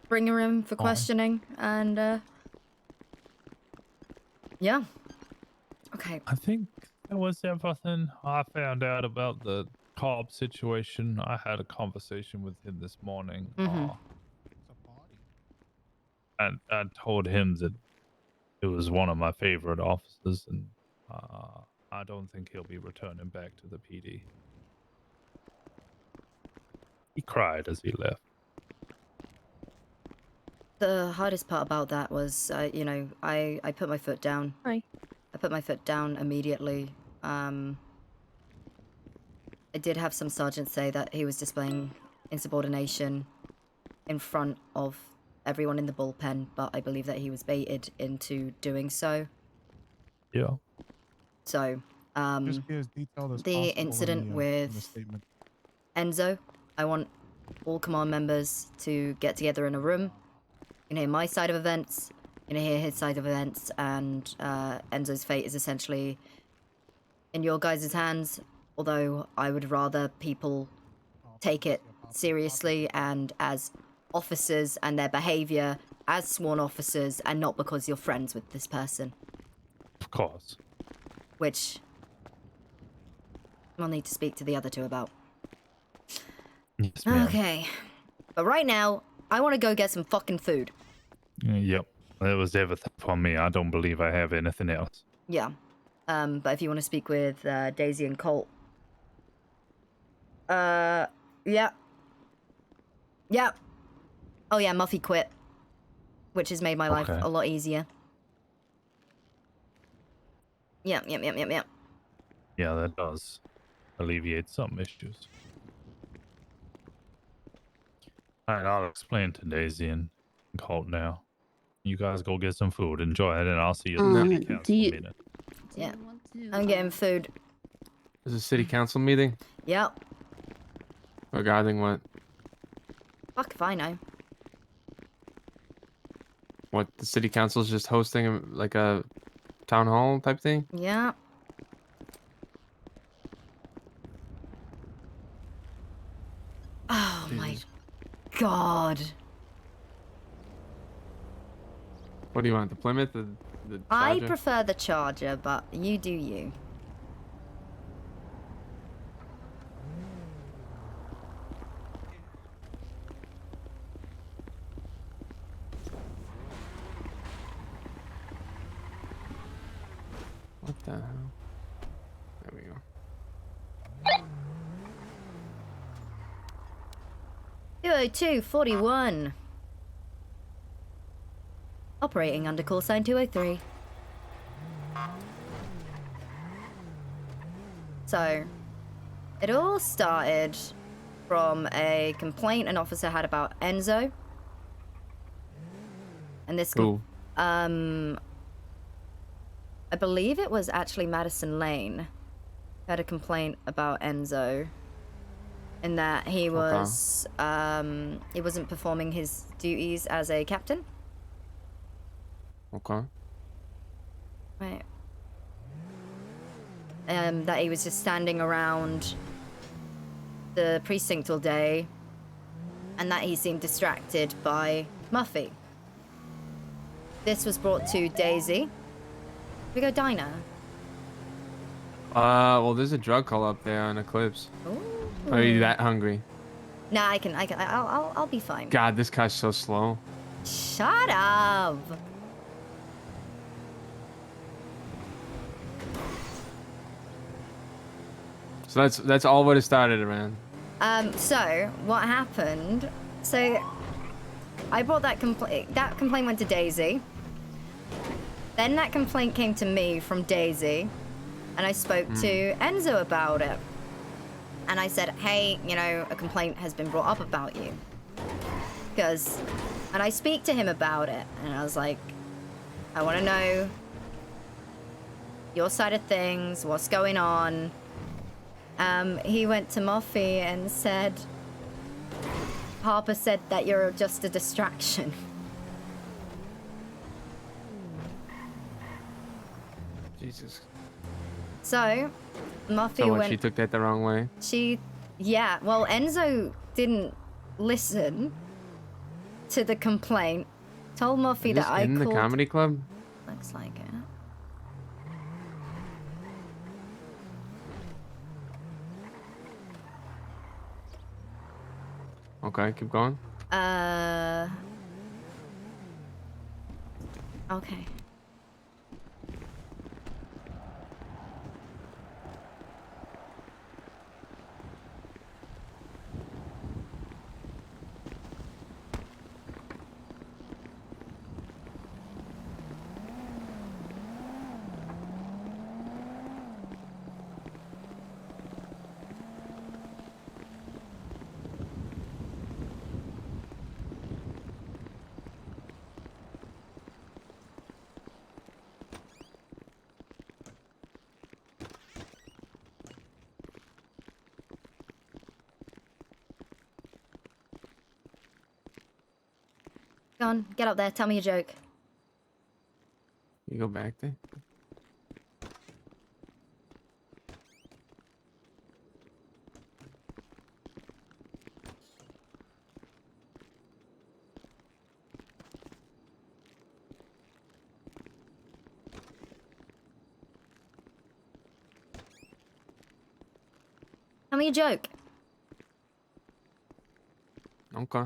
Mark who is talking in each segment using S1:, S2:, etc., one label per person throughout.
S1: bring her in for questioning, and yeah. Okay.
S2: I think that was everything. I found out about the Cobb situation. I had a conversation with him this morning. And I told him that it was one of my favorite officers, and I don't think he'll be returning back to the PD. He cried as he left.
S1: The hardest part about that was, you know, I put my foot down.
S3: Hi.
S1: I put my foot down immediately. I did have some sergeants say that he was displaying insubordination in front of everyone in the bullpen, but I believe that he was baited into doing so.
S2: Yeah.
S1: So,
S4: Just be as detailed as
S1: the
S4: possible
S1: incident
S4: in the
S1: with
S4: statement.
S1: Enzo, I want all command members to get together in a room. You can hear my side of events, you can hear his side of events, and Enzo's fate is essentially in your guys' hands, although I would rather people take it seriously and as officers and their behavior as sworn officers and not because you're friends with this person.
S2: Of course.
S1: Which I'll need to speak to the other two about.
S2: Yes, ma'am.
S1: Okay. But right now, I want to go get some fucking food.
S2: Yep. That was everything for me. I don't believe I have anything else.
S1: Yeah. But if you want to speak with Daisy and Colt. Yeah. Yeah. Oh yeah, Muffy quit. Which has made my life a lot easier. Yeah.
S2: Yeah, that does alleviate some issues. Alright, I'll explain to Daisy and Colt now. You guys go get some food. Enjoy it, and I'll see you at the city council meeting.
S1: Yeah. I'm getting food.
S5: There's a city council meeting?
S1: Yep.
S5: Regarding what?
S1: Fuck if I know.
S5: What, the city council's just hosting like a town hall type thing?
S1: Yeah. Oh my god.
S5: What do you want, the Plymouth? The
S1: I
S5: Charger?
S1: prefer the Charger, but you do you.
S5: What the hell? There we go.
S1: 202-41. Operating under call sign 203. So, it all started from a complaint an officer had about Enzo. And this...
S5: Who?
S1: I believe it was actually Madison Lane who had a complaint about Enzo. In that he was, he wasn't performing his duties as a captain.
S5: Okay.
S1: Right. That he was just standing around the precinct all day, and that he seemed distracted by Muffy. This was brought to Daisy. We go diner.
S5: Well, there's a drug call up there on Eclipse.
S1: Ooh.
S5: Are you that hungry?
S1: Nah, I'll be fine.
S5: God, this car's so slow.
S1: Shut up.
S5: So that's all what it started around.
S1: So what happened? So I brought that complaint. That complaint went to Daisy. Then that complaint came to me from Daisy, and I spoke to Enzo about it. And I said, hey, you know, a complaint has been brought up about you. And I speak to him about it, and I was like, I want to know your side of things, what's going on. He went to Muffy and said, Harper said that you're just a distraction.
S5: Jesus.
S1: So, Muffy
S5: So what,
S1: went...
S5: she took that the wrong way?
S1: Yeah, well, Enzo didn't listen. to the complaint, told Muffy
S5: Is
S1: that
S5: this
S1: I
S5: in the
S1: called...
S5: comedy club?
S1: Looks like it.
S5: Okay, keep going.
S1: Okay. Go on, get up there, tell me a joke.
S5: You go back there.
S1: Tell me a joke.
S5: Okay.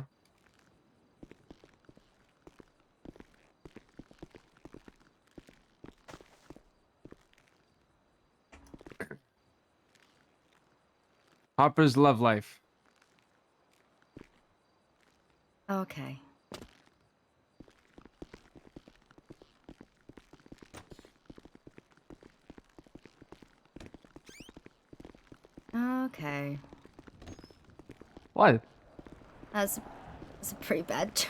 S5: Harper's love life.
S1: Okay. Okay.
S5: What?
S1: That's a pretty bad joke.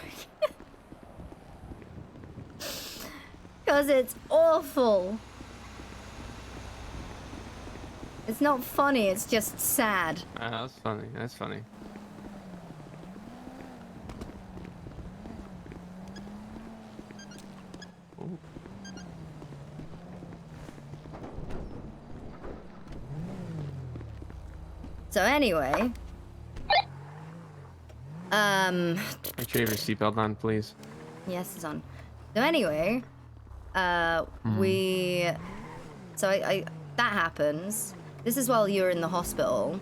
S1: Because it's awful. It's not funny, it's just sad.
S5: That's funny. That's funny. Ooh.
S1: So anyway,
S5: Make sure you have your seatbelt on, please.
S1: yes, it's on. So anyway, I that happens. This is while you're in the hospital.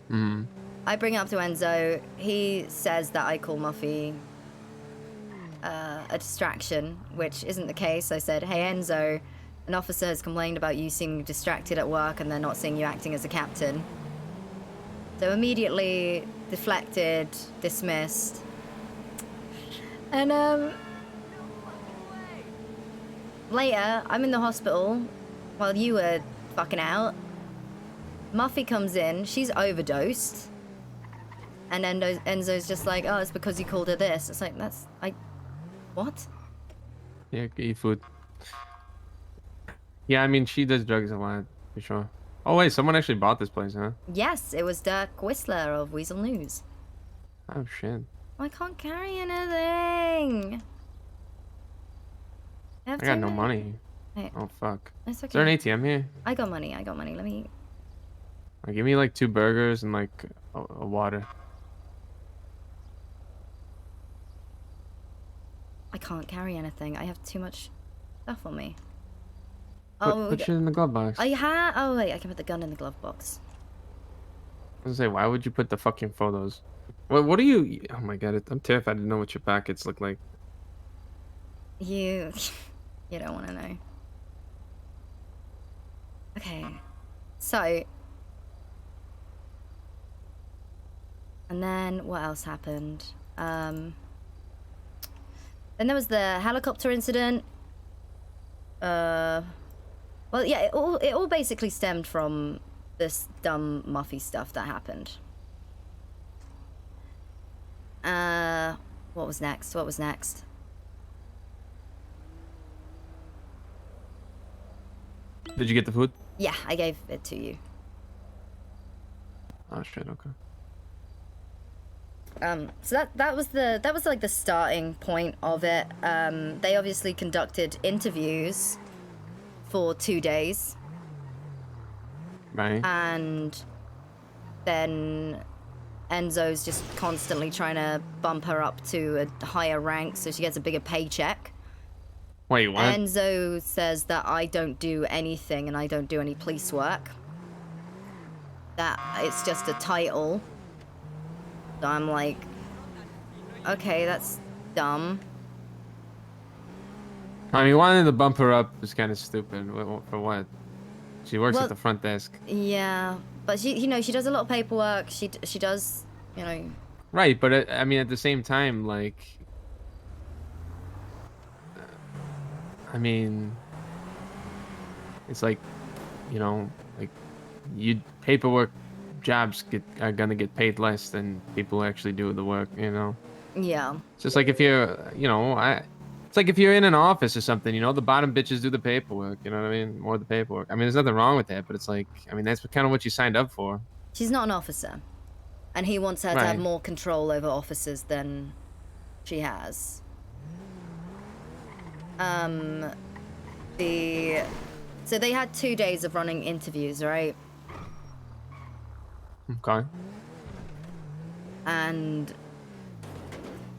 S5: Hmm.
S1: I bring it up to Enzo. He says that I call Muffy a distraction, which isn't the case. I said, hey Enzo, an officer has complained about you seeming distracted at work and they're not seeing you acting as a captain. So immediately deflected, dismissed. And later, I'm in the hospital while you were fucking out. Muffy comes in, she's overdosed. And Enzo's just like, oh, it's because you called her this. It's like, what?
S5: Yeah, eat food. Yeah, I mean, she does drugs a lot, for sure. Oh, wait, someone actually bought this place, huh?
S1: Yes, it was Dirk Whistler of Weasel News.
S5: Oh, shit.
S1: I can't carry anything.
S5: I got no money.
S1: Wait,
S5: Oh, fuck.
S1: it's
S5: Is
S1: okay.
S5: there an ATM here?
S1: I got money. Let me...
S5: Give me, like, 2 burgers and, like, a water.
S1: I can't carry anything. I have too much stuff on me.
S5: Put shit in the glove box.
S1: Oh, wait, I can put the gun in the glove box.
S5: I was gonna say, why would you put the fucking photos? What are you... Oh, my God. I'm terrified to know what your packets look like.
S1: You don't want to know. Okay. So... And then, what else happened? Then there was the helicopter incident. Well, yeah, it all basically stemmed from this dumb Muffy stuff that happened. What was next?
S5: Did you get the food?
S1: Yeah, I gave it to you.
S5: Oh, shit, okay.
S1: So that was like the starting point of it. They obviously conducted interviews for 2 days.
S5: Right.
S1: And then Enzo's just constantly trying to bump her up to a higher rank so she gets a bigger paycheck.
S5: Wait, what?
S1: Enzo says that I don't do anything and I don't do any police work. That it's just a title. So I'm like, okay, that's dumb.
S5: I mean, wanting to bump her up is kind of stupid. For what? She works
S1: Well,
S5: at the front desk.
S1: Yeah, but she, you know, she does a lot of paperwork. She does, you know.
S5: Right, but I mean, at the same time, like, I mean, it's like, you know, like, paperwork jobs are gonna get paid less than people who actually do the work, you know.
S1: Yeah.
S5: It's just like if you're, you know, it's like if you're in an office or something, you know, the bottom bitches do the paperwork, you know what I mean? More of the paperwork. I mean, there's nothing wrong with that, but it's like, I mean, that's kind of what you signed up for.
S1: She's not an officer, and he wants her to have
S5: Right.
S1: more control over officers than she has. So they had 2 days of running interviews, right?
S5: Okay.
S1: And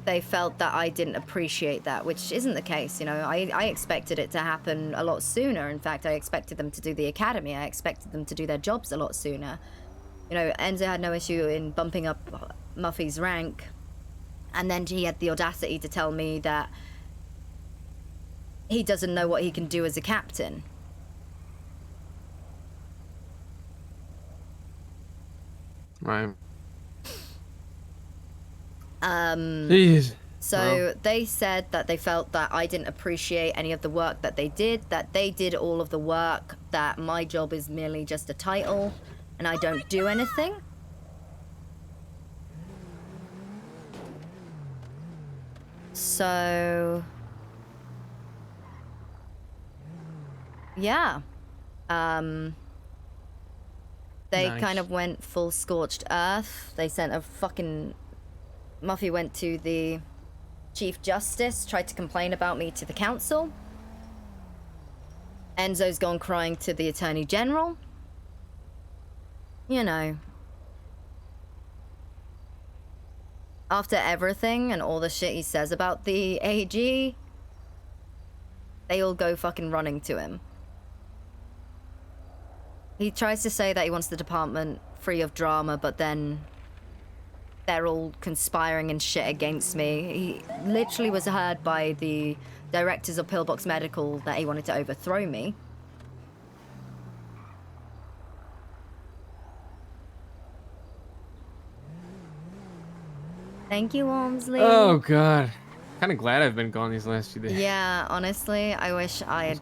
S1: they felt that I didn't appreciate that, which isn't the case, you know. I expected it to happen a lot sooner. In fact, I expected them to do the academy. I expected them to do their jobs a lot sooner. You know, Enzo had no issue in bumping up Muffy's rank, and then he had the audacity to tell me that he doesn't know what he can do as a captain.
S5: Right.
S1: Jeez. So
S5: Well.
S1: they said that they felt that I didn't appreciate any of the work that they did, that they did all of the work, that my job is merely just a title, and I don't do anything. So... yeah. They
S5: Nice.
S1: kind of went full scorched earth. They sent a fucking... Muffy went to the Chief Justice, tried to complain about me to the council. Enzo's gone crying to the Attorney General. You know. After everything and all the shit he says about the AG, they all go fucking running to him. He tries to say that he wants the department free of drama, but then they're all conspiring and shit against me. He literally was heard by the directors of Pillbox Medical that he wanted to overthrow me. Thank you, Walmsley.
S5: Oh, God. Kind of glad I've been gone these last few days.
S1: Yeah, honestly, I wish I had...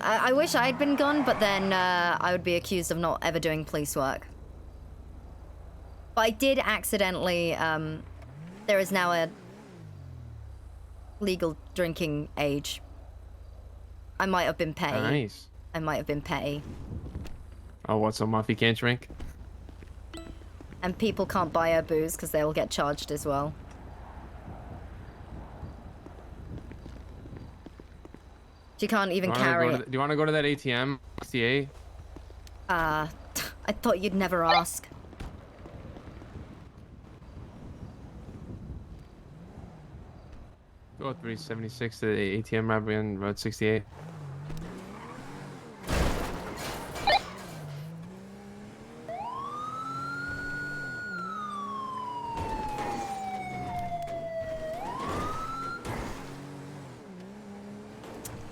S1: I wish I'd been gone, but then I would be accused of not ever doing police work. But I did accidentally, there is now a legal drinking age. I might have been petty.
S5: Nice.
S1: I might have been petty.
S5: Oh, what, so Muffy can't drink?
S1: And people can't buy her booze because they will get charged as well. She can't even carry it.
S5: Do you want to go to that ATM, 68?
S1: I thought you'd never ask.
S5: Go 376 to the ATM robbery on Road 68.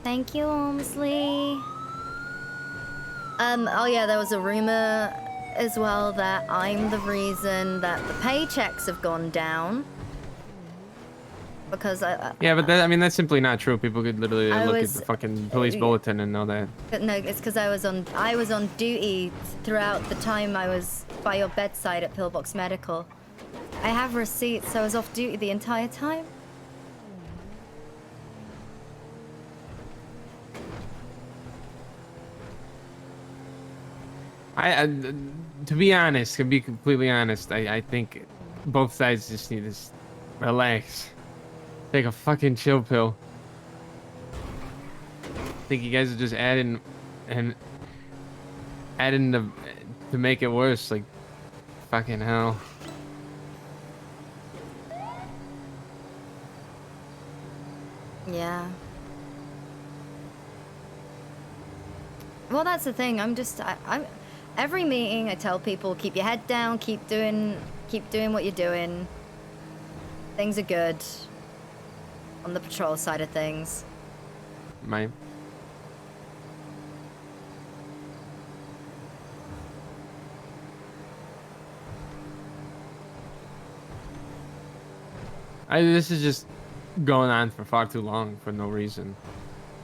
S1: Thank you, Walmsley. Oh yeah, there was a rumor as well that I'm the reason that the paychecks have gone down. Because
S5: Yeah, but that, I mean, that's simply not true. People could literally
S1: I
S5: look at
S1: was-
S5: the fucking police bulletin and know that.
S1: no, it's because I was on duty throughout the time I was by your bedside at Pillbox Medical. I have receipts, so I was off duty the entire time.
S5: To be honest, to be completely honest, I think both sides just need to relax. Take a fucking chill pill. I think you guys are just adding to make it worse. Like, fucking hell.
S1: Yeah. Well, that's the thing. I'm every meeting I tell people, keep your head down, keep doing what you're doing. Things are good on the patrol side of things.
S5: My. This is just going on for far too long for no reason.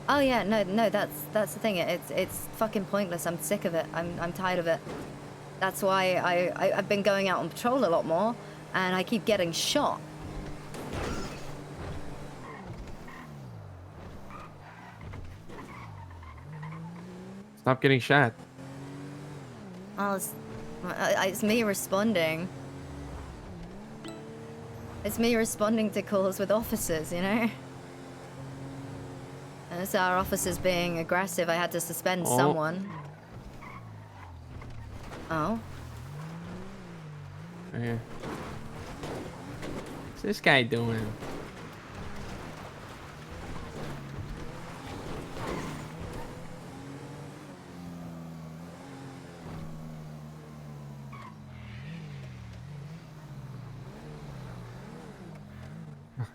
S1: Oh yeah, no, that's the thing. It's fucking pointless. I'm sick of it. I'm tired of it. That's why I've been going out on patrol a lot more, and I keep getting shot.
S5: Stop getting shot.
S1: Well, it's me responding. It's me responding to calls with officers, you know? And it's our officers being aggressive. I had to suspend someone. Oh.
S5: Yeah. What's this guy doing?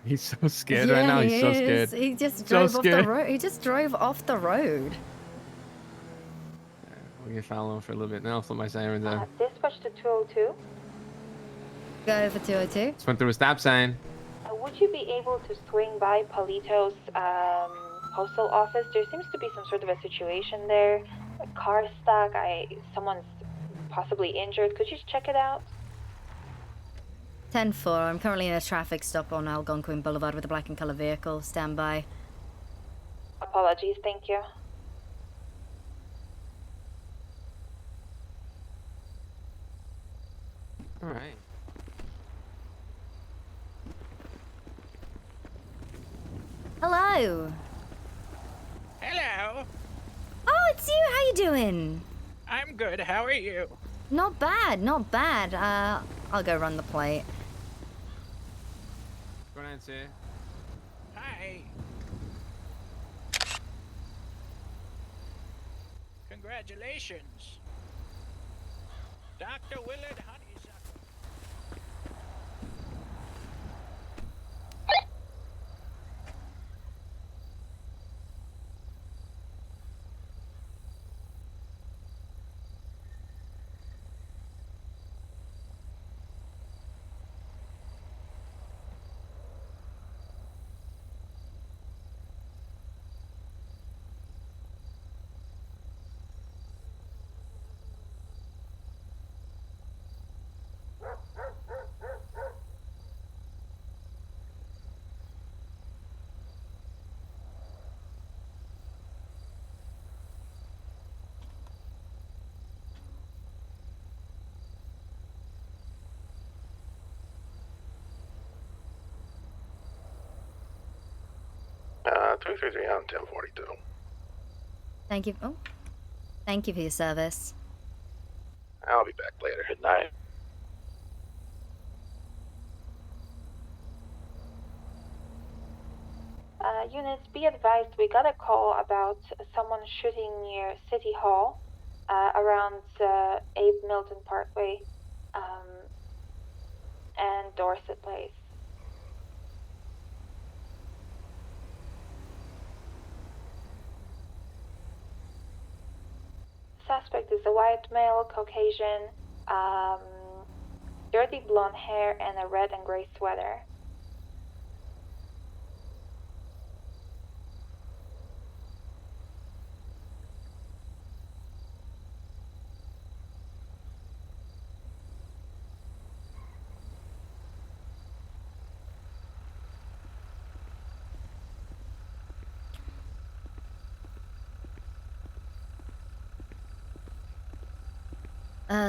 S5: He's so scared right now. He's so scared.
S1: He just
S5: So
S1: drove off the
S5: scared.
S1: road. He just drove off the road.
S5: We can follow him for a little bit now. I'll flip my sirens on.
S3: Dispatch to 202.
S1: Go over 202.
S5: Just went through a stop sign.
S3: Would you be able to swing by Palito's postal office? There seems to be some sort of a situation there. A car stuck. Someone's possibly injured. Could you just check it out?
S1: 10-4. I'm currently in a traffic stop on Algonquin Boulevard with a black and color vehicle. Stand by.
S3: Apologies. Thank you.
S5: All right.
S1: Hello.
S6: Hello.
S1: Oh, it's you. How you doing?
S6: I'm good. How are you?
S1: Not bad, not bad. I'll go run the plate.
S5: Go ahead, sir.
S6: Hi. Congratulations. Dr. Willard Honeysuckle.
S7: Uh, 233 on 1042.
S1: Thank you. Oh, thank you for your service.
S7: I'll be back later. Good night.
S3: Units, be advised, we got a call about someone shooting near City Hall, around Abe Milton Parkway, and Dorset Place. Suspect is a white male, Caucasian, dirty blonde hair, and a red and gray sweater.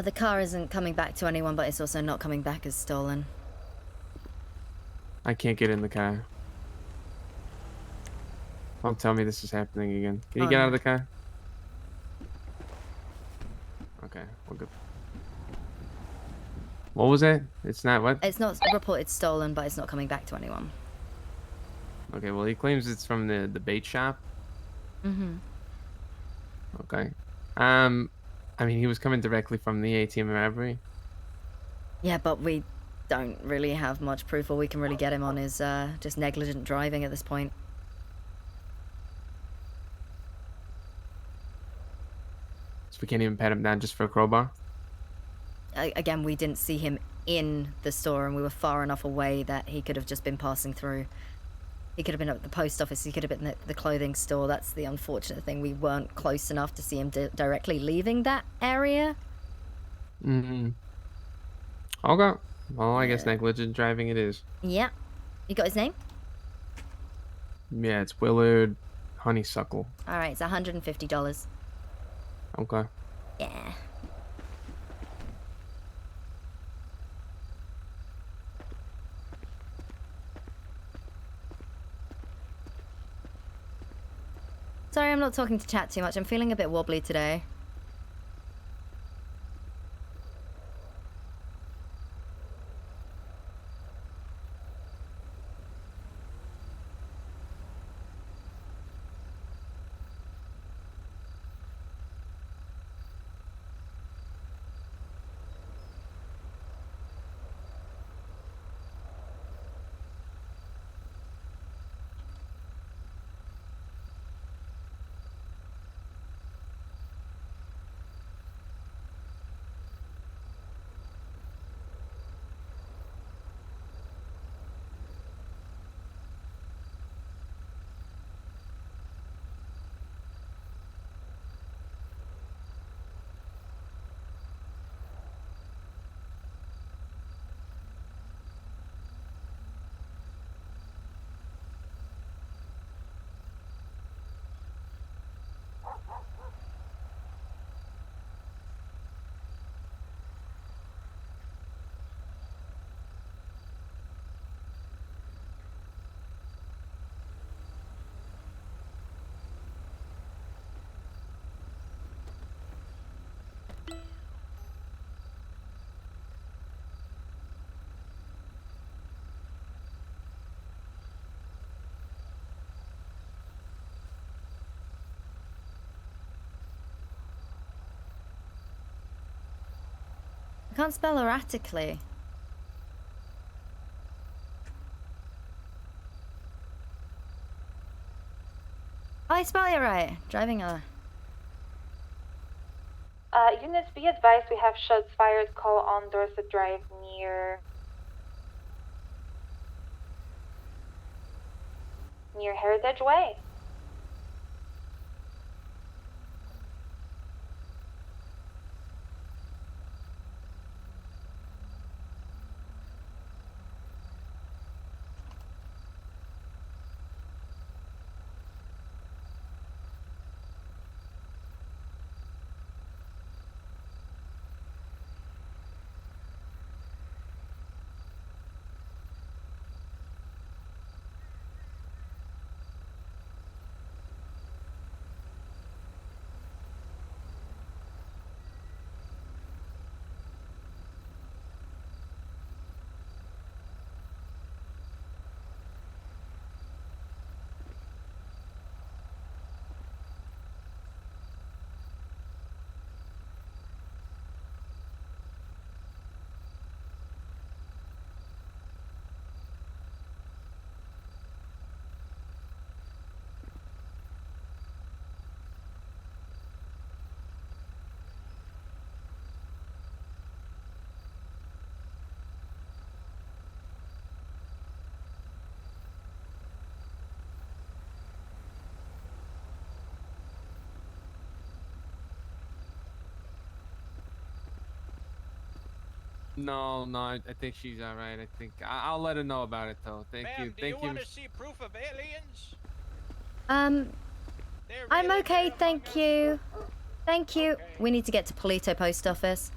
S1: The car isn't coming back to anyone, but it's also not coming back as stolen.
S5: I can't get in the car. Don't tell me this is happening again. Can you get out of the car? Okay, we're good. What was it? It's not what?
S1: It's not reported stolen, but it's not coming back to anyone.
S5: Okay, well, he claims it's from the bait shop.
S1: Mm-hmm.
S5: Okay. I mean, he was coming directly from the ATM robbery.
S1: Yeah, but we don't really have much proof. All we can really get him on is just negligent driving at this point.
S5: So we can't even pat him down just for a crowbar?
S1: Again, we didn't see him in the store, and we were far enough away that he could have just been passing through. He could have been at the post office, he could have been at the clothing store. That's the unfortunate thing. We weren't close enough to see him directly leaving that area.
S5: Mm-hmm. Okay. Well, I guess
S1: Yeah.
S5: negligent driving it is.
S1: Yeah. You got his name?
S5: Yeah, it's Willard Honeysuckle.
S1: Alright, it's $150.
S5: Okay.
S1: Yeah. Sorry, I'm not talking to chat too much. I'm feeling a bit wobbly today. I can't spell erratically. Oh, I spell it right. Driving a...
S3: Units, be advised we have shots fired. Call on Dorset Drive near Heritage Way.
S5: No, I think she's all right. I think I'll let her know about it though. Thank you.
S6: Ma'am, do
S5: Thank
S6: you
S5: you.
S6: want to see proof of aliens? They're
S1: I'm
S6: really
S1: okay,
S6: here
S1: thank
S6: among us?
S1: you. Thank you.
S6: Okay.
S1: We need to get to Polito Post Office.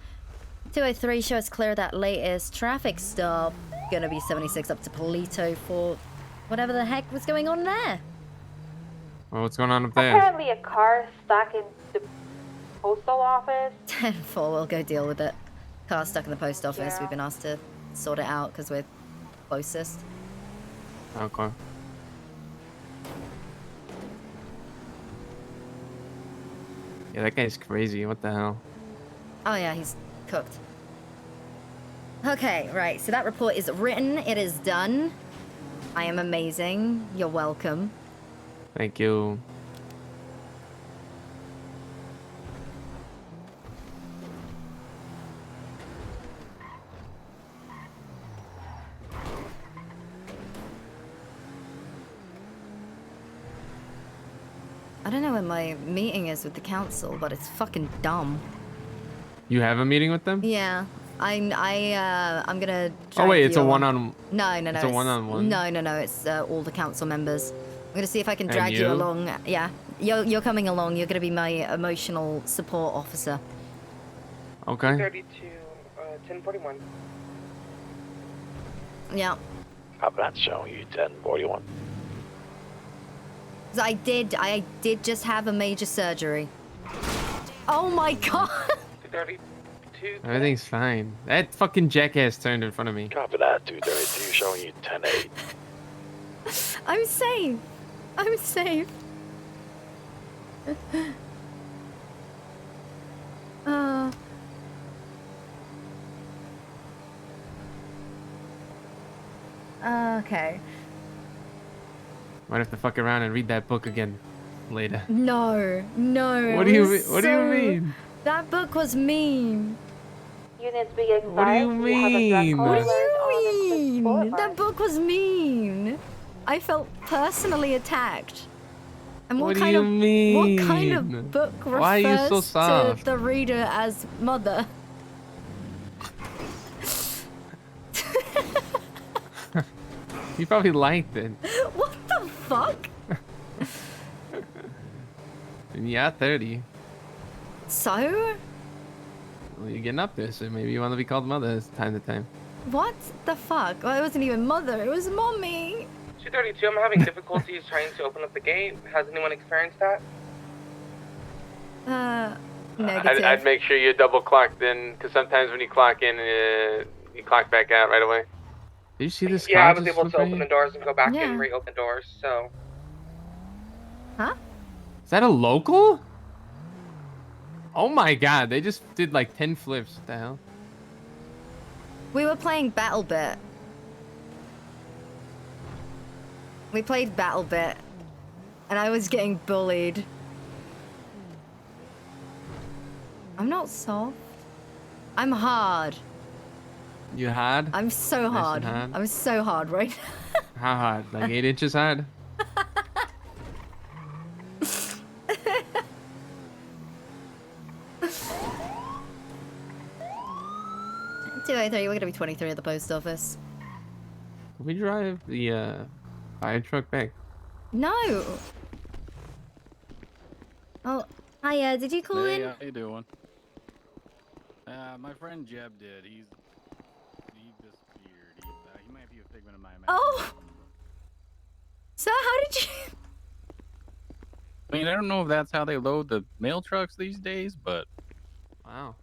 S1: 203, show us clear that latest traffic stop. Gonna be 76 up to Polito for whatever the heck was going on there.
S5: Well, what's going on up there?
S3: Apparently a car stuck in the postal office.
S1: 10-4, we'll go deal with it. Car stuck in the post office.
S3: Yeah.
S1: We've been asked to sort it out because we're closest.
S5: Okay. Yeah, that guy's crazy. What the hell?
S1: Oh yeah, he's cooked. Okay, right, so that report is written. It is done. I am amazing. You're welcome.
S5: Thank you.
S1: I don't know when my meeting is with the council, but it's fucking dumb.
S5: You have a meeting with them?
S1: Yeah, I'm gonna.
S5: Oh wait,
S1: drag
S5: it's
S1: you
S5: a
S1: along.
S5: one-on.
S1: No.
S5: It's a one-on-one?
S1: No. It's all the council members. I'm gonna see if I can
S5: And
S1: drag you
S5: you?
S1: along. Yeah, you're coming along. You're gonna be my emotional support officer.
S5: Okay.
S8: 32, 1041.
S1: Yeah.
S7: Copy that, showing you 1041.
S1: 'Cause I did just have a major surgery. Oh my god.
S8: 32.
S5: Everything's fine. That fucking jackass turned in front of me.
S7: Copy that, 232, showing you 10-8.
S1: I'm safe. I'm safe. Okay.
S5: Might have to fuck around and read that book again later.
S1: No.
S5: What do you mean?
S1: That book was mean.
S3: Units being advised.
S5: What do you
S3: we have a drug
S5: mean?
S3: call
S1: What do
S3: alert on
S1: you
S3: Eclipse
S1: mean?
S3: Boulevard.
S1: That book was mean. I felt personally attacked. And
S5: What do
S1: kind
S5: you
S1: of
S5: mean?
S1: what kind of book refers
S5: Why are you so
S1: to
S5: soft?
S1: the reader as mother?
S5: You probably liked it.
S1: What the fuck?
S5: Yeah, 30.
S1: So?
S5: Well, you're getting up there, so maybe you want to be called mother time to time.
S1: What the fuck? Well, it wasn't even mother, it was mommy.
S8: 232, I'm having difficulties trying to open up the gate. Has anyone experienced that?
S1: Negative.
S5: I'd make sure you're double clocked in, because sometimes when you clock in, you clock back out right away. Did you see this?
S8: Yeah, I
S5: car
S8: was
S5: just
S8: able to
S5: flew by
S8: open
S5: you?
S8: the doors and go back
S1: Yeah.
S8: and reopen doors, so.
S1: Huh?
S5: Is that a local? Oh my god, they just did like 10 flips. What the hell?
S1: We were playing BattleBit. We played BattleBit. And I was getting bullied. I'm not soft. I'm hard.
S5: You hard?
S1: I'm so
S5: Nice
S1: hard.
S5: and hard.
S1: I'm so hard right now.
S5: How hard? Like 8 inches hard?
S1: We're gonna be 23 at the post office.
S5: We drive the fire truck back.
S1: No. Oh, hiya. Did you call
S9: Hey,
S1: in?
S9: how you doing? My friend Jeb did. He disappeared. He might be a figment of my imagination.
S1: Oh. So how did you?
S9: I mean, I don't know if that's how they load the mail trucks these days, but
S5: Wow.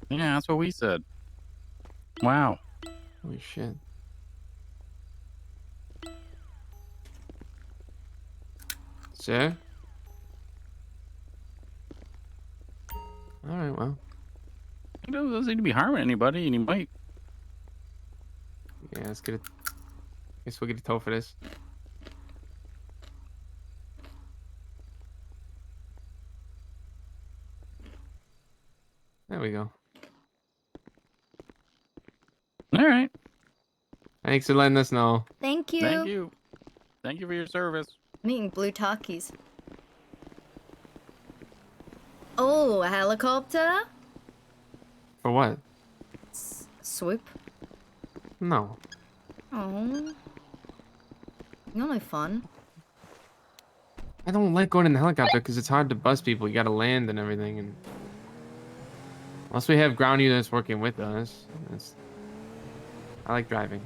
S9: yeah, that's what we said. Wow.
S5: Holy shit. Sir? Alright, well.
S9: He doesn't seem to be harming anybody, and he might.
S5: Yeah, let's get it. Guess we'll get a tow for this. There we go.
S9: All right.
S5: Thanks for letting us know.
S1: Thank you.
S9: Thank you. Thank you for your service.
S1: I'm eating blue Takis. Oh, a helicopter?
S5: For what?
S1: Swoop.
S5: No.
S1: Oh. You're no fun.
S5: I don't like going in the helicopter because it's hard to bus people. You gotta land and everything. And unless we have ground units working with us, I like driving.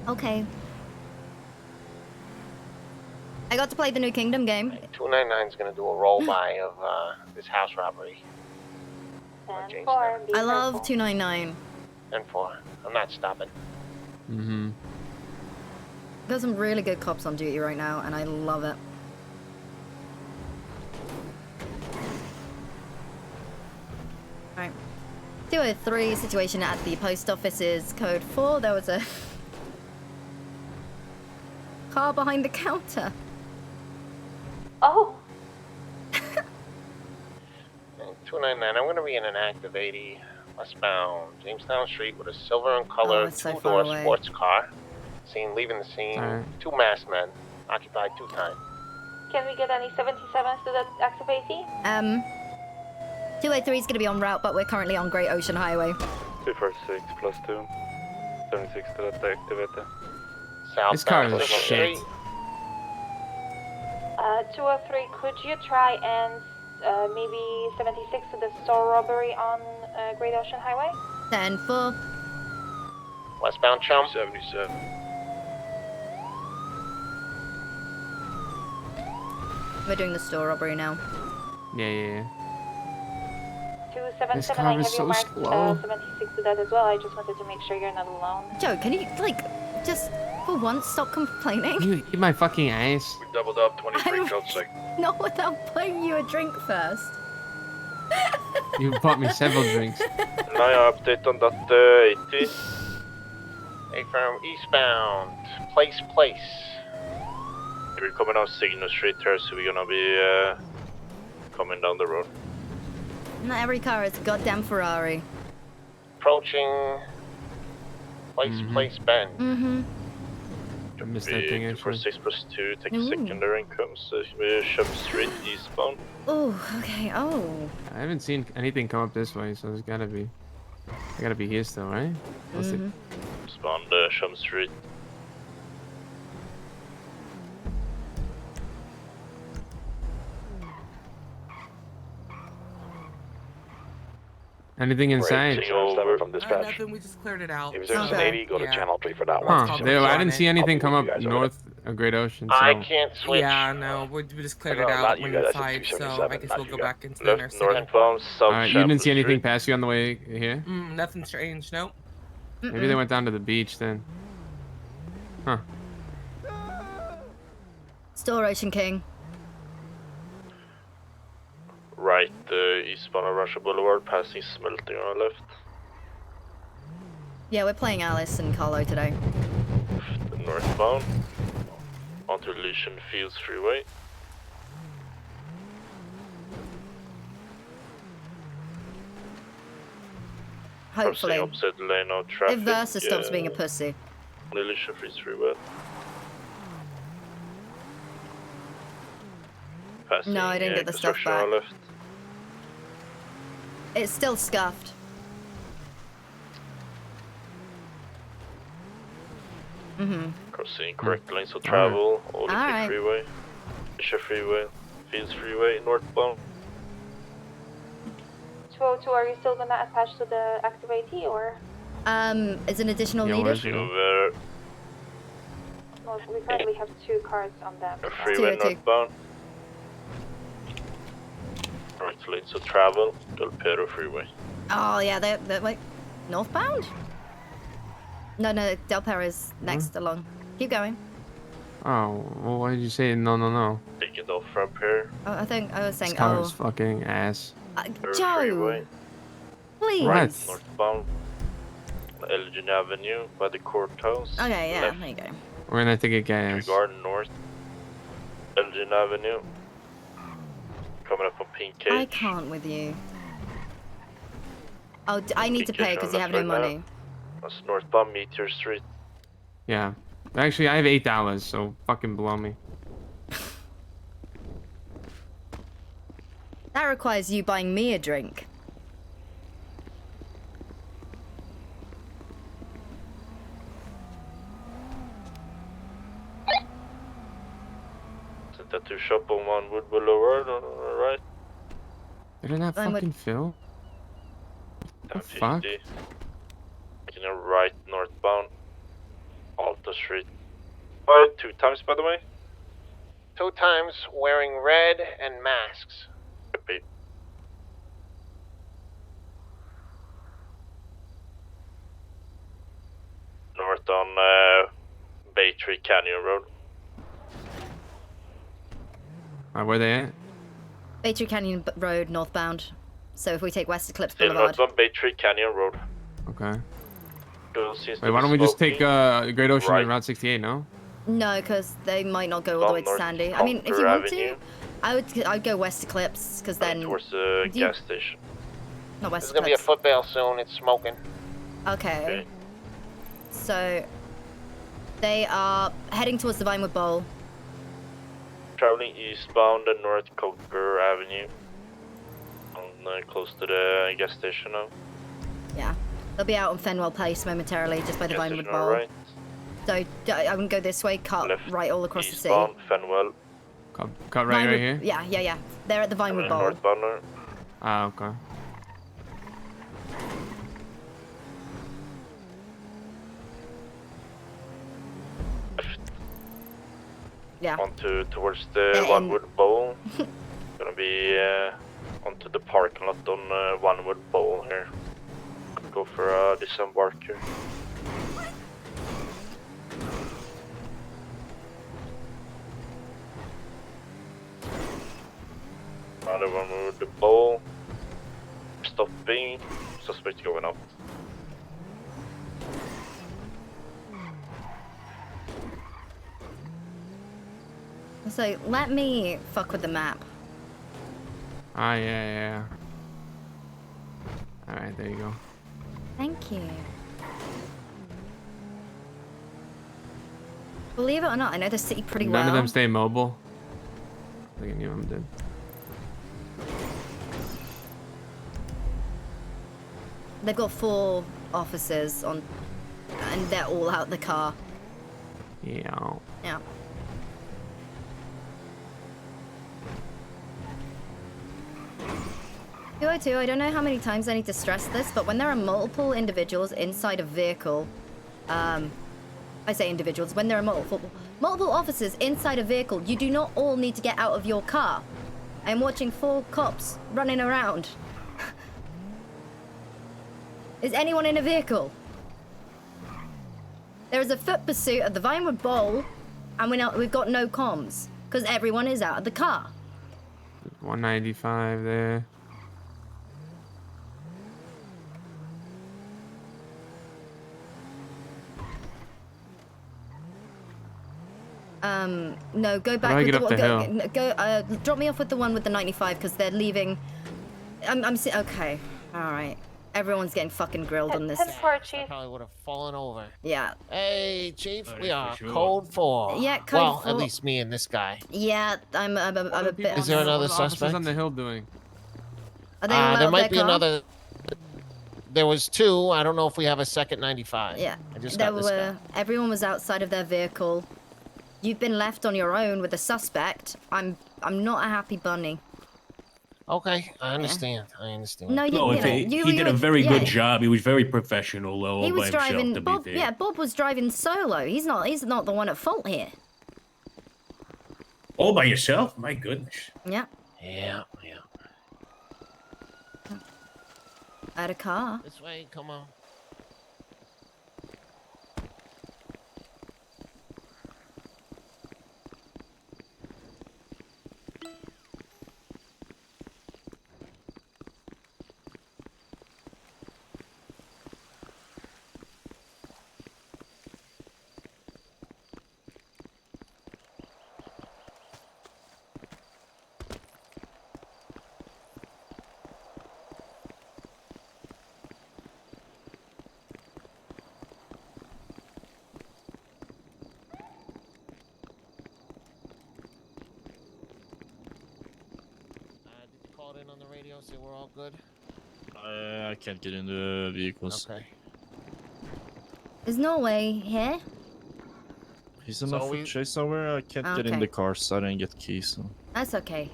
S1: Okay. I got to play the New Kingdom game.
S7: 299 is going to do a roll-by of this house robbery.
S3: 10-4, be
S1: I love
S3: careful.
S1: 299.
S7: 10-4. I'm not stopping.
S5: Mm-hmm.
S1: Got some really good cops on duty right now, and I love it. Alright. 203 situation at the post office is code 4. There was a car behind the counter.
S3: Oh,
S7: 299, I'm going to be in an active 80 westbound Jamestown Street with a silver and
S1: Oh,
S7: color
S1: it's so far
S7: two-door
S1: away.
S7: sports car. Seen leaving the scene.
S5: Alright.
S7: 2 masked men. Occupied 2 times.
S3: can we get any 77s to that active 80?
S1: 203 is going to be en route, but we're currently on Great Ocean Highway.
S10: 246 plus 2. 76 to that activate.
S7: Southbound
S5: This car is
S7: Signal
S5: shit.
S7: Street.
S3: 203, could you try and maybe 76 to the store robbery on Great Ocean Highway?
S1: 10-4.
S7: Westbound Chum.
S10: 77.
S1: We're doing the store robbery now.
S5: Yeah.
S3: 277,
S5: This car
S3: I
S5: is
S3: have
S5: so
S3: you marked
S5: slow.
S3: 76 to that as well. I just wanted to make sure you're not alone.
S1: Joe, can you, like, just for once stop complaining?
S5: You eat my fucking ass.
S10: We doubled up 23
S1: I'm-
S10: shots like.
S1: Not without buying you a drink first.
S5: You bought me several drinks.
S10: Now update on that 80.
S7: Hey, from eastbound. Place.
S10: We're coming out Signal Street here, so we're gonna be coming down the road.
S1: Not every car is a goddamn Ferrari.
S7: Approaching place bend.
S1: Mm-hmm.
S5: I missed that thing actually.
S10: 246 plus 2, take
S1: Ooh.
S10: secondary income, so we're Shum Street eastbound.
S1: Oh, okay. Oh.
S5: I haven't seen anything come up this way, so there's gotta be. I gotta be here still, right? Let's see.
S10: Eastbound Shum Street.
S5: Anything inside?
S10: Over
S7: from dispatch.
S11: Nothing, we just cleared it out.
S7: If there's
S1: Okay.
S7: an 80, go to
S11: Yeah.
S7: channel 3 for that
S11: Huh.
S7: one.
S5: There, I didn't see anything come up
S7: I'll be with you guys
S5: north of Great Ocean.
S7: I
S5: So.
S7: can't switch.
S11: Yeah, no, we just cleared
S7: No,
S11: it
S7: not
S11: out
S7: you
S11: when
S7: guys, that's
S11: inside, so
S7: 277,
S11: I guess
S7: not
S11: we'll
S7: you
S11: go
S7: guys.
S11: back into the inner
S10: Left
S11: city.
S10: northbound, south
S5: Alright, you didn't see
S10: Chapel
S5: anything
S10: Street.
S5: pass you on the way here?
S11: Nothing strange, nope.
S5: Maybe they went down to the beach then. Huh.
S1: Store Ocean King.
S10: Right, eastbound of Russia Boulevard, passing Smelting on our left.
S1: Yeah, we're playing Alice and Carlo today.
S10: Northbound, onto Elysian Fields Freeway.
S1: Hopefully.
S10: Crossing opposite lane of traffic.
S1: If Versa stops being a pussy.
S10: on Elysian Fields Freeway. Passing,
S1: No, I didn't get the stuff
S10: construction on our left.
S1: It's still scuffed. Mm-hmm.
S10: Crossing correct lanes of travel, Olympic
S1: Alright.
S10: Freeway, Elysian Freeway, Fields Freeway, northbound.
S3: 202, are you still gonna attach to the active AT or?
S1: Is an additional
S5: Yeah,
S1: needed?
S5: where's you?
S10: Over
S3: Well, we currently have 2 cars on them.
S10: freeway
S1: 202.
S10: northbound. Right lanes of travel, Del Perro Freeway.
S1: Oh, yeah, they're like northbound? No, Del Perro is next along. Keep going.
S5: Oh, well, why did you say no?
S10: Take it off from here.
S1: Oh, I think I was
S5: This
S1: saying,
S5: car is fucking ass.
S10: Perro
S1: Joe,
S10: Freeway,
S1: please.
S5: Right.
S10: northbound. Elgin Avenue by the courthouse.
S1: Okay, yeah,
S10: Left,
S1: there you go.
S5: We're gonna take a gas.
S10: Garden North. Elgin Avenue. Coming up on Pink Cage.
S1: I can't with you. Oh, I need to
S10: Pink Cage
S1: pay
S10: on
S1: because you have
S10: left
S1: no
S10: right now.
S1: money.
S10: That's northbound Meteor Street.
S5: Yeah. Actually, I have $8, so fucking blow me.
S1: That requires you buying me a drink.
S10: Is that to shop on Wood Boulevard on the right?
S5: Did it not
S1: I'm with-
S5: fucking fill? The fuck?
S10: 1050. Making a right northbound. Alta Street. 2 times by the way.
S7: 2 times wearing red and masks.
S10: on Bay Tree Canyon Road.
S5: Where they at?
S1: Bay Tree Canyon Road, northbound. So if we take West Eclipse
S10: Still
S1: Boulevard.
S10: northbound Bay Tree Canyon Road.
S5: Okay.
S10: Seems
S5: Wait,
S10: to
S5: why
S10: be
S5: don't we just take
S10: smoking.
S5: Great Ocean
S10: right.
S5: and Route 68? No.
S1: No, because they might not go all the way to
S10: North
S1: Sandy. I mean, if you
S10: Conquer
S1: want
S10: Avenue.
S1: to, I'd go West Eclipse, because then...
S10: Towards the
S1: do you-
S10: gas station.
S1: Not West
S7: There's gonna be a
S1: Eclipse.
S7: foot bail soon. It's smoking.
S1: Okay. So, they are heading towards the Vinewood Bowl.
S10: Traveling eastbound and North Conquer Avenue. Close to the gas station now.
S1: Yeah. They'll be out on Fenwell Place momentarily, just by the
S10: Gas
S1: Vinewood
S10: station
S1: Bowl.
S10: on right.
S1: So, I wouldn't go this way, cut
S10: Left,
S1: right all across the
S10: eastbound,
S1: city.
S10: Fenwell.
S5: Cut right
S1: Vinewood-
S5: here.
S1: Yeah. They're at the Vinewood Bowl.
S10: Northbound now.
S5: Ah, okay.
S1: Yeah.
S10: Towards the Onewood Bowl. Gonna be onto the parking lot on Onewood Bowl here. Go for a disembark here. Another one with the bowl. Stopping. Suspect going up.
S1: So, let me fuck with the map.
S5: Ah, yeah. Alright, there you go.
S1: Thank you. Believe it or not, I know the city pretty well.
S5: None of them stay mobile. I think any of them did.
S1: They've got 4 officers on, and they're all out the car.
S5: Yeah.
S1: Yeah. Kiwo, I don't know how many times I need to stress this, but when there are multiple individuals inside a vehicle, I say individuals, when there are multiple officers inside a vehicle, you do not all need to get out of your car. I'm watching 4 cops running around. Is anyone in a vehicle? There is a foot pursuit at the Vinewood Bowl, and we've got no comms, because everyone is out of the car.
S5: 195 there.
S1: No, go back.
S5: do I
S1: with
S5: get up the hill?
S1: Drop me off with the one with the 95 because they're leaving. Okay, all right. Everyone's getting fucking grilled on this.
S3: 10-4, Chief.
S12: Probably would have fallen over.
S1: Yeah.
S12: Hey, Chief, we are
S9: sure.
S12: code 4.
S1: Yeah, code
S12: well,
S1: 4.
S12: at least me and this guy.
S1: Yeah, I'm a bit.
S12: Is there another
S5: What are the officers
S12: suspect?
S5: on the hill doing?
S1: Are they all out
S12: There
S1: of
S12: might
S1: their
S12: be
S1: car?
S12: another. There was 2. I don't know if we have a second 95.
S1: Yeah.
S12: I just
S1: There
S12: got this guy.
S1: Everyone was outside of their vehicle. You've been left on your own with a suspect. I'm not a happy bunny.
S12: Okay, I understand. I understand.
S1: No, you,
S13: No,
S1: you know,
S13: he did a very
S1: yeah,
S13: good job. He was very professional all
S1: He
S13: by
S1: was
S13: himself,
S1: driving.
S13: to be
S1: Bob,
S13: fair.
S1: yeah, Bob was driving solo. He's not the one at fault here.
S13: All by yourself? My goodness.
S1: Yeah.
S12: Yeah.
S1: I had a car.
S12: This way, come on. Did you call it in on the radio? Say we're all good.
S9: I can't get into the vehicles.
S12: Okay.
S1: Is Norway here?
S9: He's
S12: So
S9: in a
S12: we-
S9: foot chase somewhere. I can't get in
S1: Okay.
S9: the car, so I didn't get keys. So.
S1: That's okay.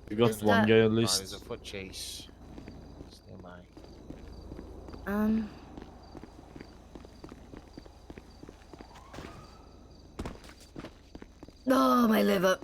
S9: We got
S1: Is
S9: one
S1: that-
S9: guy at
S12: There's
S9: least.
S12: a foot chase. Stand by.
S1: Oh, my liver.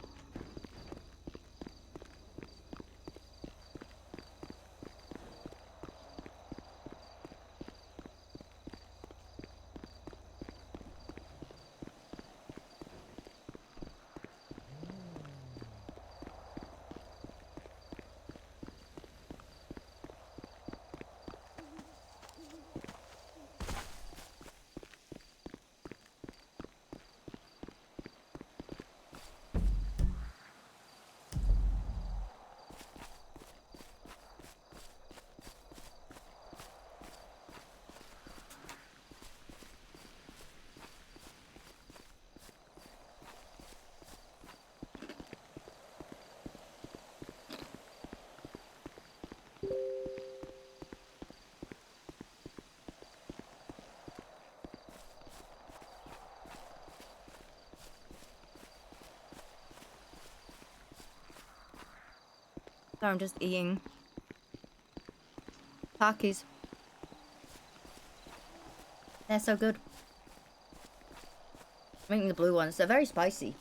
S1: So I'm just eating Takis. They're so good. I'm eating the blue ones. They're very spicy.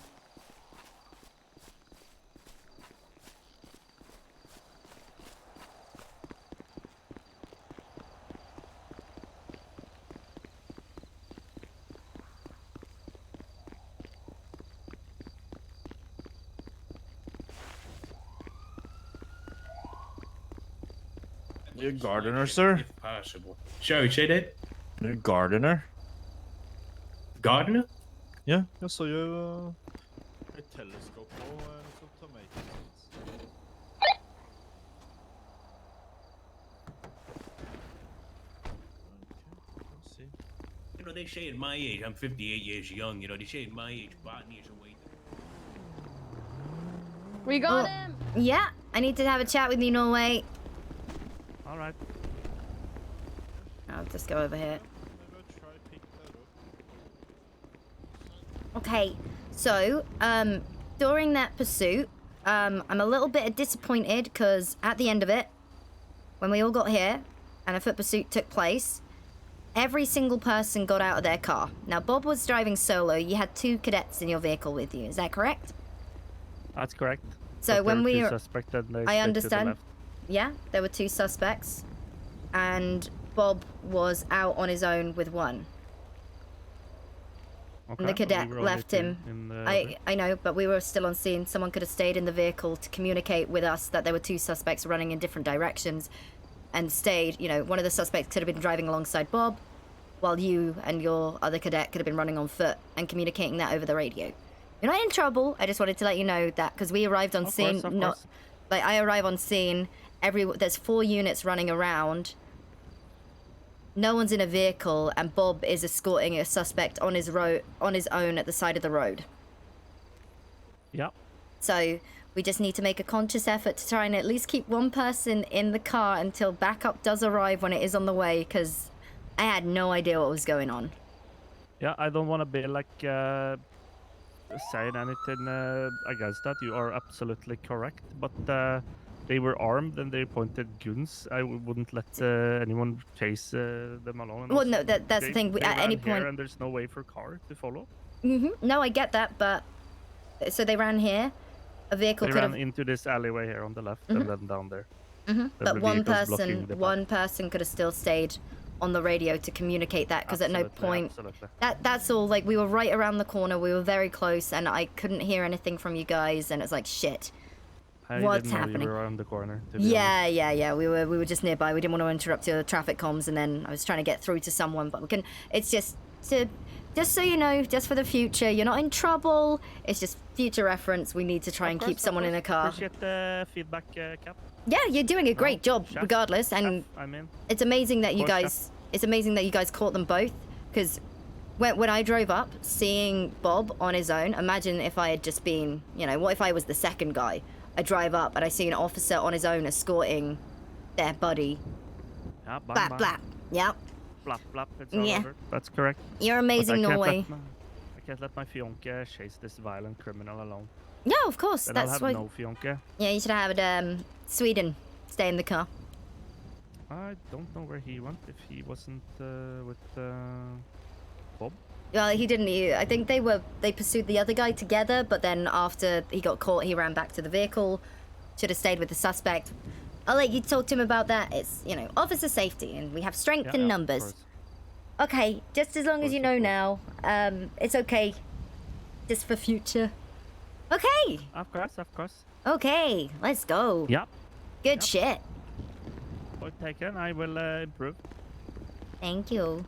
S10: You a gardener, sir?
S13: If possible. Sorry, say that.
S10: You a gardener?
S13: Gardener?
S10: Ja, jag såg ju ett teleskop och liksom tomato seeds.
S13: You know, they say at my age, I'm 58 years young, you know, they say at my age, botany is a way.
S14: We got him!
S1: Yeah, I need to have a chat with you, Norway.
S10: Alright.
S1: I'll just go over here. Okay, so, during that pursuit, I'm a little bit disappointed because at the end of it, when we all got here and a foot pursuit took place, every single person got out of their car. Now, Bob was driving solo. You had 2 cadets in your vehicle with you. Is that correct?
S15: That's correct.
S1: So
S15: But
S1: when
S15: there
S1: we
S15: were
S1: were...
S15: two suspects and they
S1: I
S15: stayed to the
S1: understand.
S15: left.
S1: Yeah, there were 2 suspects. And Bob was out on his own with one.
S15: Okay,
S1: And the
S15: but we
S1: cadet
S15: were only
S1: left
S15: 2
S1: him.
S15: in the
S1: I know, but we were still on scene. Someone could have stayed in the vehicle to communicate with us that there were 2 suspects running in different directions and stayed. You know, one of the suspects could have been driving alongside Bob, while you and your other cadet could have been running on foot and communicating that over the radio. You're not in trouble. I just wanted to let you know that because we arrived on scene.
S15: Of
S1: Not
S15: course.
S1: like I arrive on scene. There's 4 units running around. No one's in a vehicle, and Bob is escorting a suspect on his own at the side of the road.
S15: Yeah.
S1: So we just need to make a conscious effort to try and at least keep one person in the car until backup does arrive when it is on the way, because I had no idea what was going on.
S15: Yeah, I don't want to be like saying anything against that. You are absolutely correct. But they were armed and they pointed guns. I wouldn't let anyone chase them alone. And
S1: Well,
S15: also
S1: no, that's the thing.
S15: They
S1: At any
S15: ran here
S1: point,
S15: and there's no way for car to follow.
S1: No, I get that, but so they ran here. A vehicle
S15: They
S1: could
S15: ran
S1: have.
S15: into this alleyway here on the left and then down there. There
S1: But
S15: were
S1: one
S15: vehicles blocking
S1: person,
S15: the path.
S1: one person could have still stayed on the radio to communicate that, because at no
S15: Absolutely,
S1: point.
S15: absolutely.
S1: That's all. Like, we were right around the corner. We were very close, and I couldn't hear anything from you guys. And it's like, shit.
S15: I
S1: What's
S15: didn't know
S1: happening?
S15: You were around the corner. To be
S1: Yeah. We were just nearby. We didn't want to interrupt your traffic comms, and then I was trying to get through to someone, but we can. It's just so you know, just for the future, you're not in trouble. It's just future reference. We need to try and keep someone in a car.
S15: Appreciate the feedback, Cap.
S1: Yeah, you're doing a great job,
S15: chef,
S1: regardless, and
S15: I mean,
S1: it's amazing that you
S15: Of course,
S1: guys. It's amazing that you guys caught them both, because when I drove up, seeing Bob on his own. Imagine if I had just been, you know, what if I was the second guy? I drive up and I see an officer on his own escorting their buddy.
S15: yeah, bang,
S1: Blap
S15: bang.
S1: blap. Yep.
S15: Blap blap. It's all
S1: Yeah.
S15: over. That's correct.
S1: You're
S15: But
S1: amazing, Norway.
S15: I can't let my fiancé chase this violent criminal alone.
S1: Yeah, of course.
S15: Then
S1: That's
S15: I'll have
S1: why.
S15: no fiancé.
S1: Yeah, you should have it. Sweden. Stay in the car.
S15: I don't know where he went. If he wasn't with Bob.
S1: Well, he didn't. I think they pursued the other guy together, but then after he got caught, he ran back to the vehicle. Should have stayed with the suspect. I'll let you talk to him about that. It's, you know, officer safety, and we have strength
S15: Yeah,
S1: in
S15: of
S1: numbers.
S15: course.
S1: Okay, just as long as you know now. It's okay. Just for future. Okay.
S15: Of course, of course.
S1: Okay, let's go.
S15: Yep.
S1: Good shit.
S15: Point taken. I will improve.
S1: Thank you.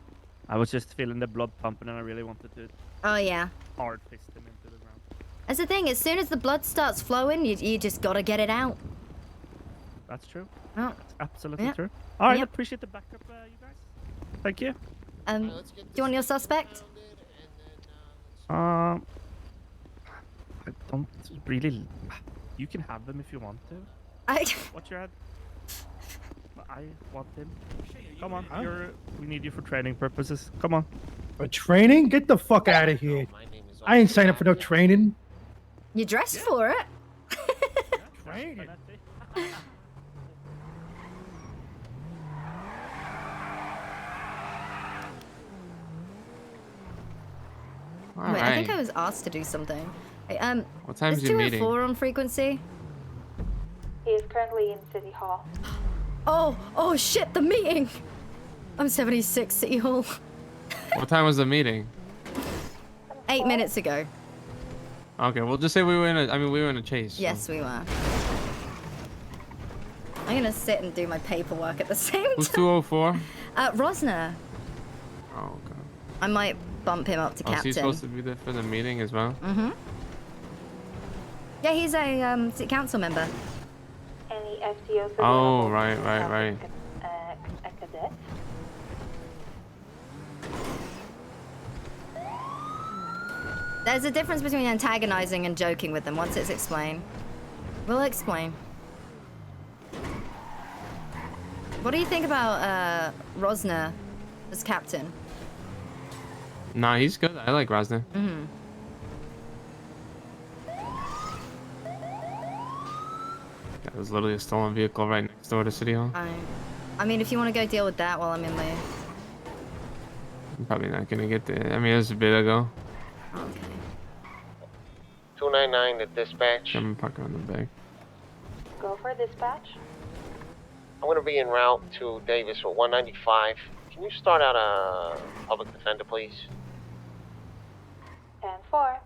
S15: I was just feeling the blood pumping, and I really wanted to
S1: Oh yeah.
S15: hard fist him into the ground.
S1: That's the thing. As soon as the blood starts flowing, you just gotta get it out.
S15: That's true.
S1: Oh.
S15: That's absolutely
S1: Yep.
S15: true. All right,
S1: Yep.
S15: appreciate the backup, you guys. Thank you.
S1: Do you want your suspect?
S15: I don't really. You can have them if you want to. Watch your head. But I want him. Come on, we need you for training purposes. Come on.
S4: For training? Get the fuck out of here. I ain't signing up for no training.
S1: You dressed for it.
S4: Training?
S1: I think
S5: Why?
S1: I was asked to do something. Hey,
S5: What time's
S1: is
S5: your meeting?
S1: 204 on frequency?
S3: He is currently in City Hall.
S1: Oh shit, the meeting! I'm 76 City Hall.
S5: What time was the meeting?
S1: 8 minutes ago.
S5: Okay, we'll just say we were in a. I mean, we were in a chase. So.
S1: Yes, we were. I'm gonna sit and do my paperwork at the same
S5: Who's
S1: time.
S5: 204?
S1: Rosner.
S5: Oh god.
S1: I might bump him up to
S5: Oh, is
S1: captain.
S5: he supposed to be there for the meeting as well?
S1: Mm-hmm. Yeah, he's a city council member.
S3: Any FTOs?
S5: Oh, right.
S3: A cadet?
S1: There's a difference between antagonizing and joking with them once it's explained. We'll explain. What do you think about Rosner as captain?
S5: Nah, he's good. I like Rosner.
S1: Mm-hmm.
S5: That was literally a stolen vehicle right next door to City Hall.
S1: I mean, if you want to go deal with that while I'm in there.
S5: I'm probably not gonna get there. I mean, it was a bit ago.
S1: Okay.
S7: 299 to dispatch.
S5: I'm parking on the back.
S3: Go for dispatch.
S7: I'm going to be en route to Davis for 195. Can you start out a public defender, please?
S3: 10-4.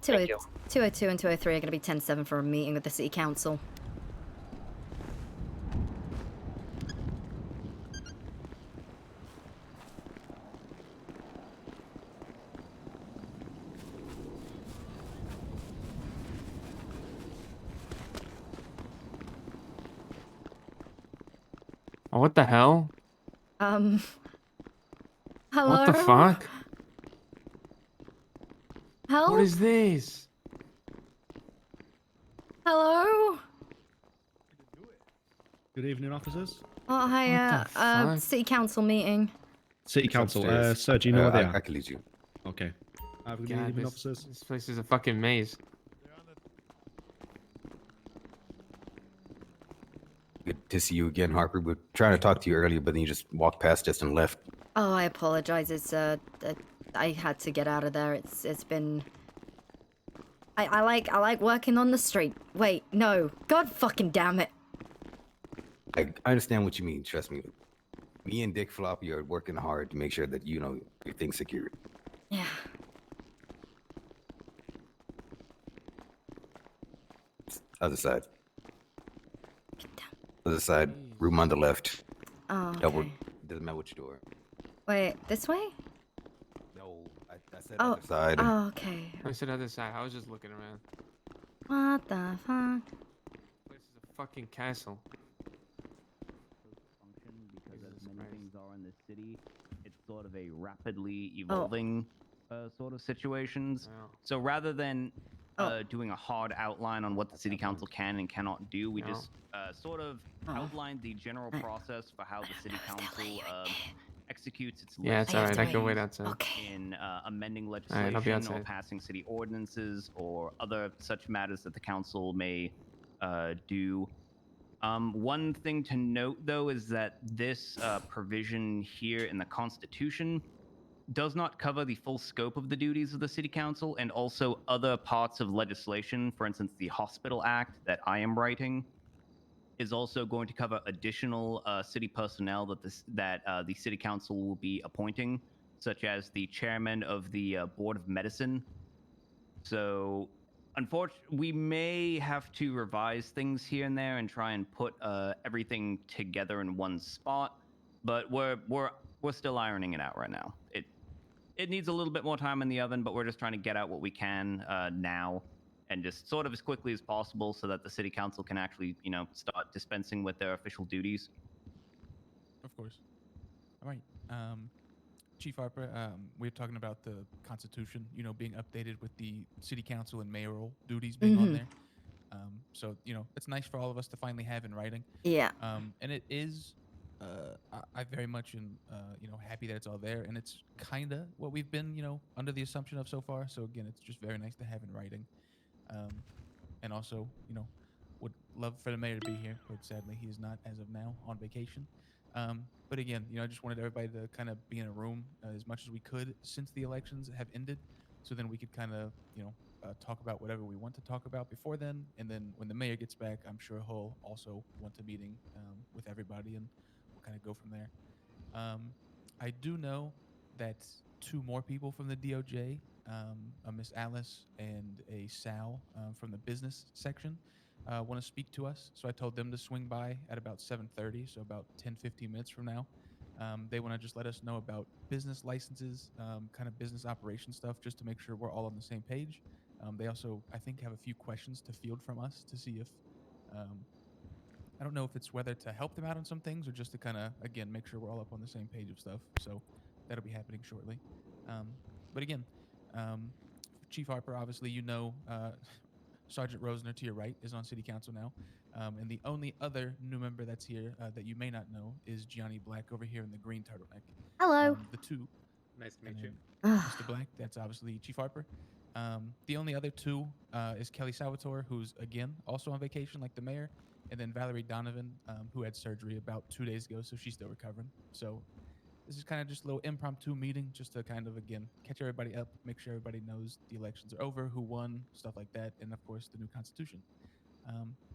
S1: 202 and 203 are going to be 10-7 for a meeting with the city council.
S5: Oh, what the hell?
S1: Hello?
S5: What the fuck?
S1: Help?
S5: What is this?
S1: Hello?
S4: Good evening, officers.
S1: Oh, hi,
S5: What the fuck?
S1: city council meeting.
S4: City Council.
S14: upstairs.
S4: Sir, do you know where they are?
S14: I can lead you.
S4: Okay. Have a good
S5: God,
S4: evening, officers.
S5: this place is a fucking maze.
S14: Good to see you again, Harper. We were trying to talk to you earlier, but then you just walked past us and left.
S1: Oh, I apologize. It's I had to get out of there. It's been. I like working on the street. Wait, no. God fucking damn it.
S14: I understand what you mean. Trust me. Me and Dick Floppy are working hard to make sure that you know everything's secure.
S1: Yeah.
S14: Other side. Other side. Room on the left.
S1: Oh,
S14: Double.
S1: okay.
S14: Doesn't matter which door.
S1: Wait, this way?
S14: No, I said
S1: Oh,
S14: other side.
S1: oh, okay.
S5: I said other side. I was just looking around.
S1: What the fuck?
S5: This is a fucking castle.
S16: Because as many things are in this city, it's sort of a rapidly evolving sort of situations. So rather than doing a hard outline on what the city council can and cannot do, we just sort of outlined the general process for how the city council executes its
S5: Yeah, it's alright. I can wait outside.
S16: in amending
S5: Alright, I'll be
S16: legislation or
S5: outside.
S16: passing city ordinances or other such matters that the council may do. One thing to note, though, is that this provision here in the Constitution does not cover the full scope of the duties of the City Council, and also other parts of legislation. For instance, the Hospital Act that I am writing is also going to cover additional city personnel that the City Council will be appointing, such as the chairman of the Board of Medicine. So, unfortunately, we may have to revise things here and there and try and put everything together in one spot. But we're still ironing it out right now. It needs a little bit more time in the oven, but we're just trying to get out what we can now, and just sort of as quickly as possible, so that the city council can actually, start dispensing with their official duties.
S17: Of course. All right. Chief Harper, we're talking about the Constitution, being updated with the city council and mayoral duties being on there. So, it's nice for all of us to finally have in writing.
S1: Yeah.
S17: And it is, I very much am, happy that it's all there. And it's kind of what we've been, under the assumption of so far. So, again, it's just very nice to have in writing. And also, would love for the mayor to be here, but sadly he is not as of now, on vacation. But again, I just wanted everybody to kind of be in a room as much as we could since the elections have ended, so then we could kind of, talk about whatever we want to talk about before then. And then when the mayor gets back, I'm sure he'll also want a meeting with everybody, and we'll kind of go from there. I do know that 2 more people from the DOJ, a Miss Alice and a Sal from the business section, want to speak to us. So I told them to swing by at about 7:30, so about 10-15 minutes from now. They want to just let us know about business licenses, kind of business operation stuff, just to make sure we're all on the same page. They also, I think, have a few questions to field from us to see if, I don't know if it's whether to help them out on some things or just to kind of, again, make sure we're all up on the same page of stuff. So that'll be happening shortly. But again, Chief Harper, obviously, Sergeant Rosner to your right is on City Council now. And the only other new member that's here that you may not know is Gianni Black over here in the green turtleneck.
S1: Hello.
S17: The two.
S18: Nice to meet you.
S17: Mr. Black, that's obviously Chief Harper. The only other 2 is Kelly Salvatore, who's, again, also on vacation like the mayor, and then Valerie Donovan, who had surgery about 2 days ago, so she's still recovering. So this is kind of just a little impromptu meeting just to kind of, again, catch everybody up, make sure everybody knows the elections are over, who won, stuff like that, and, of course, the new Constitution.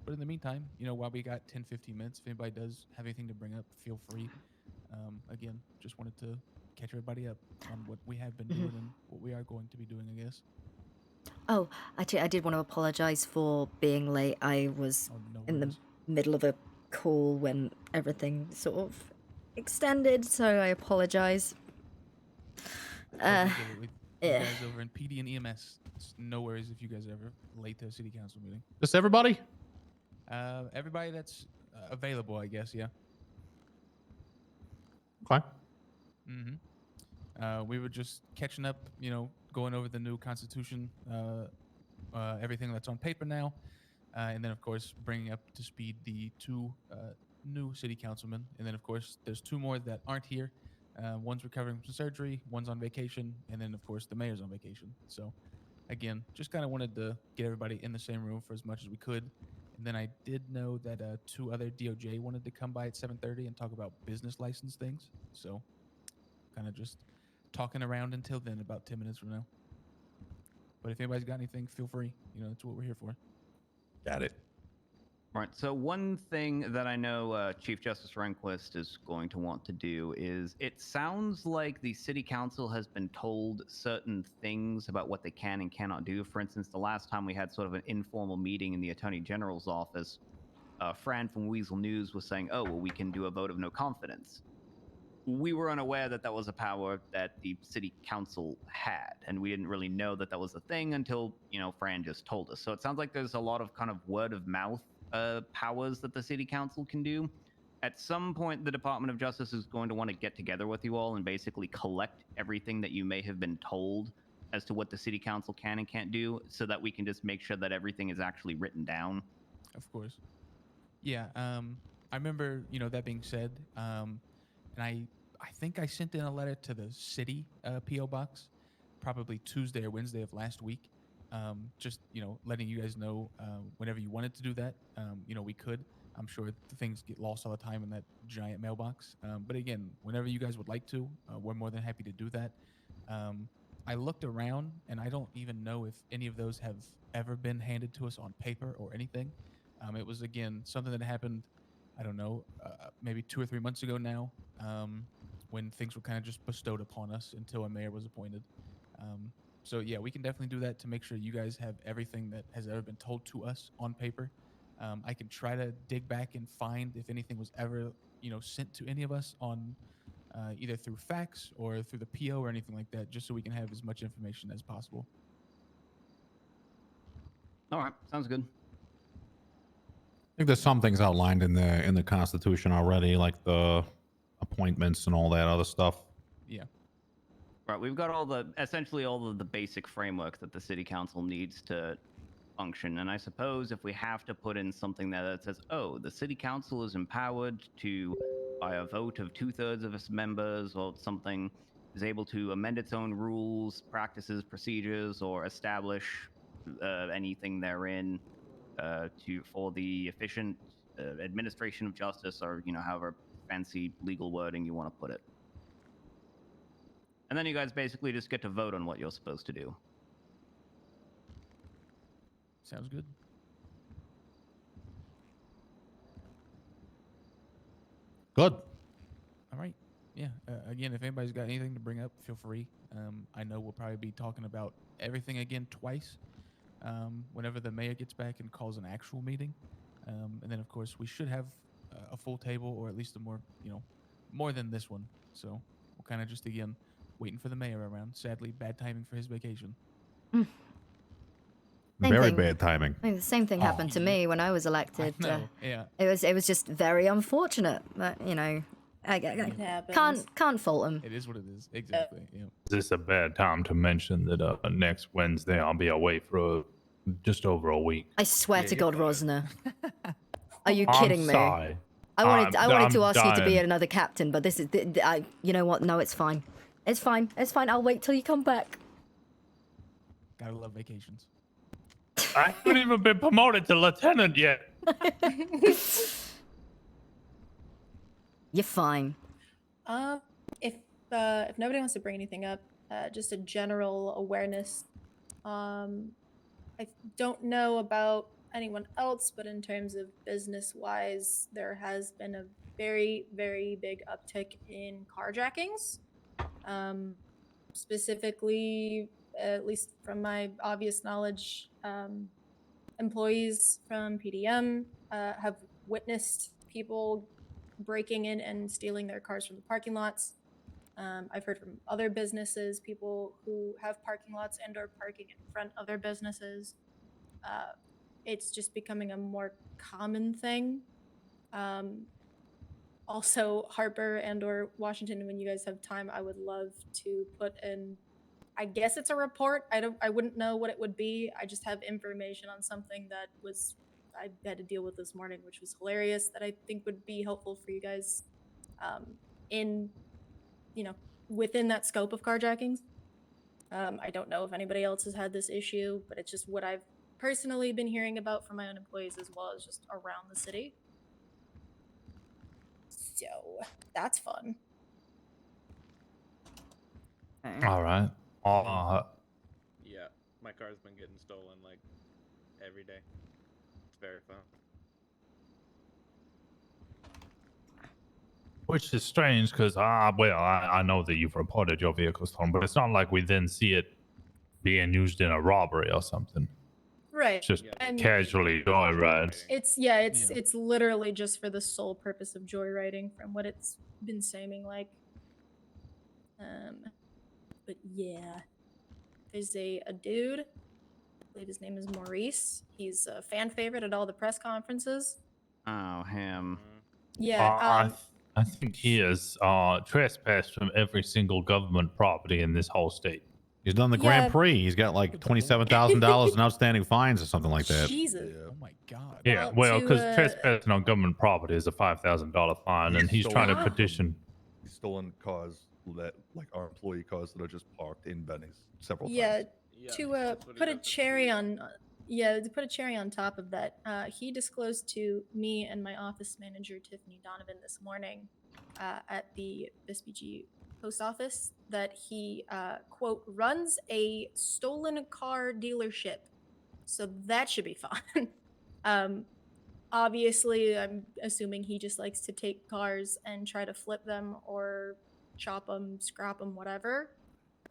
S17: But in the meantime, while we got 10-15 minutes, if anybody does have anything to bring up, feel free. Again, just wanted to catch everybody up on what we have been doing and what we are going to be doing, I guess.
S1: Oh, actually, I did want to apologize for being late. I was in the middle of a call when everything sort of extended, so I apologize.
S17: You
S1: Yeah.
S17: guys over in PD and EMS, it's no worries if you guys are ever late to a city council meeting.
S18: Just everybody?
S17: Everybody that's available, I guess, yeah.
S18: Okay.
S17: We were just catching up, going over the new Constitution, everything that's on paper now, and then, of course, bringing up to speed the 2 new city councilmen. And then, of course, there's 2 more that aren't here. One's recovering from surgery, one's on vacation, and then, of course, the mayor's on vacation. So, again, just kind of wanted to get everybody in the same room for as much as we could. And then I did know that 2 other DOJ wanted to come by at 7:30 and talk about business license things. So, kind of just talking around until then, about 10 minutes from now. But if anybody's got anything, feel free. That's what we're here for.
S18: Got it.
S16: All right. So one thing that I know Chief Justice Rehnquist is going to want to do is, it sounds like the city council has been told certain things about what they can and cannot do. For instance, the last time we had sort of an informal meeting in the Attorney General's office, Fran from Weasel News was saying, oh, well, we can do a vote of no confidence. We were unaware that that was a power that the city council had, and we didn't really know that that was a thing until, Fran just told us. So it sounds like there's a lot of kind of word of mouth powers that the city council can do. At some point, the Department of Justice is going to want to get together with you all and basically collect everything that you may have been told as to what the city council can and can't do, so that we can just make sure that everything is actually written down.
S17: Of course. Yeah. I remember, that being said, and I think I sent in a letter to the city P.O. box probably Tuesday or Wednesday of last week. Just, letting you guys know whenever you wanted to do that, we could. I'm sure the things get lost all the time in that giant mailbox. But again, whenever you guys would like to, we're more than happy to do that. I looked around, and I don't even know if any of those have ever been handed to us on paper or anything. It was, again, something that happened, I don't know, maybe 2 or 3 months ago now, when things were kind of just bestowed upon us until a mayor was appointed. So yeah, we can definitely do that to make sure you guys have everything that has ever been told to us on paper. I can try to dig back and find if anything was ever, sent to any of us on either through fax or through the PO or anything like that, just so we can have as much information as possible.
S16: All right, sounds good.
S18: I think there's some things outlined in the Constitution already, like the appointments and all that other stuff.
S17: Yeah.
S16: Right, we've got essentially all of the basic framework that the city council needs to function. And I suppose if we have to put in something there that says, oh, the city council is empowered to, by a vote of 2/3 of its members or something, is able to amend its own rules, practices, procedures, or establish anything therein for the efficient administration of justice, or however fancy legal wording you want to put it. And then you guys basically just get to vote on what you're supposed to do.
S17: Sounds good.
S18: Good.
S17: All right. Yeah. Again, if anybody's got anything to bring up, feel free. I know we'll probably be talking about everything again twice whenever the mayor gets back and calls an actual meeting. And then, of course, we should have a full table, or at least a more, more than this one. So we'll kind of just, again, waiting for the mayor around. Sadly, bad timing for his vacation.
S1: Same
S18: Very
S1: thing.
S18: bad timing.
S1: I mean, the same thing happened to me when I was elected.
S17: I know, yeah.
S1: It was just very unfortunate, but I can't fault him.
S17: It is what it is. Exactly. Yeah.
S2: Is this a bad time to mention that next Wednesday I'll be away for just over a week?
S1: I swear to God, Rosner. Are you
S2: I'm
S1: kidding me?
S2: sorry.
S1: I wanted
S2: I'm
S1: to ask you to be
S2: dying.
S1: another captain, but this is you know what? No, it's fine. It's fine. It's fine. I'll wait till you come back.
S17: Gotta love vacations.
S2: I haven't even been promoted to lieutenant yet.
S1: You're fine.
S19: If nobody wants to bring anything up, just a general awareness. I don't know about anyone else, but in terms of business-wise, there has been a very, very big uptick in carjackings. Specifically, at least from my obvious knowledge, employees from PDM have witnessed people breaking in and stealing their cars from the parking lots. I've heard from other businesses, people who have parking lots and or parking in front of their businesses. It's just becoming a more common thing. Also, Harper and or Washington, when you guys have time, I would love to put in, I guess it's a report. I wouldn't know what it would be. I just have information on something that I had to deal with this morning, which was hilarious, that I think would be helpful for you guys within that scope of carjackings. I don't know if anybody else has had this issue, but it's just what I've personally been hearing about from my own employees as well as just around the city. So that's fun.
S2: All right.
S20: Yeah, my car's been getting stolen like every day. It's very fun.
S2: Which is strange because, I know that you've reported your vehicle stolen, but it's not like we then see it being used in a robbery or something.
S19: Right.
S2: It's just
S19: And
S2: casually joyrides.
S19: It's literally just for the sole purpose of joyriding, from what it's been seeming like. But yeah, there's a dude. I believe his name is Maurice. He's a fan favorite at all the press conferences.
S16: Oh, him.
S19: Yeah.
S2: I think he has trespassed from every single government property in this whole state.
S18: He's done the Grand Prix. He's got like $27,000 in outstanding fines or something like that.
S19: Jesus.
S17: Oh my God.
S2: Yeah, well, because trespassing on government property is a $5,000 fine, and he's trying to petition.
S21: He's stolen cars like our employee cars that are just parked in Benny's several
S19: Yeah.
S21: times.
S19: To put a cherry on top of that, he disclosed to me and my office manager Tiffany Donovan this morning at the SPG post office that he quote runs a stolen car dealership, so that should be fun. Obviously, I'm assuming he just likes to take cars and try to flip them or chop them, scrap them, whatever.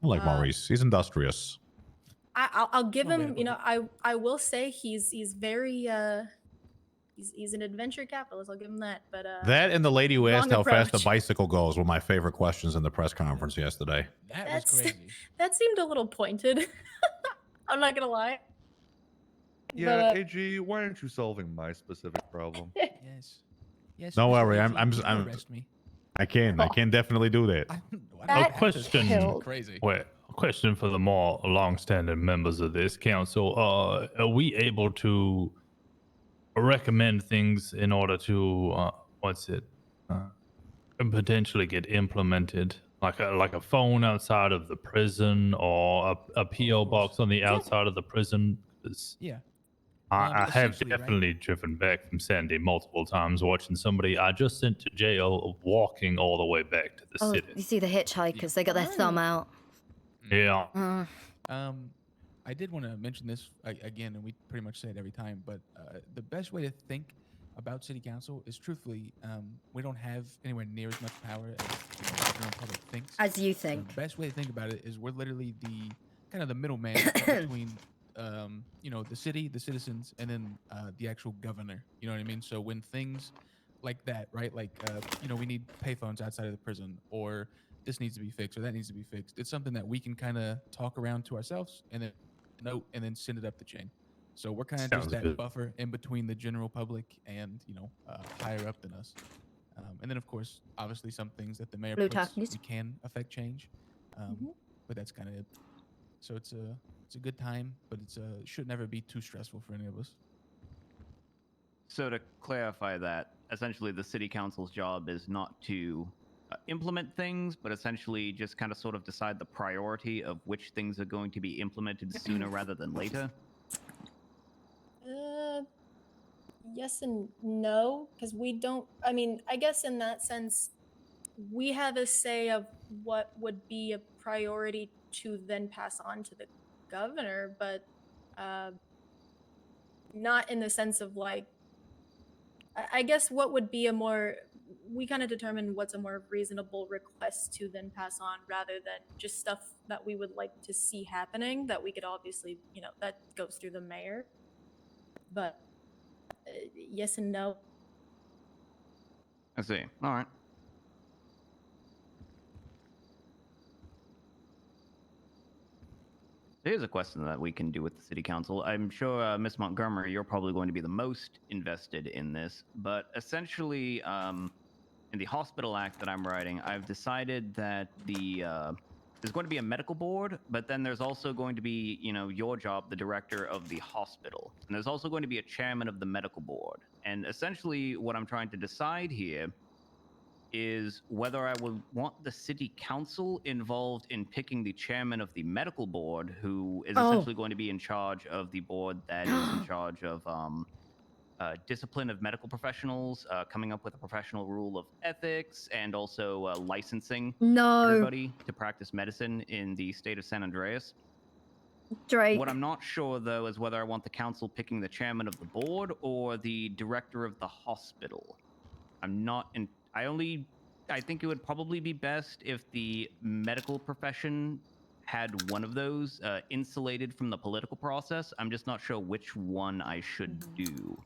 S18: I like Maurice. He's industrious.
S19: I'll give him, I will say he's very he's an adventure capitalist. I'll give him that. But
S18: That and the lady who asked how
S19: wrong
S18: fast the
S19: approach.
S18: bicycle goes were my favorite questions in the press conference yesterday.
S17: That was crazy.
S19: That seemed a little pointed. I'm not gonna lie.
S21: Yeah,
S19: But,
S21: AG, why aren't you solving my specific problem?
S17: Yes. Yes.
S18: Don't
S17: Mr.
S18: worry,
S17: AG,
S18: I'm
S17: you can arrest me.
S18: I can definitely do that.
S2: A question.
S17: Crazy.
S2: Wait, a question for the more long-standing members of this council. Are we able to recommend things in order to potentially get implemented, like a phone outside of the prison or a PO box on the outside of the prison? 'Cause
S17: Yeah.
S2: I have
S17: essentially, right?
S2: definitely driven back from Sandy multiple times watching somebody I just sent to jail walking all the way back to the
S1: Oh,
S2: city.
S1: you see the hitchhikers? They got their thumb out.
S2: Yeah.
S17: I I did want to mention this again, and we pretty much say it every time, but the best way to think about city council is truthfully, we don't have anywhere near as much power as the general public thinks.
S1: As you think.
S17: The best way to think about it is we're literally the kind of the middleman between, the city, the citizens, and then the actual governor. You know what I mean? So when things like that, right? Like, we need payphones outside of the prison, or this needs to be fixed, or that needs to be fixed. It's something that we can kind of talk around to ourselves and then note and then send it up the chain. So we're kind of just
S2: Sounds
S17: that
S2: good.
S17: buffer in between the general public and higher up than us. And then of course, obviously, some things that the mayor
S1: Blue
S17: puts,
S1: Talkies.
S17: we can affect change. But that's kind of it. So it's a good time, but it should never be too stressful for any of us.
S16: So to clarify that, essentially the city council's job is not to implement things, but essentially just kind of sort of decide the priority of which things are going to be implemented sooner rather than later.
S19: Yes and no, because we don't. I mean, I guess in that sense, we have a say of what would be a priority to then pass on to the governor, but not in the sense of like. I guess what would be a more. We kind of determine what's a more reasonable request to then pass on rather than just stuff that we would like to see happening that we could obviously, that goes through the mayor. But yes and no.
S16: I see. All right. Here's a question that we can do with the city council. I'm sure, Miss Montgomery, you're probably going to be the most invested in this, but essentially, in the Hospital Act that I'm writing, I've decided that there's going to be a medical board, but then there's also going to be, your job, the director of the hospital. And there's also going to be a chairman of the medical board. And essentially what I'm trying to decide here is whether I would want the city council involved in picking the chairman of the medical board, who is essentially going to be in charge of the board that is in charge of discipline of medical professionals, coming up with a professional rule of ethics, and also licensing everybody to practice medicine in the state of San Andreas.
S1: Drake.
S16: What I'm not sure, though, is whether I want the council picking the chairman of the board or the director of the hospital. I'm not in. I think it would probably be best if the medical profession had one of those insulated from the political process. I'm just not sure which one I should do.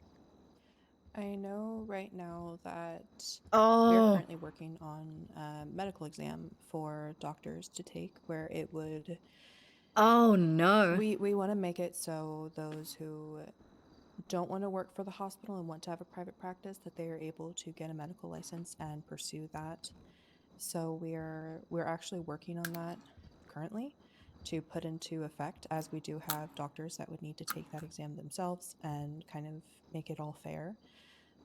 S6: I know right now that
S1: Oh.
S6: we're currently working on a medical exam for doctors to take where it would...
S1: Oh, no.
S6: We want to make it so those who don't want to work for the hospital and want to have a private practice, that they are able to get a medical license and pursue that. So we're actually working on that currently to put into effect, as we do have doctors that would need to take that exam themselves and kind of make it all fair.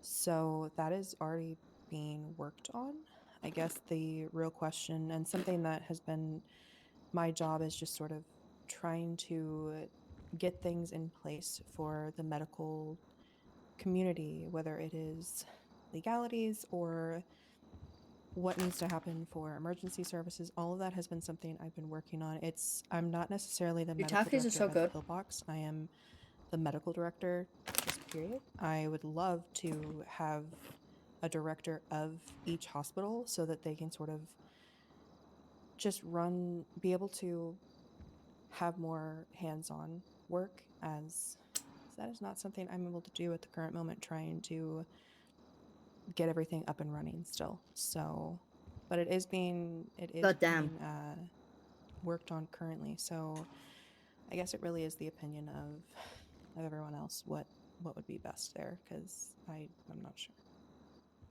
S6: So that is already being worked on. I guess the real question, and something that has been my job, is just sort of trying to get things in place for the medical community, whether it is legalities or what needs to happen for emergency services. All of that has been something I've been working on. I'm not necessarily the medical
S1: tacos are
S6: director
S1: so
S6: at the
S1: good.
S6: pillbox. I am the medical director, just period. I would love to have a director of each hospital so that they can sort of just be able to have more hands-on work, as that is not something I'm able to do at the current moment, trying to get everything up and running still. So, but it is being worked on currently. So I guess it really is the opinion of everyone else what would be best there, because I'm not sure.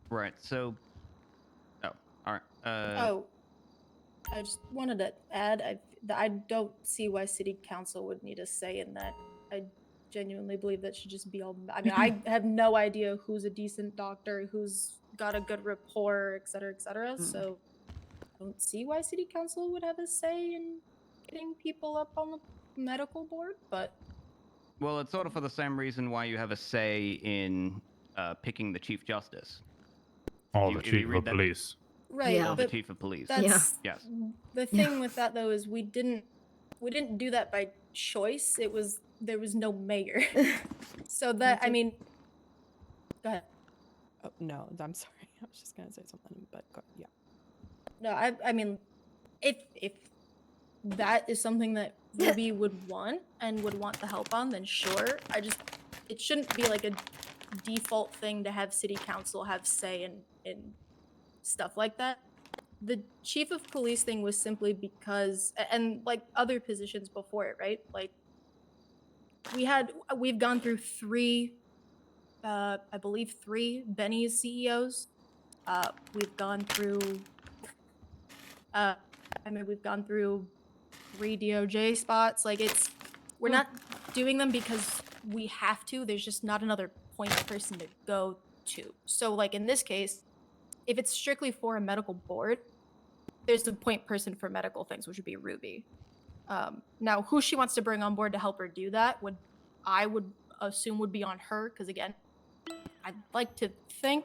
S16: Right. So, all right.
S19: I just wanted to add, I don't see why city council would need a say in that. I genuinely believe that should just be all. I mean, I have no idea who's a decent doctor, who's got a good rapport, et cetera. So I don't see why city council would have a say in getting people up on the medical board, but...
S16: Well, it's sort of for the same reason why you have a say in picking the chief justice.
S2: Or the chief of police.
S19: Right,
S16: Or the
S19: but
S16: chief of police.
S19: that's
S16: Yes.
S19: the thing with that, though, is we didn't do that by choice. There was no mayor. So that, I mean, go ahead.
S6: Oh, no, I'm sorry. I was just gonna say something, but yeah.
S19: No, I mean, if that is something that Ruby would want and would want the help on, then sure. It shouldn't be like a default thing to have city council have say in stuff like that. The chief of police thing was simply because, and like other positions before it, right? Like we've gone through three, I believe 3 Benny's CEOs. We've gone through, we've gone through 3 DOJ spots. Like we're not doing them because we have to. There's just not another point person to go to. So like in this case, if it's strictly for a medical board, there's a point person for medical things, which would be Ruby. Now, who she wants to bring on board to help her do that I would assume would be on her, because again, I'd like to think,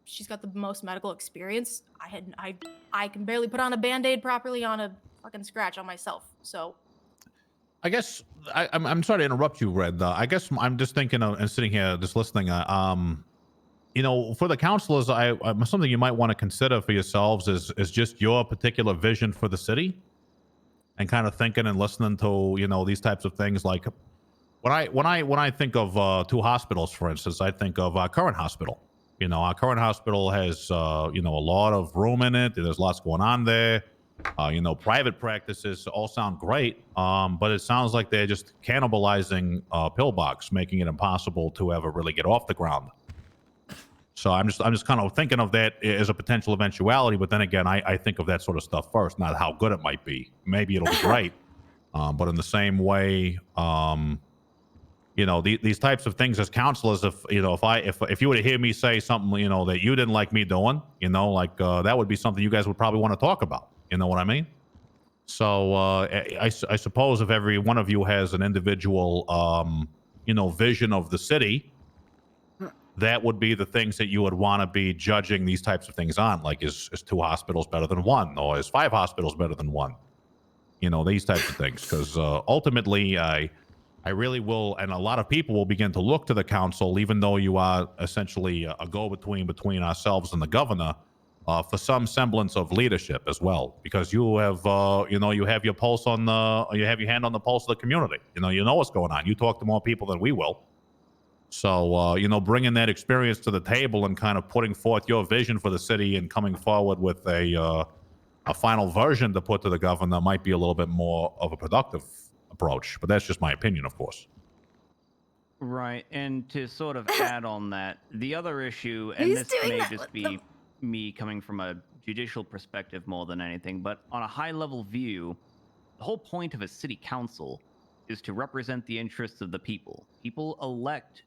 S19: she's got the most medical experience. I can barely put on a Band-Aid properly on a fucking scratch on myself. So
S18: I guess I'm sorry to interrupt you, Red. I guess I'm just thinking of, and sitting here just listening. For the counselors, something you might want to consider for yourselves is just your particular vision for the city, and kind of thinking and listening to these types of things. Like when I think of 2 hospitals, for instance, I think of our current hospital. Our current hospital has a lot of room in it. There's lots going on there. Private practices all sound great, but it sounds like they're just cannibalizing Pillbox, making it impossible to ever really get off the ground. So I'm just kind of thinking of that as a potential eventuality, but then again, I think of that sort of stuff first, not how good it might be. Maybe it'll be great, but in the same way, these types of things as counselors, if you were to hear me say something, that you didn't like me doing, that would be something you guys would probably want to talk about. You know what I mean? So I suppose if every one of you has an individual, vision of the city, that would be the things that you would want to be judging these types of things on. Like, is 2 hospitals better than 1? Or is 5 hospitals better than 1? These types of things. Because ultimately, I really will, and a lot of people will begin to look to the council, even though you are essentially a go-between between ourselves and the governor, for some semblance of leadership as well. Because you have, you have your pulse on you have your hand on the pulse of the community. You know what's going on. You talk to more people than we will. So, bringing that experience to the table and kind of putting forth your vision for the city and coming forward with a final version to put to the governor might be a little bit more of a productive approach. But that's just my opinion, of course.
S16: Right. And to sort of add on that, the other issue, and this may just be me coming from a judicial perspective more than anything, but on a high-level view, the whole point of a city council is to represent the interests of the people. People elect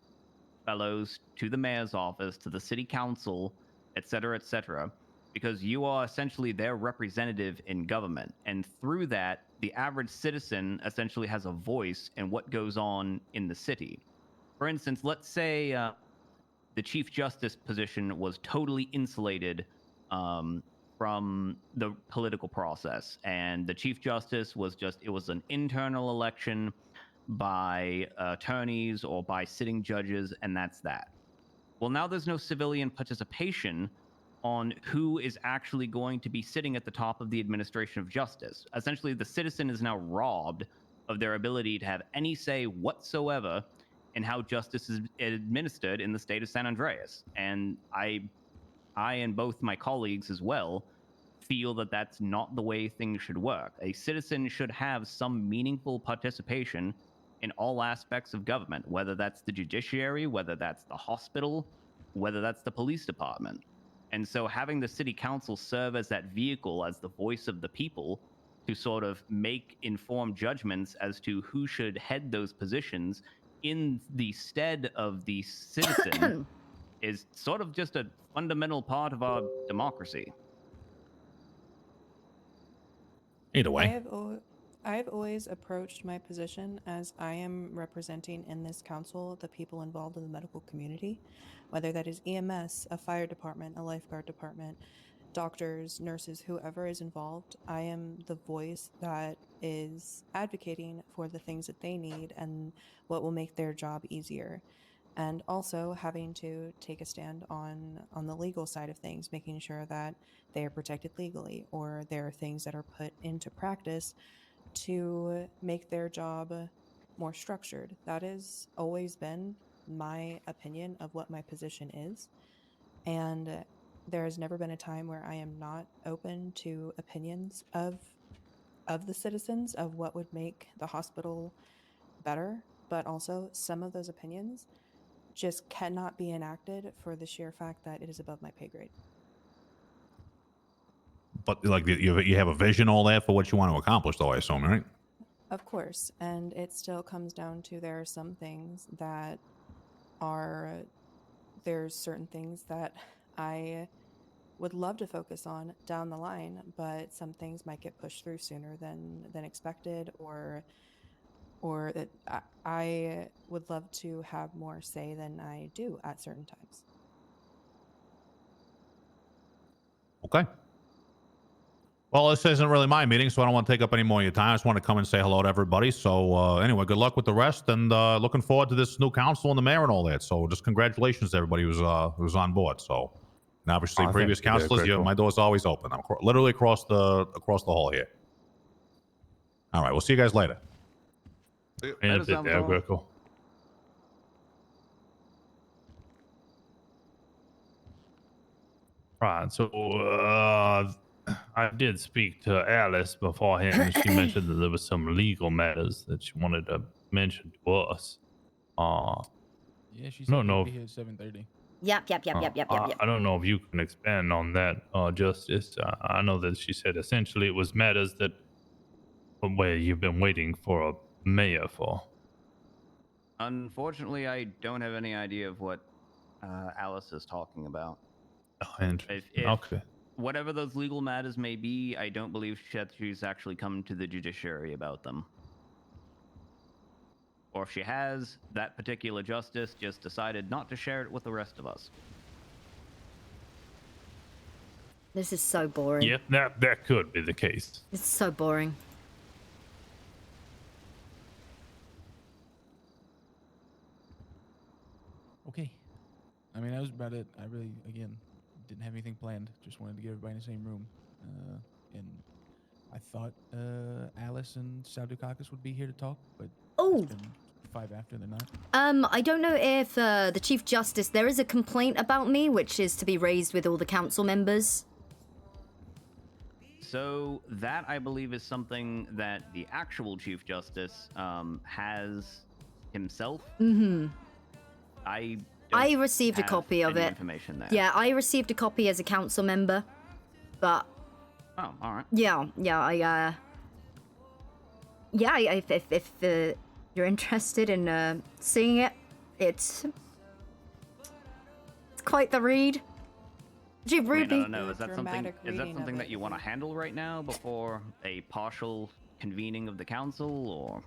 S16: fellows to the mayor's office, to the city council, etc., because you are essentially their representative in government. And through that, the average citizen essentially has a voice in what goes on in the city. For instance, let's say the Chief Justice position was totally insulated from the political process, and the Chief Justice was it was an internal election by attorneys or by sitting judges, and that's that. Well, now there's no civilian participation on who is actually going to be sitting at the top of the administration of justice. Essentially, the citizen is now robbed of their ability to have any say whatsoever in how justice is administered in the state of San Andreas. And I and both my colleagues as well feel that that's not the way things should work. A citizen should have some meaningful participation in all aspects of government, whether that's the judiciary, whether that's the hospital, whether that's the police department. And so having the city council serve as that vehicle, as the voice of the people, to sort of make informed judgments as to who should head those positions in the stead of the citizen is sort of just a fundamental part of our democracy.
S18: Either way.
S6: I have always approached my position as I am representing in this council the people involved in the medical community, whether that is EMS, a fire department, a lifeguard department, doctors, nurses, whoever is involved, I am the voice that is advocating for the things that they need and what will make their job easier. And also having to take a stand on the legal side of things, making sure that they are protected legally, or there are things that are put into practice to make their job more structured. That has always been my opinion of what my position is. And there has never been a time where I am not open to opinions of the citizens of what would make the hospital better, but also some of those opinions just cannot be enacted for the sheer fact that it is above my pay grade.
S18: But like you have a vision, all that for what you want to accomplish, though. I assume, right?
S6: Of course, and it still comes down to there are some things that are there's certain things that I would love to focus on down the line, but some things might get pushed through sooner than expected, or that I would love to have more say than I do at certain times.
S18: Okay. Well, this isn't really my meeting, so I don't want to take up any more of your time. I just want to come and say hello to everybody. So anyway, good luck with the rest, and looking forward to this new council and the mayor and all that. So just congratulations to everybody who's on board. So, and obviously, previous
S14: thank you.
S18: councilors,
S14: Very cool.
S18: my door's always open. I'm literally across the hall here. All right, we'll see you guys later.
S2: And a bit there, Greco. Right, so I did speak to Alice beforehand, and she mentioned that there was some legal matters that she wanted to mention to us.
S17: Yeah, she
S2: I
S17: said
S2: don't
S17: she'd
S2: know
S17: be
S2: if-
S17: here at 7:30.
S1: Yep.
S2: I don't know if you can expand on that, Justice. I know that she said essentially it was matters that where you've been waiting for a mayor for.
S16: Unfortunately, I don't have any idea of what Alice is talking about.
S2: Interesting.
S16: If
S2: Okay.
S16: whatever those legal matters may be, I don't believe she's actually come to the judiciary about them. Or if she has, that particular justice just decided not to share it with the rest of us.
S1: This is so boring.
S2: Yeah, that could be the case.
S1: It's so boring.
S17: Okay. I mean, that was about it. I really, again, didn't have anything planned. Just wanted to get everybody in the same room. And I thought Alice and Sal Dukakis would be here to talk, but it's been 5 after, they're not.
S1: I don't know if the Chief Justice, there is a complaint about me, which is to be raised with all the council members.
S16: So that, I believe, is something that the actual Chief Justice has himself.
S1: Mm-hmm.
S16: I
S1: received a
S16: have
S1: copy of
S16: any
S1: it.
S16: Information there.
S1: Yeah, I received a copy as a council member, but
S16: Oh, all right.
S1: yeah, if you're interested in seeing it, it's quite the read. Gee,
S16: I mean,
S1: Ruby.
S16: I don't know. Is that something?
S6: Dramatic
S16: Is that
S6: reading of
S16: something
S6: it.
S16: that you want to handle right now before a partial convening of the council, or?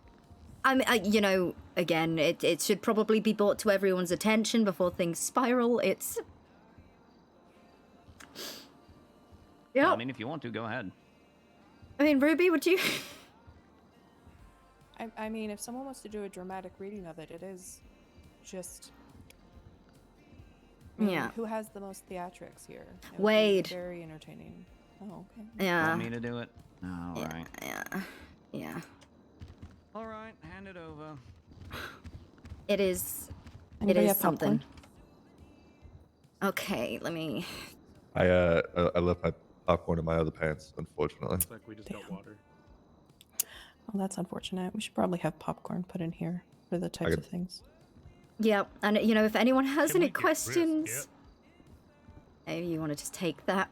S1: I mean, again, it should probably be brought to everyone's attention before things spiral. It's. Yeah.
S16: Well, I mean, if you want to, go ahead.
S1: I mean, Ruby, would you?
S6: I mean, if someone wants to do a dramatic reading of it, it is just. I mean,
S1: Yeah.
S6: Who has the most theatrics here? It would be
S1: Wade.
S6: Very entertaining. Oh, okay.
S1: Yeah.
S16: Want me to do it? All right.
S1: Yeah.
S16: All right, hand it over.
S1: It is.
S6: Anybody
S1: it
S6: have
S1: is something.
S6: popcorn?
S1: Okay, let me.
S21: I left my popcorn in my other pants, unfortunately.
S20: Looks like we just got water.
S6: Oh, that's unfortunate. We should probably have popcorn put in here for the types of things.
S1: Yeah, and if anyone has
S2: Can
S1: any
S2: we get
S1: questions, maybe you want to just take that.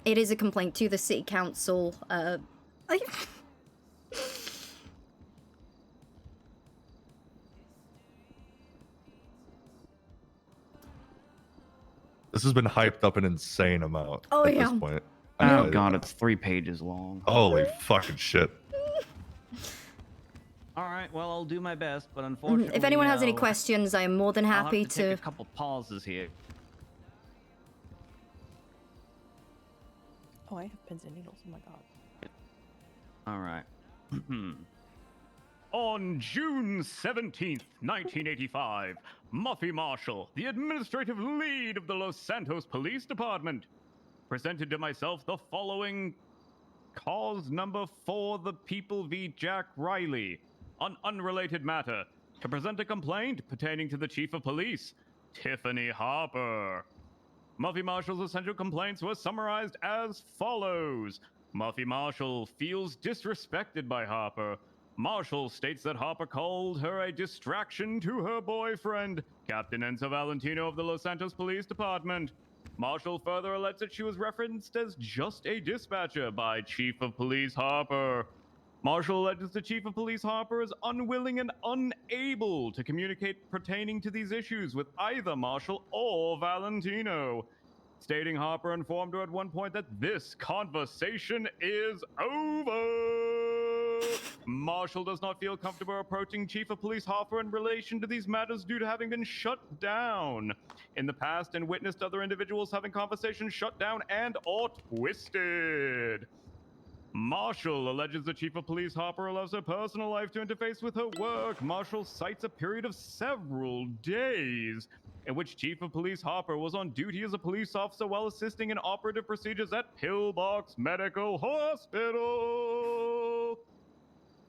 S1: It is a complaint to the city council.
S21: This has been hyped up an insane amount
S1: Oh,
S21: at
S1: yeah.
S21: this point.
S16: Oh god, it's 3 pages long.
S21: Holy fucking shit.
S16: All right, well, I'll do my best, but unfortunately,
S1: If anyone has any
S16: I'll-
S1: questions, I am more than
S16: I'll have
S1: happy
S16: to take a couple pauses here.
S6: Oh, I have pins and needles. Oh my god.
S16: All right. On June 17th, 1985, Muffy Marshall, the administrative lead of the Los Santos Police Department, presented to myself the following cause number 4, the People v. Jack Riley, on unrelated matter, to present a complaint pertaining to the Chief of Police, Tiffany Harper. Muffy Marshall's essential complaints were summarized as follows. Muffy Marshall feels disrespected by Harper. Marshall states that Harper called her a distraction to her boyfriend, Captain Enzo Valentino of the Los Santos Police Department. Marshall further alleged that she was referenced as just a dispatcher by Chief of Police Harper. Marshall alleges the Chief of Police Harper is unwilling and unable to communicate pertaining to these issues with either Marshall or Valentino, stating Harper informed her at one point that this conversation is over. Marshall does not feel comfortable approaching Chief of Police Harper in relation to these matters due to having been shut down in the past and witnessed other individuals having conversations shut down and or twisted. Marshall alleges the Chief of Police Harper allows her personal life to interface with her work. Marshall cites a period of several days in which Chief of Police Harper was on duty as a police officer while assisting in operative procedures at Pillbox Medical Hospital.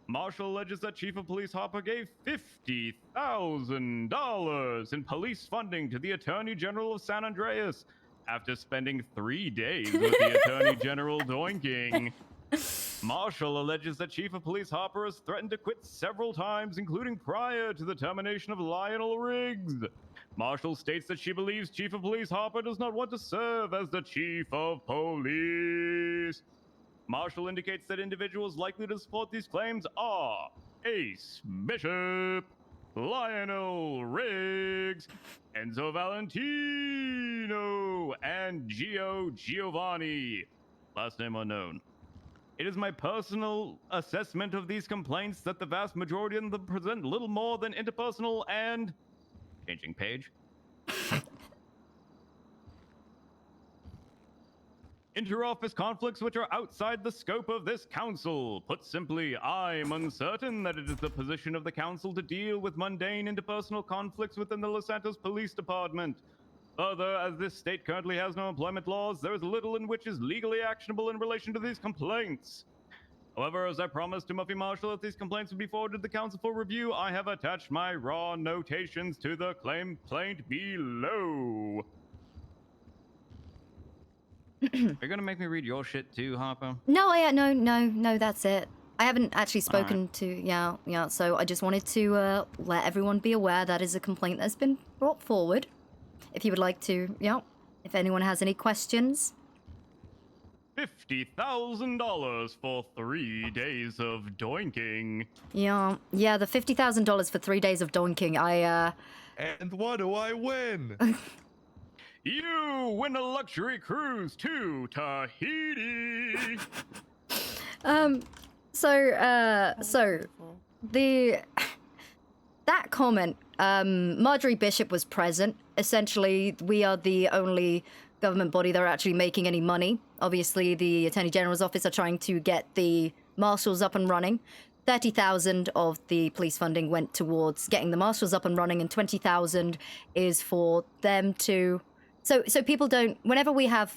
S16: Marshall alleges that Chief of Police Harper gave $50,000 in police funding to the Attorney General of San Andreas after spending 3 days with the Attorney General doinking. Marshall alleges that Chief of Police Harper has threatened to quit several times, including prior to the termination of Lionel Riggs. Marshall states that she believes Chief of Police Harper does not want to serve as the Chief of Police. Marshall indicates that individuals likely to support these claims are Ace Bishop, Lionel Riggs, Enzo Valentino, and Gio Giovanni. Last name unknown. It is my personal assessment of these complaints that the vast majority of them present little more than interpersonal and... Changing page. Interoffice conflicts which are outside the scope of this council. Put simply, I'm uncertain that it is the position of the council to deal with mundane interpersonal conflicts within the Los Santos Police Department. Further, as this state currently has no employment laws, there is little in which is legally actionable in relation to these complaints. However, as I promised to Muffy Marshall that these complaints would be forwarded to the council for review, I have attached my raw notations to the complaint below. You're gonna make me read your shit too, Harper?
S1: No, that's it. I haven't actually spoken to, yeah, so I just wanted to let everyone be aware that is a complaint that's been brought forward. If you would like to, if anyone has any questions.
S16: $50,000 for 3 days of doinking.
S1: Yeah, the $50,000 for 3 days of doinking,
S21: And what do I win?
S16: You win a luxury cruise to Tahiti.
S1: That comment, Marjorie Bishop was present. Essentially, we are the only government body that are actually making any money. Obviously, the Attorney General's office are trying to get the marshals up and running. 30,000 of the police funding went towards getting the marshals up and running, and 20,000 is for them to... So people don't... Whenever we have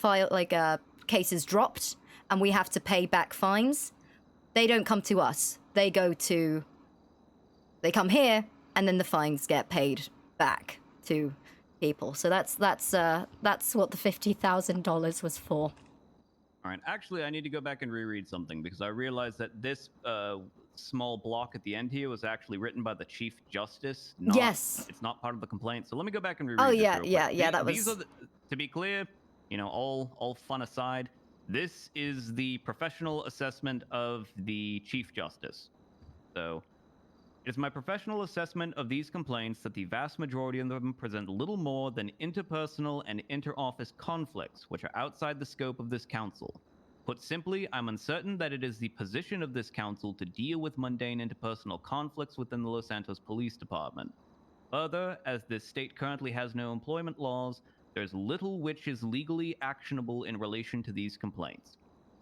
S1: cases dropped and we have to pay back fines, they don't come to us. They go to... They come here, and then the fines get paid back to people. So that's what the $50,000 was for.
S16: All right, actually, I need to go back and reread something because I realized that this small block at the end here was actually written by the Chief Justice.
S1: Yes.
S16: It's not part of the complaint. So let me go back and reread
S1: Oh,
S16: this
S1: yeah,
S16: real quick.
S1: yeah, that was...
S16: These are to be clear, all fun aside, this is the professional assessment of the Chief Justice. So... It is my professional assessment of these complaints that the vast majority of them present little more than interpersonal and inter-office conflicts, which are outside the scope of this council. Put simply, I'm uncertain that it is the position of this council to deal with mundane interpersonal conflicts within the Los Santos Police Department. Further, as this state currently has no employment laws, there's little which is legally actionable in relation to these complaints.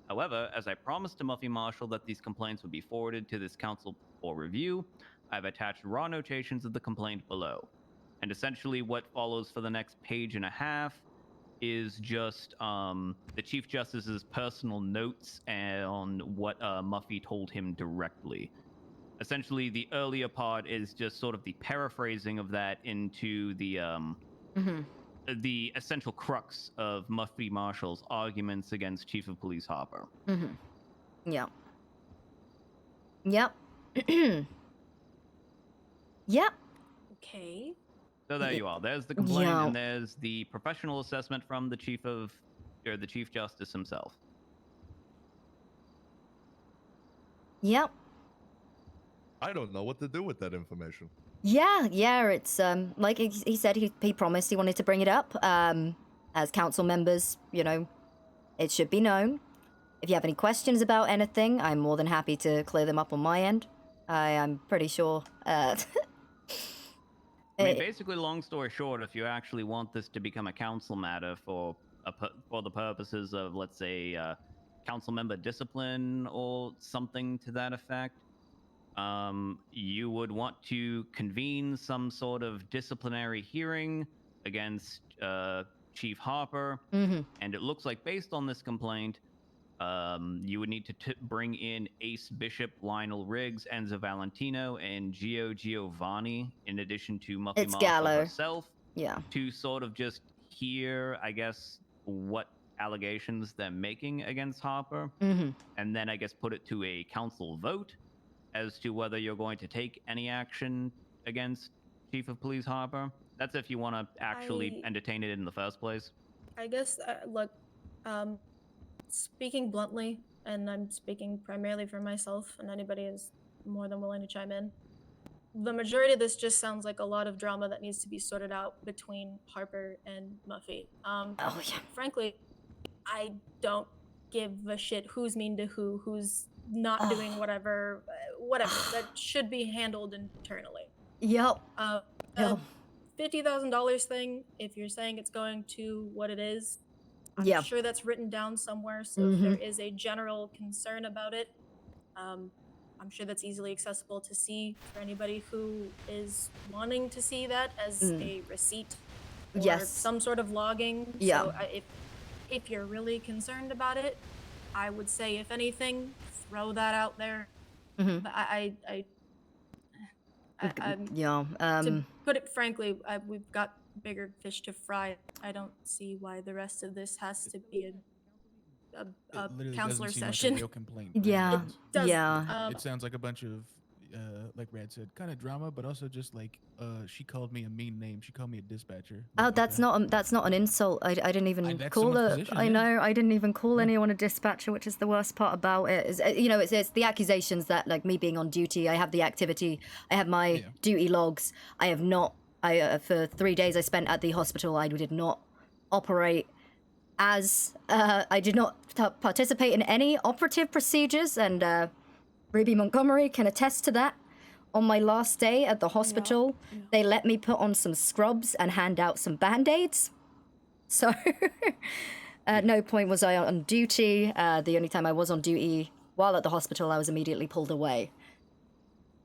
S16: However, as I promised to Muffy Marshall that these complaints would be forwarded to this council for review, I've attached raw notations of the complaint below. And essentially what follows for the next page and a half is just the Chief Justice's personal notes on what Muffy told him directly. Essentially, the earlier part is just sort of the paraphrasing of that into the essential crux of Muffy Marshall's arguments against Chief of Police Harper.
S1: Yeah. Yep. Yep.
S19: Okay.
S16: So there you are. There's the complaint, and there's the professional assessment from the Chief Justice himself.
S1: Yep.
S21: I don't know what to do with that information.
S1: Yeah, it's like he said, he promised he wanted to bring it up. As council members, you know, it should be known. If you have any questions about anything, I'm more than happy to clear them up on my end. I'm pretty sure.
S16: I mean, basically, long story short, if you actually want this to become a council matter for the purposes of, let's say, council member discipline or something to that effect, you would want to convene some sort of disciplinary hearing against Chief Harper. And it looks like, based on this complaint, you would need to bring in Ace Bishop, Lionel Riggs, Enzo Valentino, and Gio Giovanni, in addition to Muffy Marshall herself, to sort of just hear, I guess, what allegations they're making against Harper, and then I guess put it to a council vote as to whether you're going to take any action against Chief of Police Harper. That's if you want to actually entertain it in the first place.
S19: I guess, look, speaking bluntly, and I'm speaking primarily for myself, and anybody is more than willing to chime in, the majority of this just sounds like a lot of drama that needs to be sorted out between Harper and Muffy. Frankly, I don't give a shit who's mean to who's not doing whatever. That should be handled internally.
S1: Yep.
S19: $50,000 thing, if you're saying it's going to what it is, I'm sure that's written down somewhere, so if there is a general concern about it, I'm sure that's easily accessible to see for anybody who is wanting to see that as a receipt or some sort of logging. So if you're really concerned about it, I would say, if anything, throw that out there. But to put it frankly, we've got bigger fish to fry. I don't see why the rest of this has to be a counselor session.
S17: Like a real complaint. It sounds like a bunch of, like Rad said, kind of drama, but also just like she called me a mean name. She called me a dispatcher.
S1: Oh, that's not an insult. I didn't even call her. I know. I didn't even call anyone a dispatcher, which is the worst part about it. Is it's the accusations that, like, me being on duty, I have the activity, I have my duty logs. I have not. For 3 days I spent at the hospital, I did not operate as I did not participate in any operative procedures, and Ruby Montgomery can attest to that. On my last day at the hospital, they let me put on some scrubs and hand out some band-aids. So at no point was I on duty. The only time I was on duty while at the hospital, I was immediately pulled away.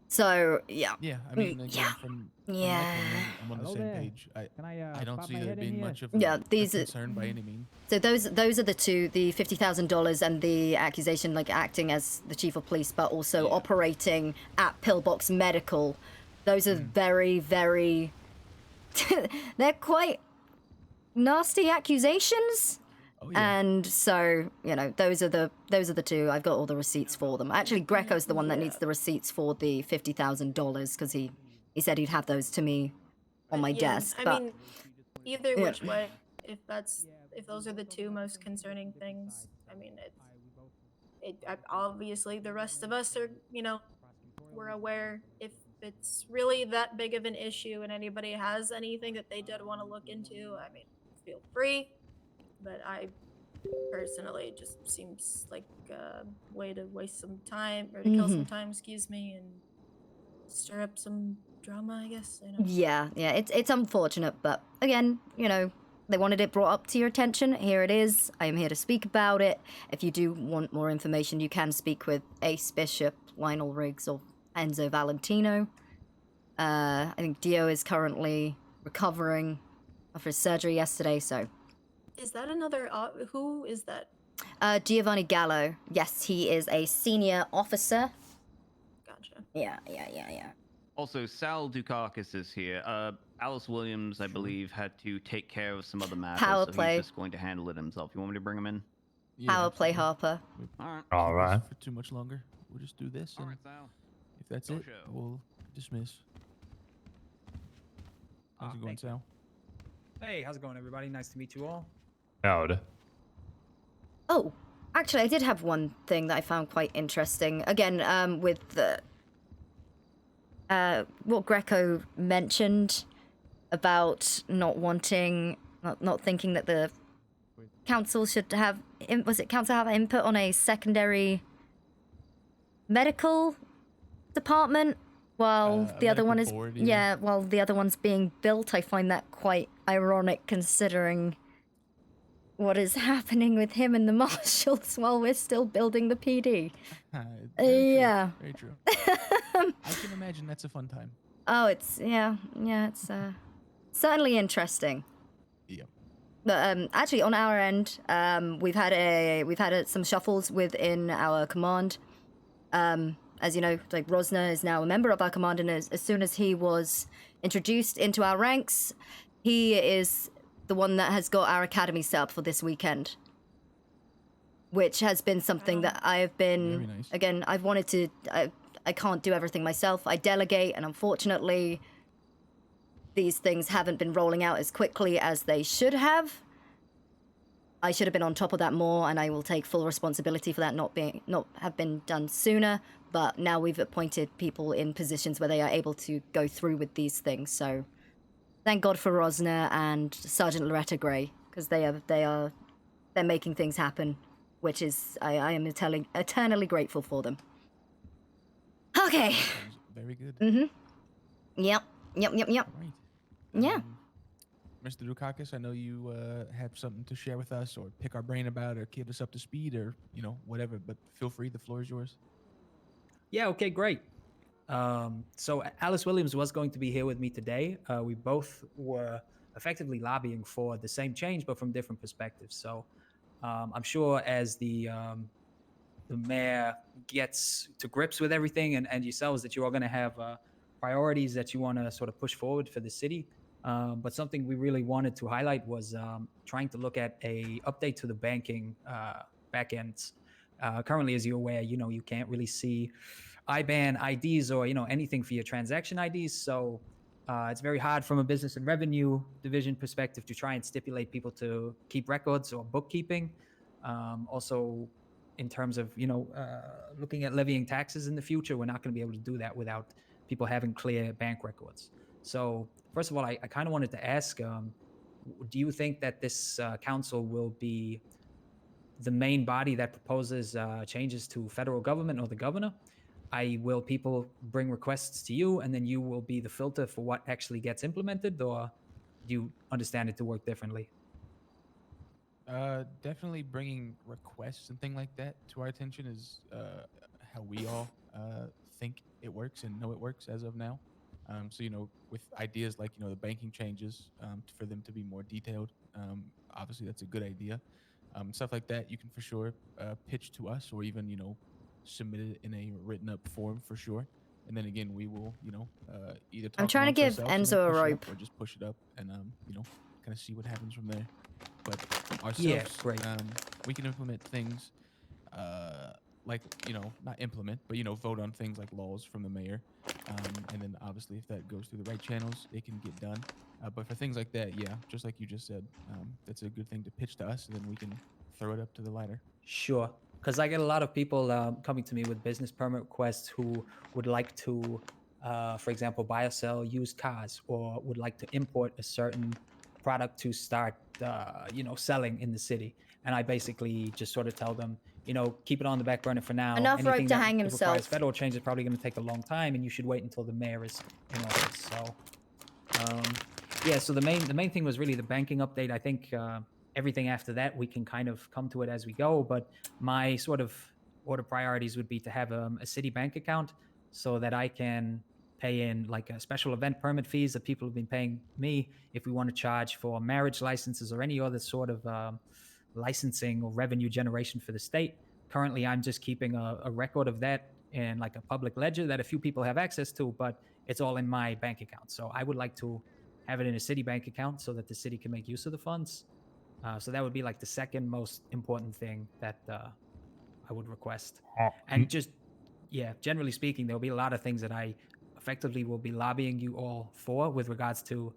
S1: So, yeah.
S17: Yeah, I mean, again, from my point of view, I'm on the same page. I don't see there being much of a concern by any means.
S1: So those are the two, the $50,000 and the accusation, like acting as the chief of police, but also operating at Pillbox Medical. Those are very, very... they're quite nasty accusations. And so, those are the two. I've got all the receipts for them. Actually, Greco's the one that needs the receipts for the $50,000 because he said he'd have those to me on my desk.
S19: I mean, either which way, if those are the two most concerning things, I mean, obviously the rest of us are, we're aware. If it's really that big of an issue and anybody has anything that they did want to look into, I mean, feel free. But I personally, it just seems like a way to waste some time, or to kill some time, and stir up some drama, I guess.
S1: Yeah, it's unfortunate, but again, they wanted it brought up to your attention. Here it is. I am here to speak about it. If you do want more information, you can speak with Ace Bishop, Lionel Riggs, or Enzo Valentino. I think Dio is currently recovering after his surgery yesterday, so...
S19: Is that another? Who is that?
S1: Giovanni Gallo. Yes, he is a senior officer.
S19: Gotcha.
S1: Yeah.
S16: Also, Sal Dukakis is here. Alice Williams, I believe, had to take care of some other matters,
S1: Power
S16: so
S1: play.
S16: he's just going to handle it himself. You want me to bring him in?
S1: Power play, Harper.
S16: All right.
S2: All right.
S17: For too much longer. We'll just do this.
S16: All
S17: And
S16: right, Sal.
S17: if that's
S16: Go
S17: it,
S16: show.
S17: we'll dismiss. How's it going, Sal?
S8: Hey, how's it going, everybody? Nice to meet you all.
S2: Howdy.
S1: Oh, actually, I did have one thing that I found quite interesting. Again, with the... what Greco mentioned about not thinking that the council should have... Was it council have input on a secondary medical department? While the other one is...
S17: board,
S1: yeah, while the other one's being built. I find that quite ironic considering what is happening with him and the marshals while we're still building the PD. Yeah.
S17: Very true. I can imagine that's a fun time.
S1: Oh, it's it's certainly interesting.
S17: Yeah.
S1: But actually, on our end, we've had some shuffles within our command. As you know, like Rosner is now a member of our command, and as soon as he was introduced into our ranks, he is the one that has got our academy set up for this weekend. Which has been something that I have been...
S17: Very nice.
S1: Again, I've wanted to... I can't do everything myself. I delegate, and unfortunately, these things haven't been rolling out as quickly as they should have. I should have been on top of that more, and I will take full responsibility for that not have been done sooner. But now we've appointed people in positions where they are able to go through with these things. So, thank God for Rosner and Sergeant Loretta Gray, because they're making things happen, which is I am eternally grateful for them. Okay.
S17: Very good.
S1: Mm-hmm. Yep.
S17: Right.
S1: Yeah.
S17: Mr. Dukakis, I know you have something to share with us or pick our brain about or get us up to speed or, whatever, but feel free. The floor is yours.
S8: Yeah, okay, great. So Alice Williams was going to be here with me today. We both were effectively lobbying for the same change, but from different perspectives. So I'm sure as the mayor gets to grips with everything and yourselves that you're all going to have priorities that you want to sort of push forward for the city. But something we really wanted to highlight was trying to look at a update to the banking backends. Currently, as you're aware, you can't really see IBAN IDs or anything for your transaction IDs. So it's very hard from a business and revenue division perspective to try and stipulate people to keep records or bookkeeping. Also, in terms of looking at levying taxes in the future, we're not going to be able to do that without people having clear bank records. So first of all, I kind of wanted to ask, do you think that this council will be the main body that proposes changes to federal government or the governor? Will people bring requests to you and then you will be the filter for what actually gets implemented, or do you understand it to work differently?
S17: Definitely bringing requests and things like that to our attention is how we all think it works and know it works as of now. So, with ideas like, the banking changes for them to be more detailed, obviously that's a good idea. Stuff like that, you can for sure pitch to us or even, submit it in a written up form for sure. And then again, we will, either talk
S1: I'm trying to
S17: amongst
S1: give
S17: ourselves and
S1: Enzo a
S17: then push it
S1: rope.
S17: up or just push it up and, kind of see what happens from there. But ourselves,
S8: Yeah, great.
S17: We can implement things like, not implement, but, vote on things like laws from the mayor. And then obviously if that goes through the right channels, it can get done. But for things like that, yeah, just like you just said, that's a good thing to pitch to us, and then we can throw it up to the ladder.
S8: Sure. Because I get a lot of people coming to me with business permit requests who would like to, for example, buy or sell used cars, or would like to import a certain product to start, selling in the city. And I basically just sort of tell them, keep it on the back burner for now.
S1: Enough rope
S8: Anything
S1: to
S8: that
S1: hang
S8: requires
S1: himself.
S8: federal change is probably going to take a long time, and you should wait until the mayor is in office. So, Yeah, so the main thing was really the banking update. I think everything after that we can kind of come to it as we go. But my sort of order priorities would be to have a city bank account so that I can pay in like a special event permit fees that people have been paying me if we want to charge for marriage licenses or any other sort of licensing or revenue generation for the state. Currently, I'm just keeping a record of that in like a public ledger that a few people have access to, but it's all in my bank account. So I would like to have it in a city bank account so that the city can make use of the funds. So that would be like the second most important thing that I would request. And just, yeah, generally speaking, there'll be a lot of things that I effectively will be lobbying you all for with regards to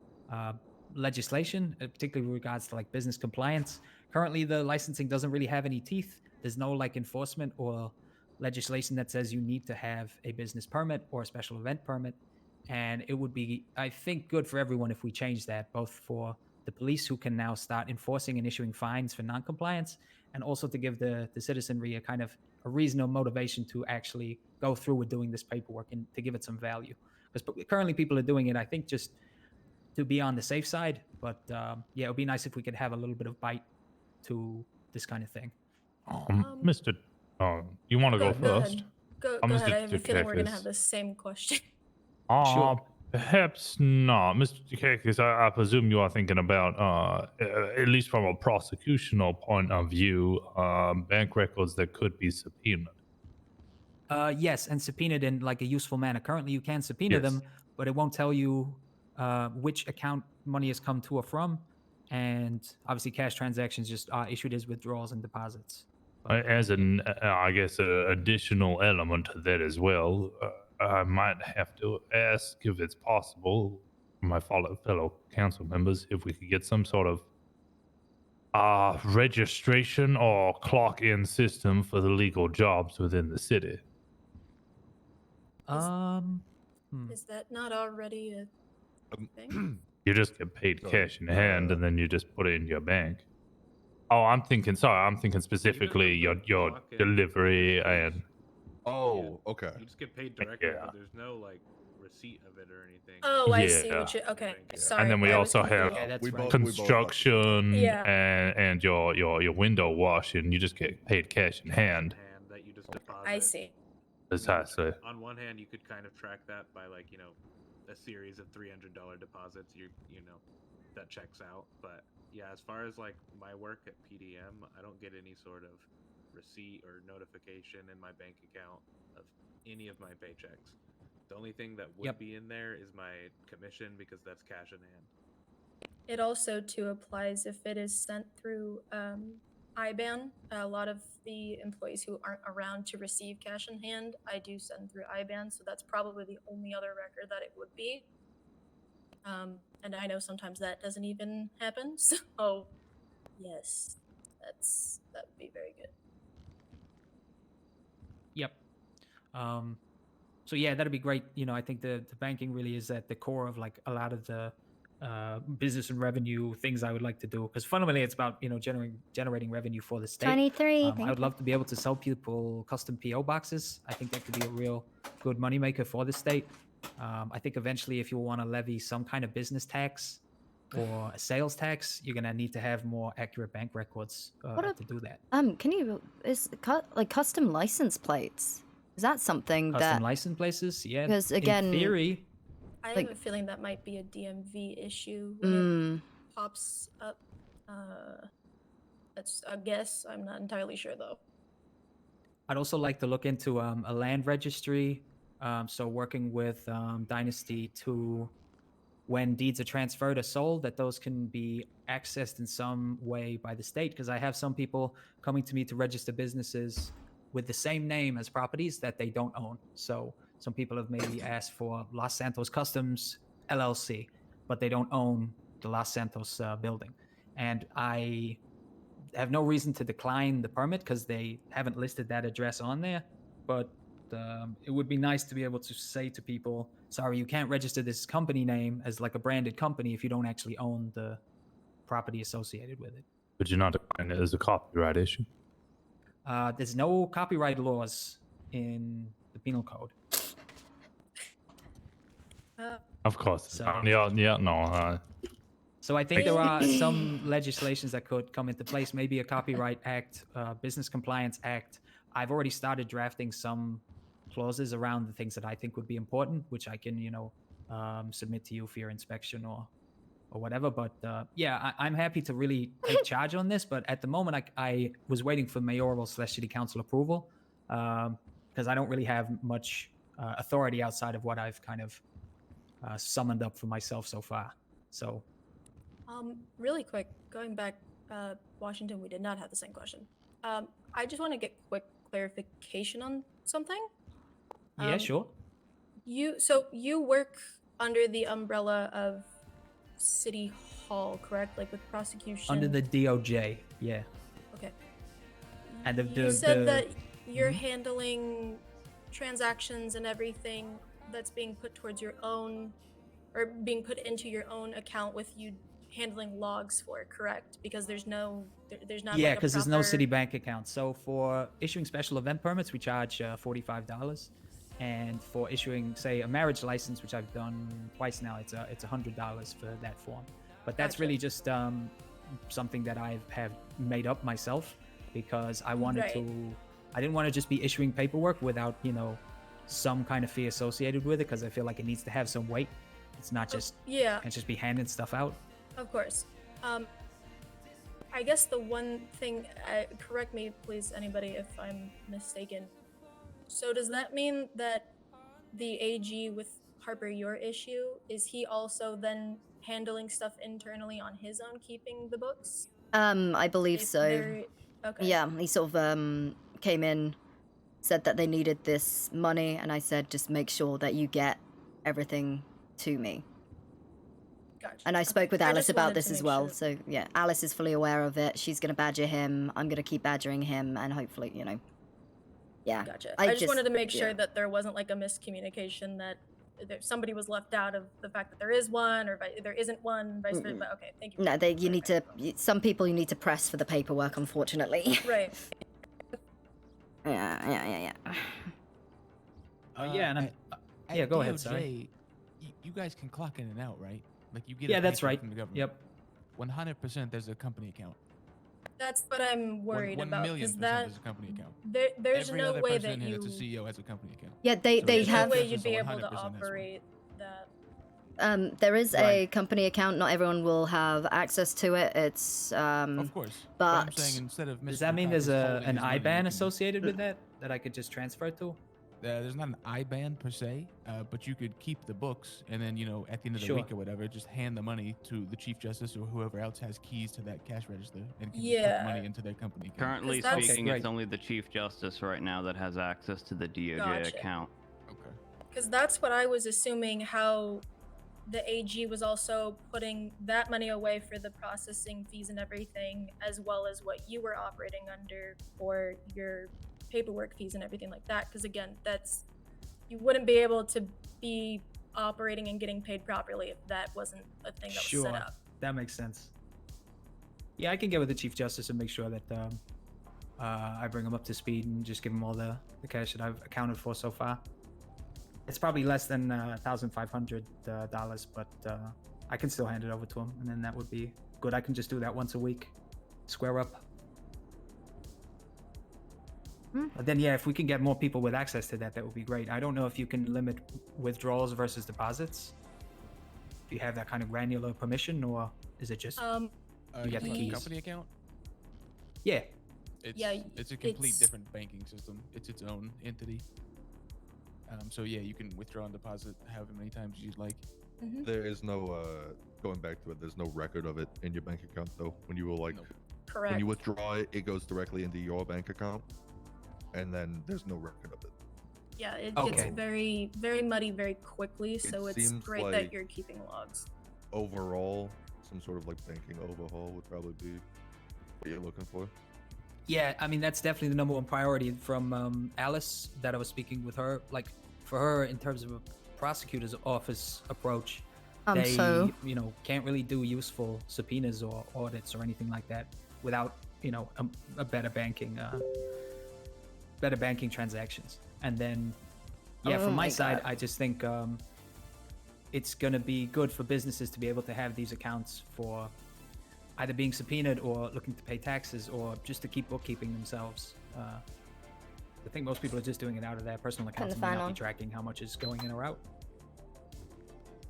S8: legislation, particularly with regards to like business compliance. Currently, the licensing doesn't really have any teeth. There's no like enforcement or legislation that says you need to have a business permit or a special event permit. And it would be, I think, good for everyone if we change that, both for the police who can now start enforcing and issuing fines for noncompliance, and also to give the citizenry a kind of a reason or motivation to actually go through with doing this paperwork and to give it some value. Because currently people are doing it, I think, just to be on the safe side. But yeah, it would be nice if we could have a little bit of bite to this kind of thing.
S2: Mr. You want to go
S19: Go
S2: first?
S19: ahead. Go
S2: Mr.
S19: ahead. I have a feeling we're gonna
S2: Dukakis.
S19: have the same question.
S2: Perhaps not. Mr. Dukakis, I presume you are thinking about, at least from a prosecutional point of view, bank records that could be subpoenaed.
S8: Yes, and subpoenaed in like a useful manner. Currently, you can subpoena them, but it won't tell you which account money has come to or from. And obviously, cash transactions just are issued as withdrawals and deposits.
S2: As an, I guess, additional element to that as well, I might have to ask if it's possible, my fellow council members, if we could get some sort of registration or clock-in system for the legal jobs within the city.
S19: Is that not already a thing?
S2: You just get paid cash in hand, and then you just put it in your bank. Oh, I'm thinking specifically your delivery and.
S21: Oh, okay.
S20: You just get paid directly,
S2: Yeah.
S20: but there's no like receipt of it or anything.
S19: Oh, I see what you. Okay, sorry.
S2: And then we
S19: I was
S2: also have
S19: confused.
S2: construction
S19: Yeah.
S2: and your window washing. You just get paid cash in hand.
S20: That you just deposit.
S19: I see.
S2: Precisely.
S20: On one hand, you could kind of track that by like a series of $300 deposits. You know that checks out. But yeah, as far as like my work at PDM, I don't get any sort of receipt or notification in my bank account of any of my paychecks. The only thing that would be in there is my commission because that's cash in hand.
S19: It also too applies if it is sent through IBAN. A lot of the employees who aren't around to receive cash in hand, I do send through IBAN, so that's probably the only other record that it would be. And I know sometimes that doesn't even happen, so yes, that would be very good.
S8: Yep. So yeah, that'd be great. You know, I think the banking really is at the core of like a lot of the business and revenue things I would like to do, because fundamentally it's about generating revenue for the state.
S1: 23,
S8: I
S1: thank
S8: would
S1: you.
S8: love to be able to sell people custom PO boxes. I think that could be a real good moneymaker for the state. I think eventually if you want to levy some kind of business tax or a sales tax, you're gonna need to have more accurate bank records to do that.
S1: Can you like custom license plates? Is that something
S8: Custom
S1: that
S8: license places? Yeah.
S1: Because again,
S8: in theory,
S19: I
S1: like-
S19: have a feeling that might be a DMV issue when it pops up. That's a guess. I'm not entirely sure though.
S8: I'd also like to look into a land registry. So working with Dynasty to, when deeds are transferred or sold, that those can be accessed in some way by the state. Because I have some people coming to me to register businesses with the same name as properties that they don't own. So some people have maybe asked for Los Santos Customs LLC, but they don't own the Los Santos building. And I have no reason to decline the permit because they haven't listed that address on there. But it would be nice to be able to say to people, sorry, you can't register this company name as like a branded company if you don't actually own the property associated with it.
S2: Would you not define it as a copyright issue?
S8: There's no copyright laws in the penal code.
S2: Of course.
S8: So-
S2: No.
S8: So I think there are some legislations that could come into place, maybe a Copyright Act, Business Compliance Act. I've already started drafting some clauses around the things that I think would be important, which I can, submit to you for your inspection or whatever. But yeah, I'm happy to really take charge on this. But at the moment, I was waiting for mayoral/city council approval because I don't really have much authority outside of what I've kind of summoned up for myself so far. So
S19: Really quick, going back, Washington, we did not have the same question. I just want to get quick clarification on something.
S8: yeah, sure.
S19: You work under the umbrella of City Hall, correct? Like with prosecution.
S8: Under the DOJ, yeah.
S19: Okay.
S8: And
S19: You said that you're handling transactions and everything that's being put towards your own, or being put into your own account with you handling logs for, correct? Because there's not
S8: Yeah,
S19: like,
S8: because
S19: a
S8: there's no
S19: proper-
S8: city bank account. So for issuing special event permits, we charge $45, and for issuing, say, a marriage license, which I've done twice now, it's $100 for that form. But that's
S19: Gotcha.
S8: really just something that I have made up myself because I wanted
S19: Right.
S8: to. I didn't want to just be issuing paperwork without some kind of fee associated with it because I feel like it needs to have some weight. It's not just
S19: yeah.
S8: can't just be handing stuff out.
S19: Of course. I guess the one thing, correct me please, anybody, if I'm mistaken. So does that mean that the AG with Harper, your issue, is he also then handling stuff internally on his own, keeping the books?
S1: I believe
S19: If
S1: so.
S19: they're- Okay.
S1: Yeah, he sort of came in, said that they needed this money, and I said, just make sure that you get everything to me.
S19: Gotcha.
S1: And I spoke with
S19: I
S1: Alice
S19: just
S1: about
S19: wanted
S1: this
S19: to
S1: as
S19: make
S1: well.
S19: sure.
S1: So yeah, Alice is fully aware of it. She's gonna badger him. I'm gonna keep badgering him, and hopefully, yeah.
S19: Gotcha. I just wanted to make sure that there wasn't like a miscommunication that somebody was left out of the fact that there is one or there isn't one, vice versa. But okay, thank you.
S1: No, you need to. Some people you need to press for the paperwork, unfortunately.
S19: Right.
S1: Yeah.
S8: Yeah, and
S17: at
S8: yeah, go ahead,
S17: DOJ,
S8: sorry.
S17: You guys can clock in and out, right? Like you get
S8: Yeah,
S17: a
S8: that's
S17: paycheck
S8: right.
S17: from the government.
S8: Yep.
S17: 100% there's a company account.
S19: That's what I'm worried
S17: One
S19: about.
S17: million
S19: Because
S17: percent
S19: that
S17: there's a company account.
S19: there's
S17: Every
S19: no
S17: other
S19: way
S17: person
S19: that
S17: here
S19: you.
S17: that's a CEO has a company account.
S1: Yeah, they
S19: There's
S1: have.
S19: no way
S17: It's
S19: you'd be able
S17: 100%
S19: to
S17: that's one.
S19: operate that.
S1: There is a
S17: Right.
S1: company account. Not everyone will have access to it. It's
S17: Of course.
S1: but
S17: I'm saying instead of
S8: Does
S17: Mr.
S8: that mean
S17: Cox
S8: there's
S17: holding
S8: an
S17: his money, you
S8: IBAN
S17: can-
S8: associated with that I could just transfer to?
S17: There's not an IBAN per se, but you could keep the books, and then at the end of the
S8: Sure.
S17: week or whatever, just hand the money to the chief justice or whoever else has keys to that cash register, and can just put
S19: Yeah.
S17: the money into their company account.
S16: Currently
S19: 'Cause that's-
S16: speaking,
S8: Okay,
S16: it's
S8: great.
S16: only the Chief Justice right now that has access to the DOJ
S19: Gotcha.
S16: account.
S17: Okay.
S19: Because that's what I was assuming, how the AG was also putting that money away for the processing fees and everything, as well as what you were operating under for your paperwork fees and everything like that. Because again, you wouldn't be able to be operating and getting paid properly if that wasn't a thing that was
S8: Sure,
S19: set up.
S8: that makes sense. Yeah, I can get with the Chief Justice and make sure that I bring him up to speed and just give him all the cash that I've accounted for so far. It's probably less than $1,500, but I can still hand it over to him, and then that would be good. I can just do that once a week, square up. But then, yeah, if we can get more people with access to that, that would be great. I don't know if you can limit withdrawals versus deposits. Do you have that kind of granular permission, or is it just you get the
S17: like a
S8: keys?
S17: company account?
S8: Yeah.
S17: It's a complete
S19: it's-
S17: different banking system. It's its own entity. So yeah, you can withdraw and deposit however many times you'd like.
S19: Mhm.
S21: There is no going back to it. There's no record of it in your bank account though. When you will
S19: Correct.
S21: when you withdraw it, it goes directly into your bank account, and then there's no record of it.
S19: Yeah, it
S21: Okay.
S19: gets very, very muddy very quickly, so it's
S21: seems
S19: great
S21: like-
S19: that you're keeping logs.
S21: Overall, some sort of banking overhaul would probably be what you're looking for.
S8: Yeah, I mean that's definitely the number one priority from Alice that I was speaking with her. Like for her, in terms of a prosecutor's office approach, they
S1: So-
S8: can't really do useful subpoenas or audits or anything like that without a better banking transactions. And then yeah,
S1: Oh
S8: from my
S1: my
S8: side,
S1: God.
S8: I just think it's going to be good for businesses to be able to have these accounts for either being subpoenaed or looking to pay taxes or just to keep bookkeeping themselves. I think most people are just doing it out of their personal accounts and may not be tracking how much is going in or out.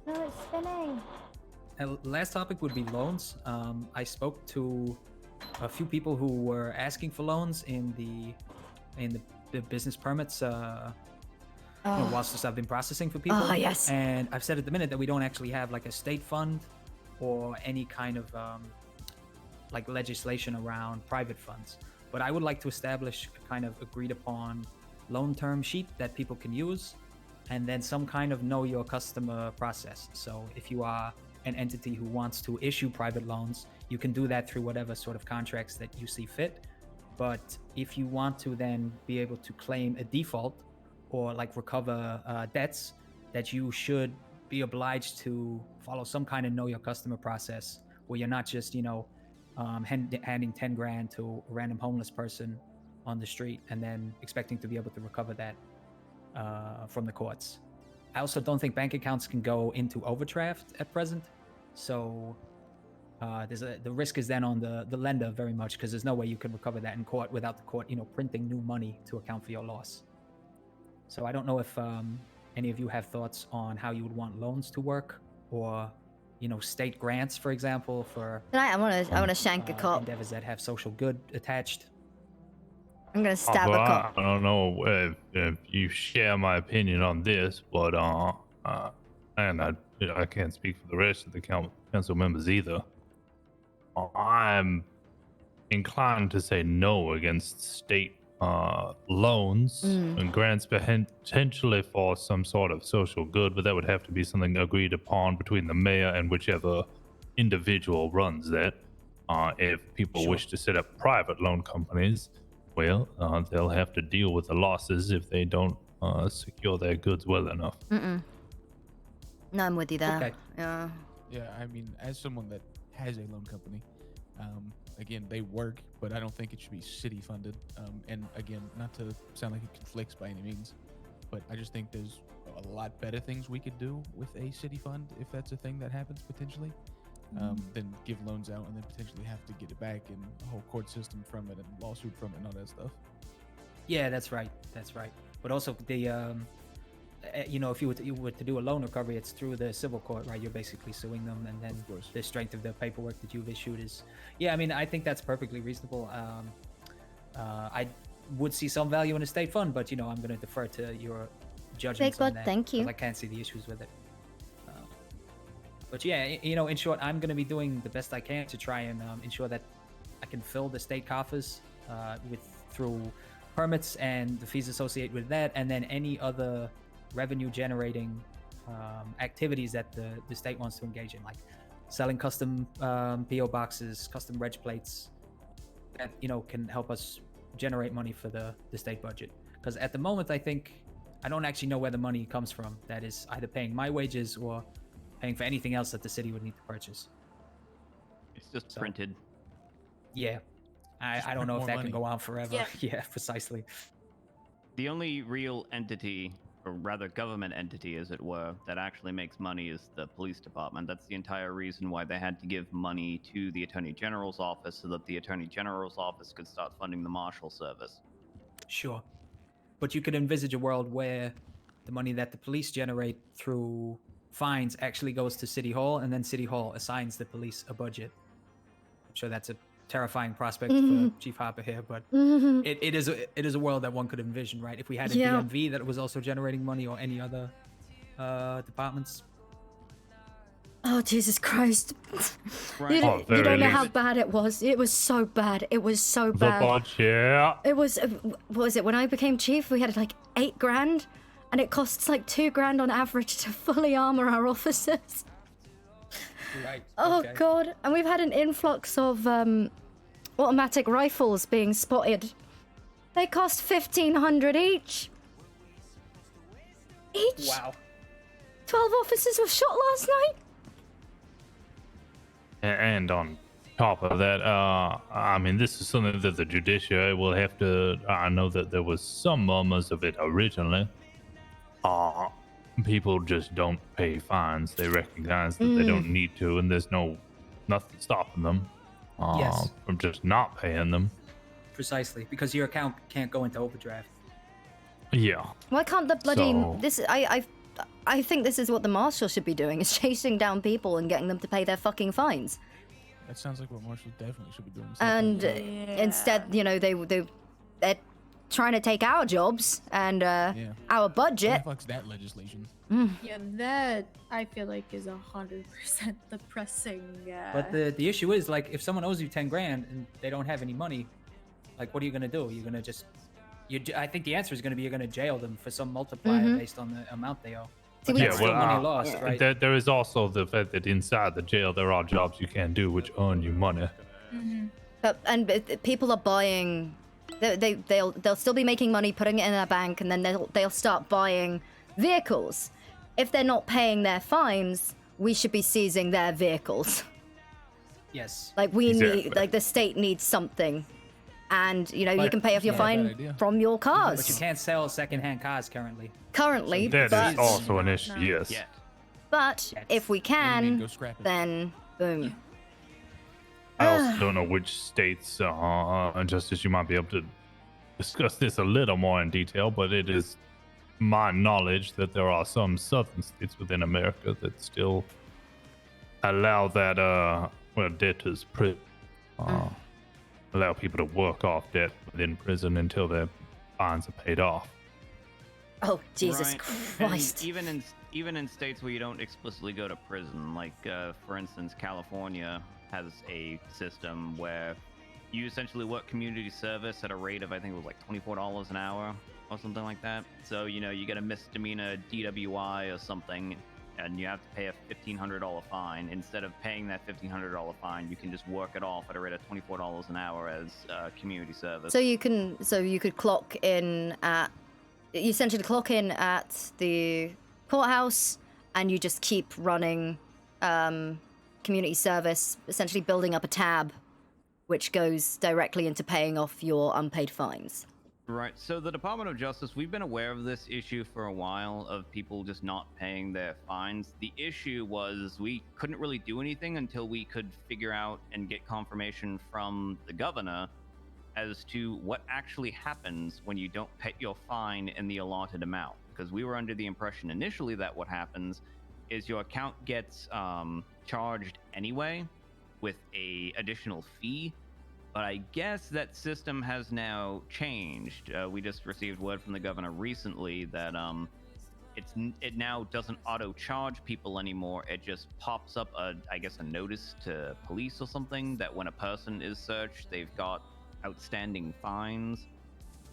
S1: No, it's spinning.
S8: Last topic would be loans. I spoke to a few people who were asking for loans in the business permits whilst I've been processing for people.
S1: Oh, yes.
S8: And I've said at the minute that we don't actually have like a state fund or any kind of like legislation around private funds. But I would like to establish a kind of agreed upon loan term sheet that people can use, and then some kind of know your customer process. So if you are an entity who wants to issue private loans, you can do that through whatever sort of contracts that you see fit. But if you want to then be able to claim a default or like recover debts, that you should be obliged to follow some kind of know your customer process where you're not just, handing 10 grand to a random homeless person on the street and then expecting to be able to recover that from the courts. I also don't think bank accounts can go into overdraft at present. So the risk is then on the lender very much, because there's no way you can recover that in court without the court, printing new money to account for your loss. So I don't know if any of you have thoughts on how you would want loans to work, or state grants, for example, for
S1: Tonight I want to shank a cop.
S8: endeavors that have social good attached.
S1: I'm gonna stab a cop.
S2: I don't know if you share my opinion on this, but and I can't speak for the rest of the council members either. I'm inclined to say no against state loans and grants potentially for some sort of social good, but that would have to be something agreed upon between the mayor and whichever individual runs that. If people wish to set up private loan companies, well, they'll have to deal with the losses if they don't secure their goods well enough.
S1: No, I'm with you there.
S8: Okay.
S1: Yeah.
S17: Yeah, I mean, as someone that has a loan company, again, they work, but I don't think it should be city funded. And again, not to sound like it conflicts by any means, but I just think there's a lot better things we could do with a city fund if that's a thing that happens potentially, than give loans out and then potentially have to get it back and a whole court system from it and lawsuit from it and all that stuff.
S8: Yeah, that's right. That's right. But also the if you were to do a loan recovery, it's through the civil court, right? You're basically suing them, and then the strength of the paperwork that you've issued is, I mean, I think that's perfectly reasonable. I would see some value in a state fund, but I'm going to defer to your judgments on that.
S1: Thank you.
S8: 'Cause I can't see the issues with it. But yeah, in short, I'm going to be doing the best I can to try and ensure that I can fill the state coffers through permits and the fees associated with that, and then any other revenue generating activities that the state wants to engage in, like selling custom PO boxes, custom reg plates that can help us generate money for the state budget. Because at the moment, I think I don't actually know where the money comes from that is either paying my wages or paying for anything else that the city would need to purchase.
S16: It's just printed.
S8: Yeah, I don't know if that can go on forever.
S19: Yeah.
S8: Yeah, precisely.
S16: The only real entity, or rather government entity as it were, that actually makes money is the police department. That's the entire reason why they had to give money to the Attorney General's office, so that the Attorney General's office could start funding the Marshal Service.
S8: Sure. But you could envisage a world where the money that the police generate through fines actually goes to City Hall, and then City Hall assigns the police a budget. I'm sure that's a terrifying prospect for Chief Harper here, but it is a world that one could envision, right? If we had a DMV that was also generating money, or any other departments.
S1: Oh, Jesus Christ.
S16: Right.
S1: You
S2: Oh,
S1: don't
S2: very
S1: know how
S2: least.
S1: bad it was. It was so bad. It was so
S2: The
S1: bad.
S2: budget.
S1: It was, what was it? When I became chief, we had like 8 grand, and it costs like 2 grand on average to fully armor our officers.
S8: Right.
S1: Oh,
S8: okay.
S1: God. And we've had an influx of automatic rifles being spotted. They cost 1,500 each. Each?
S8: Wow.
S1: 12 officers were shot last night.
S2: And on top of that, I mean, this is something that the judiciary will have to. I know that there was some murmurs of it originally, people just don't pay fines. They recognize that they don't need to, and there's nothing stopping them
S8: Yes.
S2: from just not paying them.
S8: Precisely, because your account can't go into overdraft.
S2: Yeah.
S1: Why can't the bloody
S2: So-
S1: this? I think this is what the marshal should be doing: is chasing down people and getting them to pay their fucking fines.
S17: That sounds like what Marshall definitely should be doing.
S1: And instead, you know, they're trying to take our jobs and our budget.
S17: Fucks that legislation.
S19: Yeah, that I feel like is 100% the pressing.
S8: But the issue is, like, if someone owes you 10 grand and they don't have any money, like, what are you gonna do? You're gonna just, I think the answer is gonna be you're gonna jail them for some multiplier based on the amount they owe. But that's still money lost, right?
S2: There is also the fact that inside the jail there are jobs you can do which earn you money.
S1: But people are buying. They'll still be making money, putting it in their bank, and then they'll start buying vehicles. If they're not paying their fines, we should be seizing their vehicles.
S8: Yes.
S1: Like we
S2: Exactly.
S1: need, like the state needs something, and you know you
S8: But-
S1: can pay off your
S8: Not a bad
S1: fine
S8: idea.
S1: from your
S8: But you
S1: cars.
S8: can't sell secondhand cars currently.
S1: Currently,
S2: That
S1: but
S2: is also an issue, yes.
S1: but if we can, then boom.
S2: I also don't know which states, Justice, you might be able to discuss this a little more in detail, but it is my knowledge that there are some southern states within America that still allow that, debtors allow people to work off debt within prison until their fines are paid off.
S1: Oh Jesus
S16: Right.
S1: Christ!
S16: And even in states where you don't explicitly go to prison, like for instance, California has a system where you essentially work community service at a rate of, I think it was like $24 an hour or something like that. So you know you get a misdemeanor DWI or something, and you have to pay a $1,500 fine. Instead of paying that $1,500 fine, you can just work it off at a rate of $24 an hour as community service.
S1: So you could clock in at, you essentially clock in at the courthouse, and you just keep running community service, essentially building up a tab, which goes directly into paying off your unpaid fines.
S16: Right. So the Department of Justice, we've been aware of this issue for a while of people just not paying their fines. The issue was we couldn't really do anything until we could figure out and get confirmation from the governor as to what actually happens when you don't pay your fine in the allotted amount. Because we were under the impression initially that what happens is your account gets charged anyway with a additional fee. But I guess that system has now changed. We just received word from the governor recently that it now doesn't auto charge people anymore. It just pops up a notice to police or something that when a person is searched, they've got outstanding fines.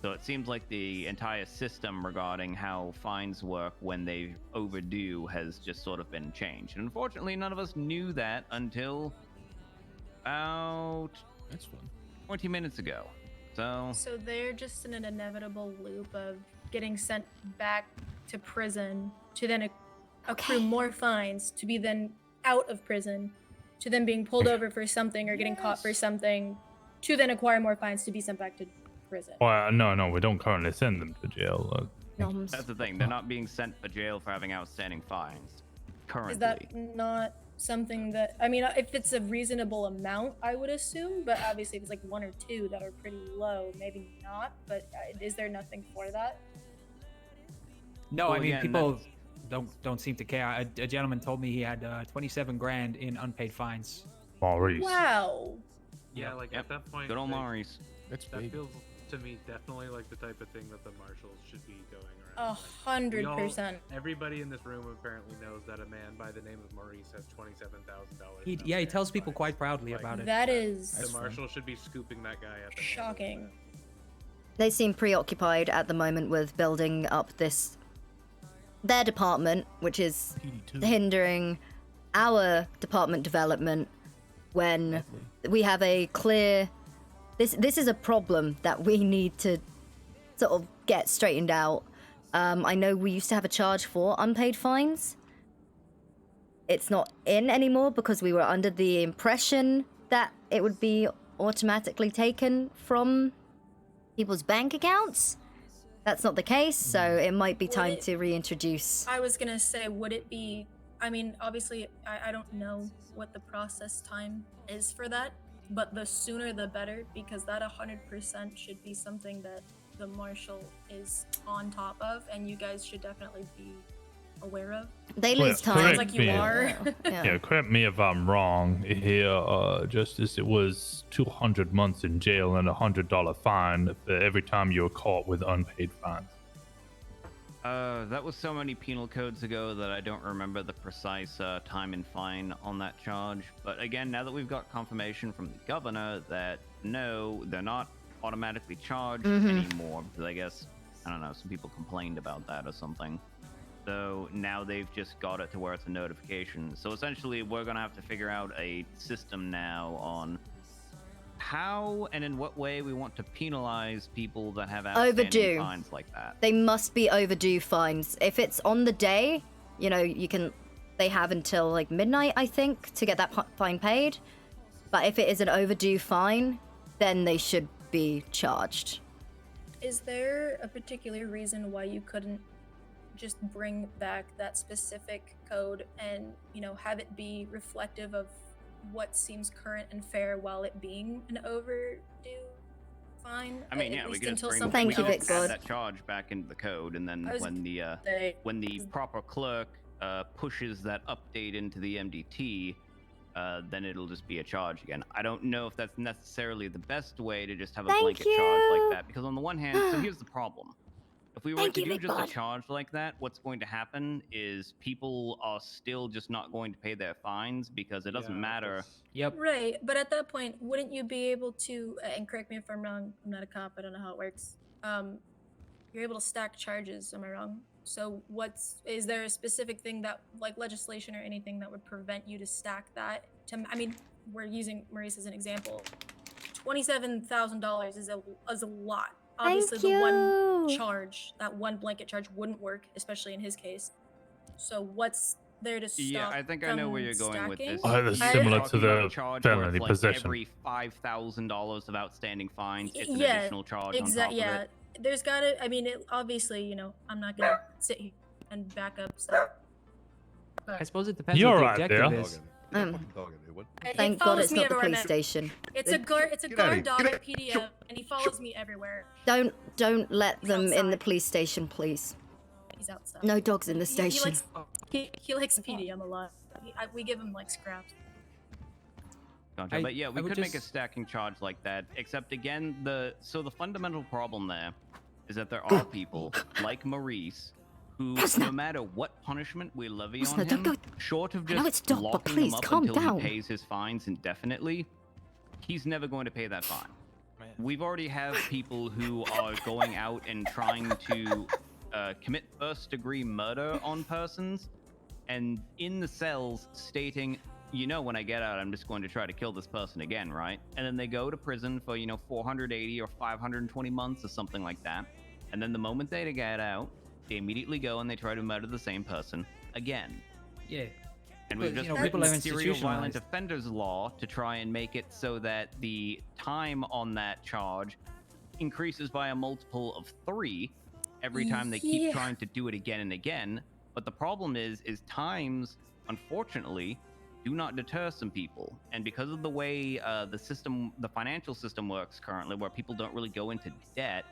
S16: So it seems like the entire system regarding how fines work when they overdue has just sort of been changed. And unfortunately, none of us knew that until about 20 minutes ago.
S19: So they're just in an inevitable loop of getting sent back to prison to then accrue more fines, to be then out of prison, to then being pulled over for something or getting caught for something, to then acquire more fines to be sent back to prison.
S2: Well, no, we don't currently send them to jail.
S16: That's the thing. They're not being sent to jail for having outstanding fines currently.
S19: Is that not something that, I mean, if it's a reasonable amount, I would assume, but obviously if it's like one or two that are pretty low, maybe not, but is there nothing for that?
S8: No,
S16: Well,
S8: I mean,
S16: again,
S8: people don't seem to care. A gentleman told me he had 27 grand in unpaid fines.
S2: Maurice.
S19: Wow.
S20: Yeah, like at that point,
S16: Good old
S20: like,
S16: Maurice.
S17: That's
S20: that
S17: big.
S20: feels to me definitely like the type of thing that the marshals should be going around.
S19: 100%.
S20: Everybody in this room apparently knows that a man by the name of Maurice has $27,000.
S8: He tells people quite proudly about it.
S19: That is
S20: The marshal should be scooping that guy at the
S19: shocking.
S1: They seem preoccupied at the moment with building up their department, which is hindering our department development when we have a clear... This is a problem that we need to sort of get straightened out. I know we used to have a charge for unpaid fines. It's not in anymore because we were under the impression that it would be automatically taken from people's bank accounts. That's not the case, so it might be
S19: Would
S1: time
S19: it-
S1: to reintroduce.
S19: I was gonna say, would it be? I mean, obviously, I don't know what the process time is for that, but the sooner the better, because that 100% should be something that the marshal is on top of, and you guys should definitely be aware of.
S1: They lose time.
S19: Sounds like you are.
S2: Yeah, correct me if I'm wrong here, Justice. It was 200 months in jail and a $100 fine for every time you were caught with unpaid fines.
S16: That was so many penal codes ago that I don't remember the precise time and fine on that charge. But again, now that we've got confirmation from the governor that no, they're not automatically charged anymore, because I guess, I don't know, some people complained about that or something. So now they've just got it to where it's a notification. So essentially, we're going to have to figure out a system now on how and in what way we want to penalize people that have outstanding
S1: Overdue.
S16: fines like that.
S1: They must be overdue fines. If it's on the day, you know, they have until like midnight, I think, to get that fine paid. But if it is an overdue fine, then they should be charged.
S19: Is there a particular reason why you couldn't just bring back that specific code and, you know, have it be reflective of what seems current and fair while it being an overdue fine?
S16: I mean,
S19: At
S16: yeah, we
S19: least
S16: could just
S19: until
S16: bring
S19: something
S16: we could
S19: else-
S16: just add that charge back into the code, and then
S19: I was
S16: when
S19: gonna say-
S16: when the proper clerk pushes that update into the MDT, then it'll just be a charge again. I don't know if that's necessarily the best way to just have a
S1: Thank
S16: blanket charge
S1: you.
S16: like that, because on the one hand, so here's the problem. If we were
S1: Thank
S16: to
S1: you,
S16: do
S1: Big
S16: just
S1: Bud.
S16: a charge like that, what's going to happen is people are still just not going to pay their fines because it doesn't matter.
S8: Yep.
S19: Right, but at that point, wouldn't you be able to, and correct me if I'm wrong, I'm not a cop, I don't know how it works. You're able to stack charges, am I wrong? So is there a specific thing that, like legislation or anything that would prevent you to stack that? I mean, we're using Maurice as an example. $27,000 is a lot. Obviously, the one charge, that one blanket charge wouldn't work, especially in his case. So what's there to stop?
S16: Yeah, I think I know where you're going with this.
S2: That's
S16: You're
S2: similar to
S16: talking about a
S2: the
S16: charge where
S2: felony
S16: it's like
S2: possession.
S16: Every $5,000 of outstanding fines, it's an
S19: Yeah,
S16: additional charge on top
S19: exactly.
S16: of
S19: Yeah,
S16: it.
S19: there's gotta. I mean, obviously, you know, I'm not gonna sit here and back up stuff.
S8: I suppose it depends
S2: You're
S8: what the
S2: right
S8: objective
S2: there.
S8: is.
S1: Thank God
S19: follows
S1: it's
S19: me
S1: not the
S19: everywhere
S1: police
S19: now.
S1: station.
S19: It's a guard. It's a
S1: Get outta
S19: guard
S1: here.
S19: dog
S1: Get
S19: at PDM, and he follows me everywhere.
S1: Don't let them in the police station, please.
S19: He's outside.
S1: No dogs in the
S19: He
S1: station.
S19: likes PDM a lot. We give him like scraps.
S16: Gotcha. But yeah, we
S8: I would
S16: could make a
S8: just-
S16: stacking charge like that. Except again, the fundamental problem there is that there are people like Maurice who, no matter what punishment we levy on
S1: Don't
S16: him,
S1: go-
S16: short of
S1: I know it's
S16: just
S1: dog, but
S16: locking
S1: please,
S16: him up
S1: calm
S16: until
S1: down.
S16: he pays his fines indefinitely, he's never going to pay that fine. We've already have people who are going out and trying to commit first-degree murder on persons, and in the cells stating, you know, when I get out, I'm just going to try to kill this person again, right? And then they go to prison for, 480 or 520 months or something like that. And then the moment they get out, they immediately go and they try to murder the same person again.
S8: Yeah.
S16: And we've
S8: But,
S16: just
S8: people are
S16: written serial violent
S8: institutionalized.
S16: offenders law to try and make it so that the time on that charge increases by a multiple of 3 every time they keep
S19: Yeah.
S16: trying to do it again and again. But the problem is times, unfortunately, do not deter some people. And because of the way the financial system works currently, where people don't really go into debt,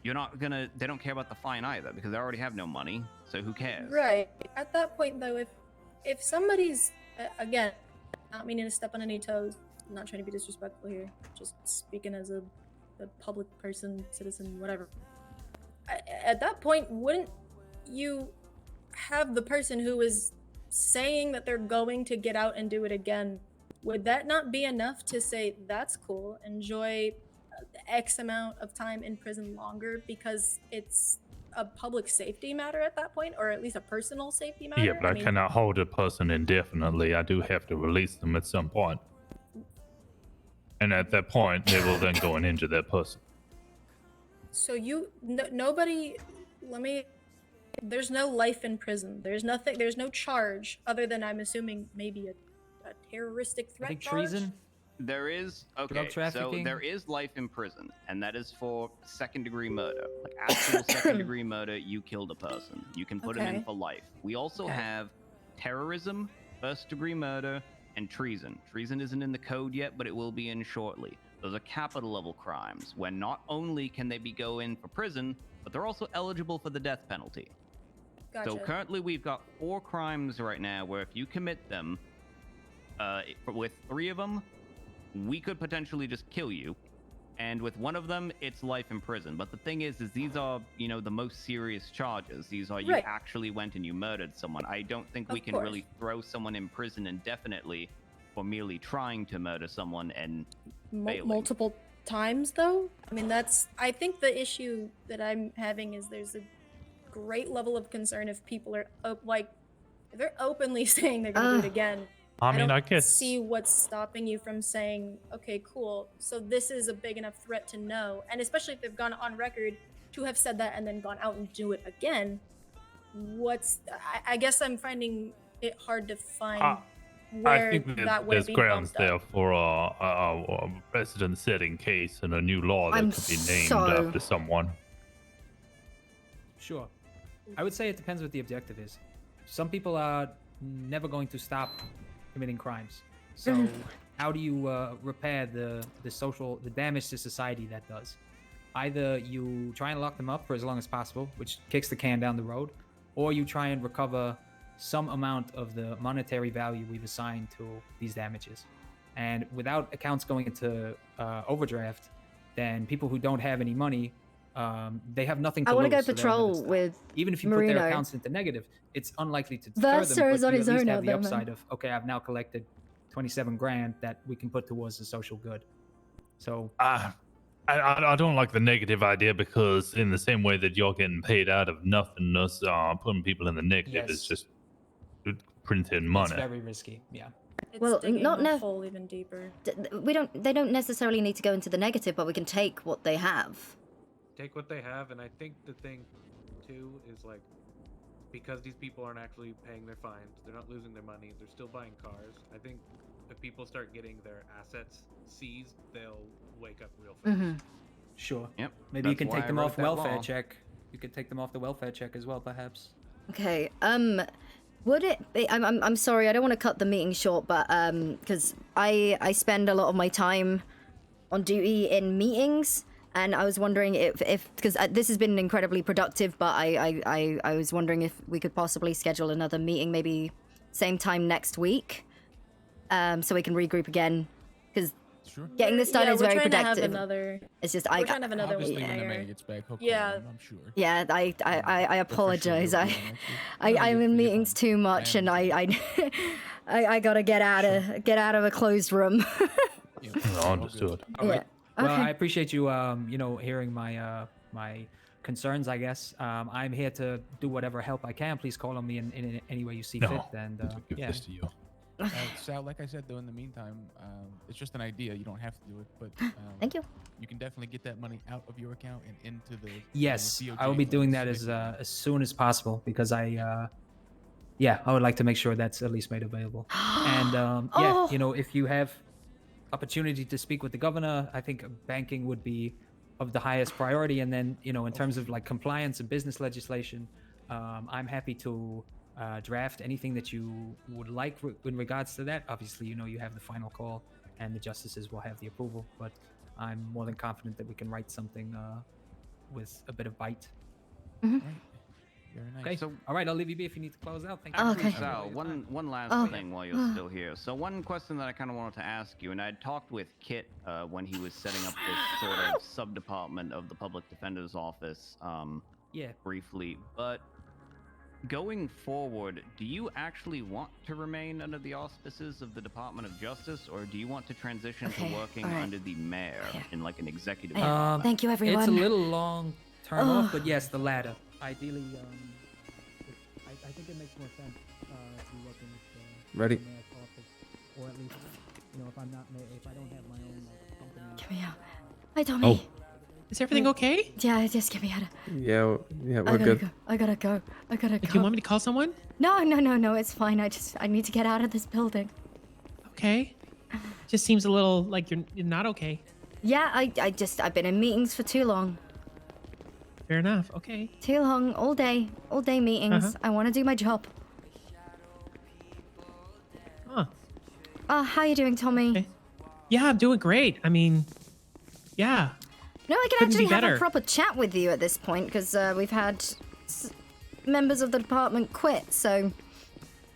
S16: they don't care about the fine either because they already have no money. So who cares?
S19: Right. At that point, though, if somebody's again, not meaning to step on any toes, I'm not trying to be disrespectful here, just speaking as a public person, citizen, whatever. At that point, wouldn't you have the person who is saying that they're going to get out and do it again? Would that not be enough to say that's cool, enjoy X amount of time in prison longer because it's a public safety matter at that point, or at least a personal safety matter?
S2: Yeah, but I
S19: mean,
S2: cannot hold a person indefinitely. I do have to release them at some point. And at that point, they will then go and injure that person.
S19: So nobody, there's no life in prison. There's no charge other than, I'm assuming, maybe a terroristic
S8: I
S19: threat
S8: think
S19: charge?
S8: treason.
S16: There is okay. So
S8: trafficking?
S16: there is life in prison, and that is for second-degree murder, like actual second-degree murder. You killed a person. You can put him in
S19: Okay.
S16: for life. We also have terrorism, first-degree murder, and treason. Treason isn't in the code yet, but it will be in shortly. Those are capital-level crimes, where not only can they go in for prison, but they're also eligible for the death penalty.
S19: Gotcha.
S16: So currently, we've got 4 crimes right now where if you commit them, with 3 of them, we could potentially just kill you, and with 1 of them, it's life in prison. But the thing is these are, the most serious charges. These are you
S19: Right.
S16: actually went and you murdered someone. I don't think we
S19: Of
S16: can
S19: course.
S16: really throw someone in prison indefinitely for merely trying to murder someone and failing.
S19: Multiple times, though? I mean, I think the issue that I'm having is there's a great level of concern if people are, if they're openly saying they're going to do it again.
S2: I mean,
S19: don't
S2: I guess-
S19: see what's stopping you from saying, okay, cool, so this is a big enough threat to know, and especially if they've gone on record to have said that and then gone out and do it again. I guess I'm finding it hard to find where
S2: I think
S19: that would
S2: there's
S19: be
S2: grounds
S19: bumped up.
S2: there for a precedent-setting case and a new law that
S1: I'm
S2: could be named
S1: so-
S2: after someone.
S8: Sure. I would say it depends what the objective is. Some people are never going to stop committing crimes. So how do you repair the damage to society that does? Either you try and lock them up for as long as possible, which kicks the can down the road, or you try and recover some amount of the monetary value we've assigned to these damages. And without accounts going into overdraft, then people who don't have any money, they have nothing to
S1: I
S8: lose.
S1: want to go
S8: so they'll
S1: patrol
S8: never stop.
S1: with
S8: Even if you put their
S1: Marino.
S8: accounts into negative, it's unlikely to deter
S1: Verser
S8: them,
S1: is
S8: but
S1: on
S8: you
S1: his
S8: at least
S1: own
S8: have
S1: out
S8: the
S1: there, man.
S8: upside of, okay, I've now collected 27 grand that we can put towards the social good. So
S2: I don't like the negative idea because in the same way that you're getting paid out of nothing, us putting people in the negative is
S8: Yes.
S2: just printing
S8: it's
S2: money.
S8: very risky. Yeah.
S19: It's
S1: Well,
S19: digging
S1: not
S19: the
S1: nef-
S19: hole even deeper.
S1: They don't necessarily need to go into the negative, but we can take what they have.
S20: Take what they have, and I think the thing too is like, because these people aren't actually paying their fines, they're not losing their money, they're still buying cars. I think if people start getting their assets seized, they'll wake up real fast.
S1: Mm-hmm.
S8: Sure.
S16: Yep.
S8: Maybe you
S16: that's
S8: can
S16: why
S8: take
S16: I
S8: them
S16: wrote
S8: off
S16: that
S8: welfare
S16: law.
S8: check. You could take them off the welfare check as well, perhaps.
S1: Okay. Would it be? I'm sorry. I don't want to cut the meeting short, but because I spend a lot of my time on duty in meetings, and I was wondering if because this has been incredibly productive, but I was wondering if we could possibly schedule another meeting, maybe same time next week, so we can regroup again, because getting this done is very
S19: we're trying to have
S1: productive.
S19: another.
S1: It's just
S19: We're trying to have another
S17: Obviously,
S19: week
S17: when the
S19: there.
S17: mayor gets back, he'll call
S19: Yeah.
S17: him, I'm sure.
S1: Yeah, I apologize.
S17: you'll be on next week.
S1: I'm in meetings too much, and I gotta get out of a closed room.
S2: No, understood.
S8: All right.
S1: Yeah.
S8: Well,
S1: Okay.
S8: I appreciate you, hearing my my concerns. I guess I'm here to do whatever help I can. Please call on me in any way you see
S2: No,
S8: fit. And
S2: give
S8: yeah.
S2: this to you.
S17: Sal, like I said, though, in the meantime, it's just an idea. You don't have to do it, but
S1: Thank you.
S17: You can definitely get that money out of your account and into the
S8: Yes,
S17: the
S8: I will be
S17: DOJ
S8: doing
S17: funds.
S8: that as soon as possible because I would like to make sure that's at least made available. And
S1: Oh.
S8: if you have opportunity to speak with the governor, I think banking would be of the highest priority. And then in terms of like compliance and business legislation, I'm happy to draft anything that you would like in regards to that. Obviously, you have the final call, and the justices will have the approval. But I'm more than confident that we can write something with a bit of bite.
S17: Very nice.
S8: Okay.
S16: So-
S8: all right, I'll leave you be if you need to close out. Thank you.
S16: Actually,
S1: Okay.
S16: Sal, one last
S1: Oh.
S16: thing while you're still here. So one question that I kind of wanted to ask you, and I talked with Kit when he was setting up this sort of sub-department of the Public Defender's Office
S8: Yeah.
S16: briefly, but going forward, do you actually want to remain under the auspices of the Department of Justice, or do you want to transition
S1: Okay,
S16: to working
S1: all right.
S16: under the mayor in like an executive?
S1: Thank you, everyone.
S8: It's a little long term
S1: Oh.
S8: off, but yes, the latter. Ideally, I think it makes more sense to work in the
S5: Ready?
S8: mayor's office, or at least, if I'm not if I don't have my own company.
S1: Get me out. Hi, Tommy.
S5: Oh.
S17: Is everything okay?
S1: Yeah, just get me out of.
S5: Yeah,
S1: I
S5: we're
S1: gotta
S5: good.
S1: go. I gotta go.
S17: Do you want me to call someone?
S1: No, it's fine. I need to get out of this building.
S17: Okay.
S11: just seems a little like you're not okay.
S1: Yeah, I've been in meetings for too long.
S11: Fair enough. Okay.
S1: Too long, all day meetings. I want to do my job.
S11: Huh.
S1: How you doing, Tommy?
S11: Okay. Yeah, I'm doing great. I mean, yeah.
S1: No, I can
S11: Couldn't be
S1: actually have
S11: better.
S1: a proper chat with you at this point because we've had members of the department quit. So.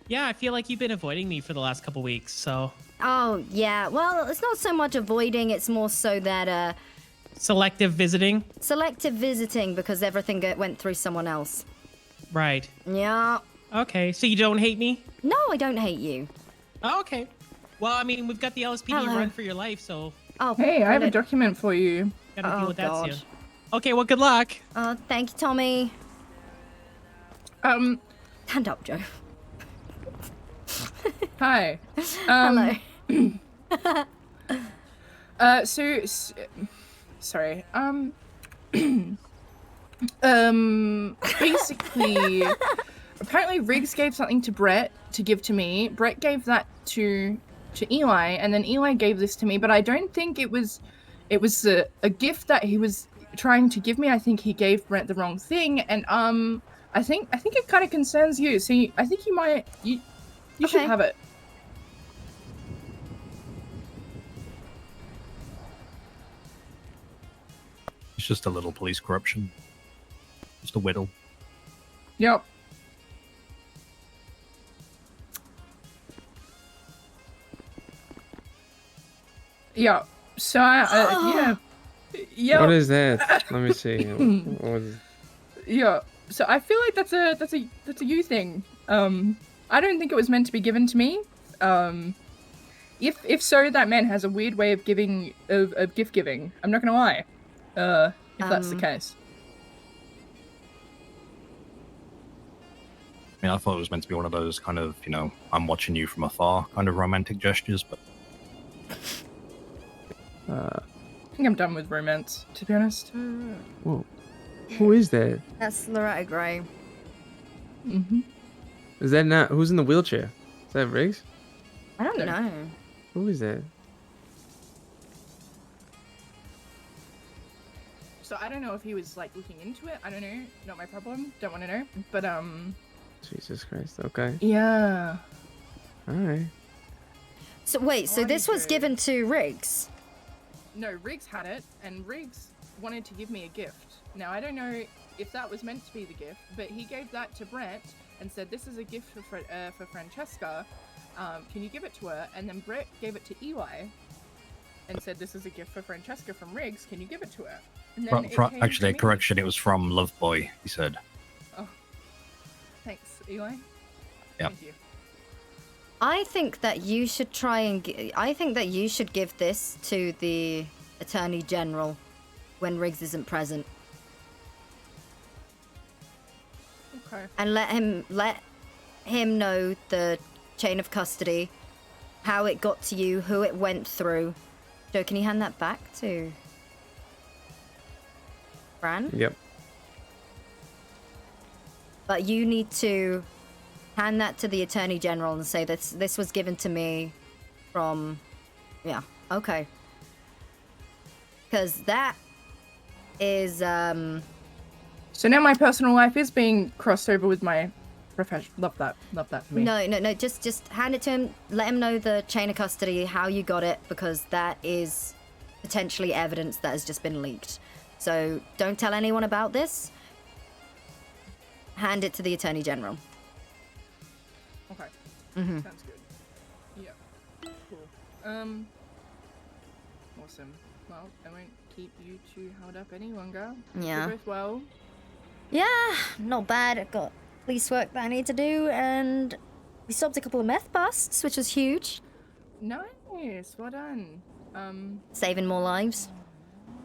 S11: Yeah, I feel like you've been avoiding me for the last couple weeks. So.
S1: Oh yeah. Well, it's not so much avoiding. It's more so that
S11: Selective visiting.
S1: selective visiting because everything went through someone else.
S11: Right.
S1: Yeah.
S11: Okay. So you don't hate me?
S1: No, I don't hate you.
S11: Oh, okay. Well, I mean, we've got the LSPD
S1: Hello.
S11: run for your life, so.
S1: Oh.
S22: Hey, I have a document for you.
S11: Gotta deal with that
S1: God.
S11: soon. Okay. Well, good luck.
S1: Thank you, Tommy. Stand up, Joe.
S22: Hi.
S1: Hello.
S22: Sorry. Basically, apparently Riggs gave something to Brett to give to me. Brett gave that to Eli, and then Eli gave this to me. But I don't think it was a gift that he was trying to give me. I think he gave Brett the wrong thing, and I think it kind of concerns you. So I think you should have it.
S23: It's just a little police corruption. Just a whittle.
S22: Yep. Yeah. So yeah. Yeah.
S5: What is that? Let me see. What is...
S22: Yeah. So I feel like that's a you thing. I don't think it was meant to be given to me. If so, that man has a weird way of gift giving. I'm not gonna lie. If that's the case.
S23: I mean, I thought it was meant to be one of those kind of, I'm watching you from afar kind of romantic gestures, but...
S22: I think I'm done with romance, to be honest.
S5: Whoa. Who is that?
S1: That's Loretta Gray.
S22: Mm-hmm.
S5: Is that not... Who's in the wheelchair? Is that Riggs?
S1: I don't know.
S5: Who is that?
S22: So I don't know if he was like looking into it. I don't know. Not my problem. Don't want to know. But
S5: Jesus Christ. Okay.
S22: Yeah.
S5: Alright.
S1: So wait, so this was given to Riggs?
S22: No, Riggs had it, and Riggs wanted to give me a gift. Now I don't know if that was meant to be the gift, but he gave that to Brett and said, "This is a gift for Francesca. Can you give it to her?" And then Brett gave it to Eli and said, "This is a gift for Francesca from Riggs. Can you give it to her?" And then it came
S23: Actually,
S22: to me.
S23: correction, it was from Loveboy, he said.
S22: Oh, thanks, Eli.
S23: Yeah.
S22: Thank you.
S1: I think that you should try and I think that you should give this to the Attorney General when Riggs isn't present.
S22: Okay.
S1: And let him know the chain of custody, how it got to you, who it went through. Joe, can you hand that back to Fran?
S5: Yep.
S1: But you need to hand that to the Attorney General and say that this was given to me from... Yeah, okay. Because that is...
S22: So now my personal life is being crossed over with my profession. Love that for me.
S1: No, just hand it to him, let him know the chain of custody, how you got it, because that is potentially evidence that has just been leaked. So don't tell anyone about this. Hand it to the Attorney General.
S22: Okay.
S1: Mhm.
S22: Sounds good. Yeah. Cool. Awesome. Well, I won't keep you two held up any longer.
S1: Yeah.
S22: You're both well.
S1: Yeah, not bad. I've got police work that I need to do, and we stopped a couple of meth busts, which was huge.
S22: Nice. Well done.
S1: Saving more lives.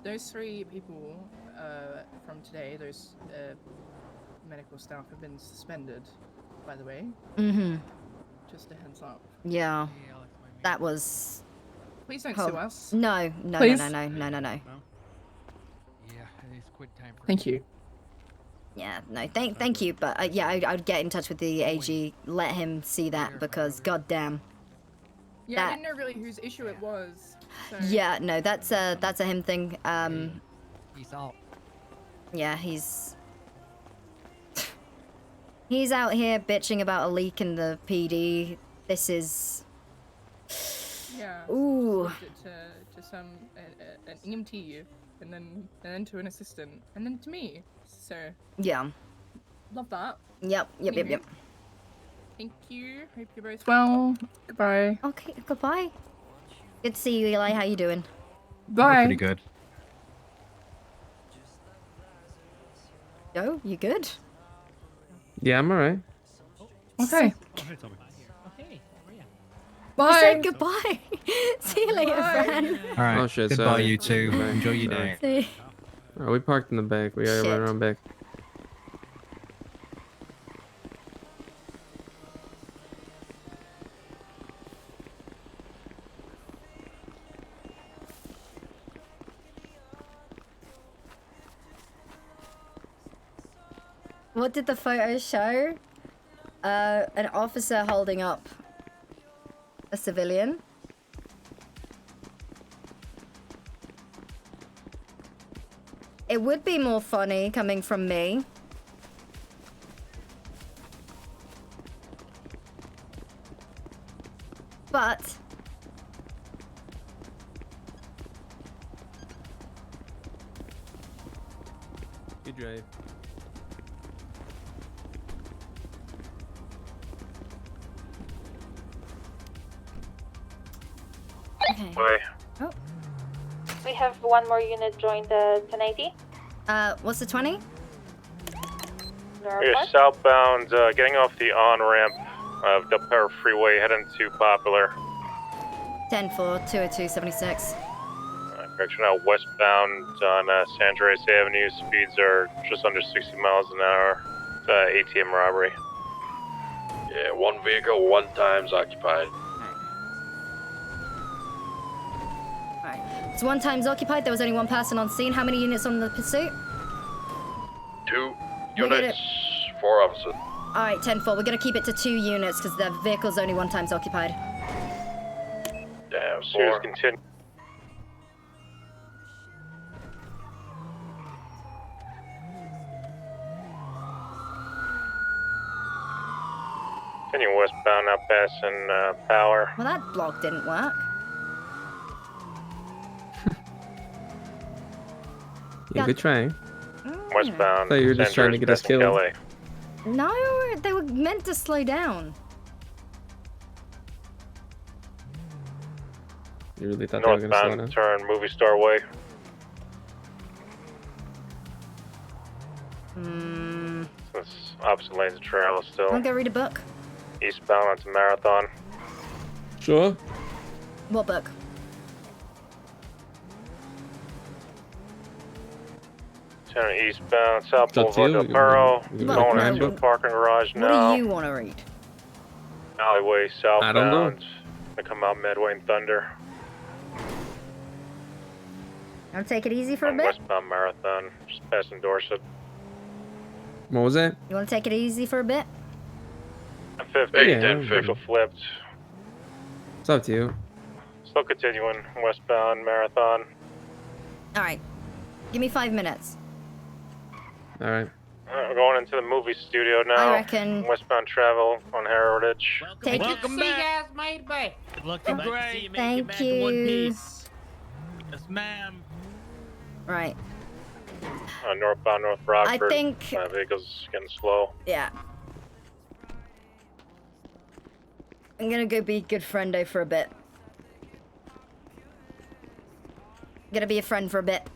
S22: Those 3 people from today, those medical staff have been suspended, by the way.
S1: Mm-hmm.
S22: Just a heads up.
S1: Yeah. That was...
S22: Please don't sue us.
S1: No.
S22: Please?
S1: No.
S24: Yeah, it's quit time for
S22: Thank you.
S1: Yeah, no, thank you, but yeah, I'd get in touch with the AG, let him see that, because goddamn.
S22: Yeah, I
S1: That-
S22: didn't know really whose issue it was. So.
S1: Yeah, no, that's a him thing.
S9: Peace out.
S1: Yeah, he's out here bitching about a leak in the PD. This is
S22: Yeah.
S1: Ooh.
S22: To some an EMT, and then to an assistant, and then to me. So
S1: yeah.
S22: love that.
S1: Yep.
S22: Anywho, Thank you. Hope you're both well. Goodbye.
S1: Okay, goodbye. Good to see you, Eli. How you doing?
S22: Bye.
S23: Pretty good.
S1: Yo, you good?
S5: Yeah, I'm alright.
S22: Okay.
S11: Okay.
S22: Bye.
S1: I said goodbye. See you later,
S22: Bye.
S1: friend.
S23: All right.
S5: Oh shit,
S23: Goodbye,
S5: sorry.
S23: you two.
S5: Bye.
S23: Enjoy your day.
S1: See.
S5: Alright, we parked in the back. We gotta
S1: Shit.
S5: run around back.
S1: What did the photo show? An officer holding up a civilian. It would be more funny coming from me. But
S5: Good drive.
S1: okay.
S10: Wait.
S1: Oh.
S3: We have one more unit join the 1080.
S1: What's the 20?
S10: We're southbound, getting off the on-ramp of the Power Freeway, heading to Popular.
S1: 10-4, 202-76.
S10: Correction, now westbound on San Andreas Avenue. Speeds are just under 60 miles an hour. It's ATM robbery.
S12: Yeah, one vehicle, 1 times occupied.
S1: Alright. It's 1 times occupied. There was only 1 person on scene. How many units on the pursuit?
S12: 2
S1: We're gonna-
S12: units, 4 officers.
S1: Alright, 10-4. We're gonna keep it to 2 units because the vehicle's only 1 times occupied.
S12: Damn,
S10: Pursuit is
S12: 4.
S10: continue. Continue westbound, now passing Power.
S1: Well, that block didn't work.
S5: Yeah, good try.
S10: Westbound.
S5: Thought you were just
S10: San
S5: trying to get us
S10: Andreas,
S5: killed.
S10: LA.
S1: No, they were meant to slow down.
S5: You really thought they were gonna slow down?
S10: Northbound, turn Movie Star Way. It's opposite lanes of trail still.
S1: Wanna go read a book?
S10: Eastbound onto Marathon.
S5: Sure.
S1: What book?
S10: Turn eastbound, South
S5: It's up to
S10: Boulevard
S5: you.
S10: del Perro.
S5: You
S1: want
S10: Going
S1: a
S10: into a
S1: book?
S10: parking garage
S1: What
S10: now.
S1: do you want to read?
S10: Alleyway southbound.
S5: I don't know.
S10: They come out Medway and Thunder.
S1: Wanna take it easy for a
S10: On
S1: bit?
S10: westbound Marathon, just passing Dorset.
S5: What was that?
S1: You wanna take it easy for a bit?
S10: 50,
S5: Yeah,
S10: 10 vehicle flipped.
S5: It's up to you.
S10: Still continuing westbound Marathon.
S1: Alright. Give me 5 minutes.
S5: Alright.
S10: We're going into the movie studio now.
S1: I reckon-
S10: Westbound travel on Heritage.
S1: Take it.
S11: Welcome back. Looking great.
S1: Thank you.
S11: Yes, ma'am.
S1: Right.
S10: Northbound North Rockford.
S1: think-
S10: Vehicles getting slow.
S1: Yeah. I'm gonna go be good friendo for a bit. Gonna be a friend for a bit.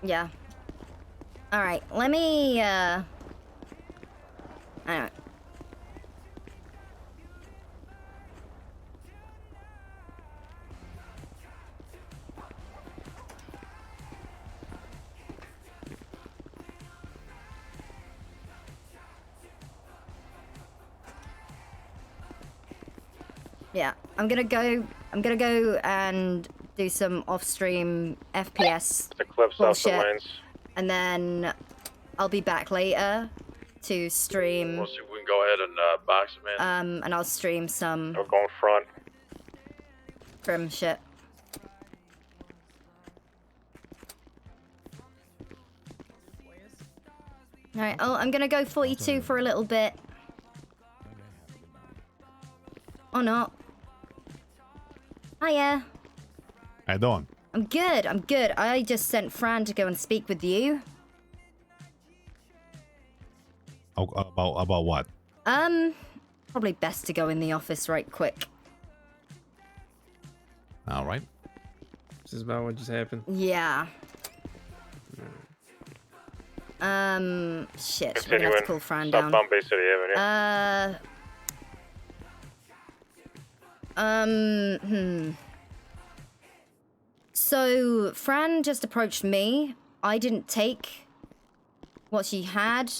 S1: Yeah. Alright, let me, Alright. Yeah, I'm gonna go and do some off-stream FPS
S10: Eclipse off the
S1: bullshit,
S10: lanes.
S1: and then I'll be back later to stream.
S12: We'll see if we can go ahead and box him in.
S1: And I'll stream some
S10: We're going front.
S1: prim shit. Alright, oh, I'm gonna go 42 for a little bit. Or not. Hiya.
S18: How you doing?
S1: I'm good, I'm good. I just sent Fran to go and speak with you.
S18: Oh, about what?
S1: Probably best to go in the office right quick.
S18: All right.
S5: This is about what just happened.
S1: Yeah. Shit, we're gonna have to call Fran down.
S10: Southbound Bay City Avenue.
S1: So, Fran just approached me. I didn't take what she had.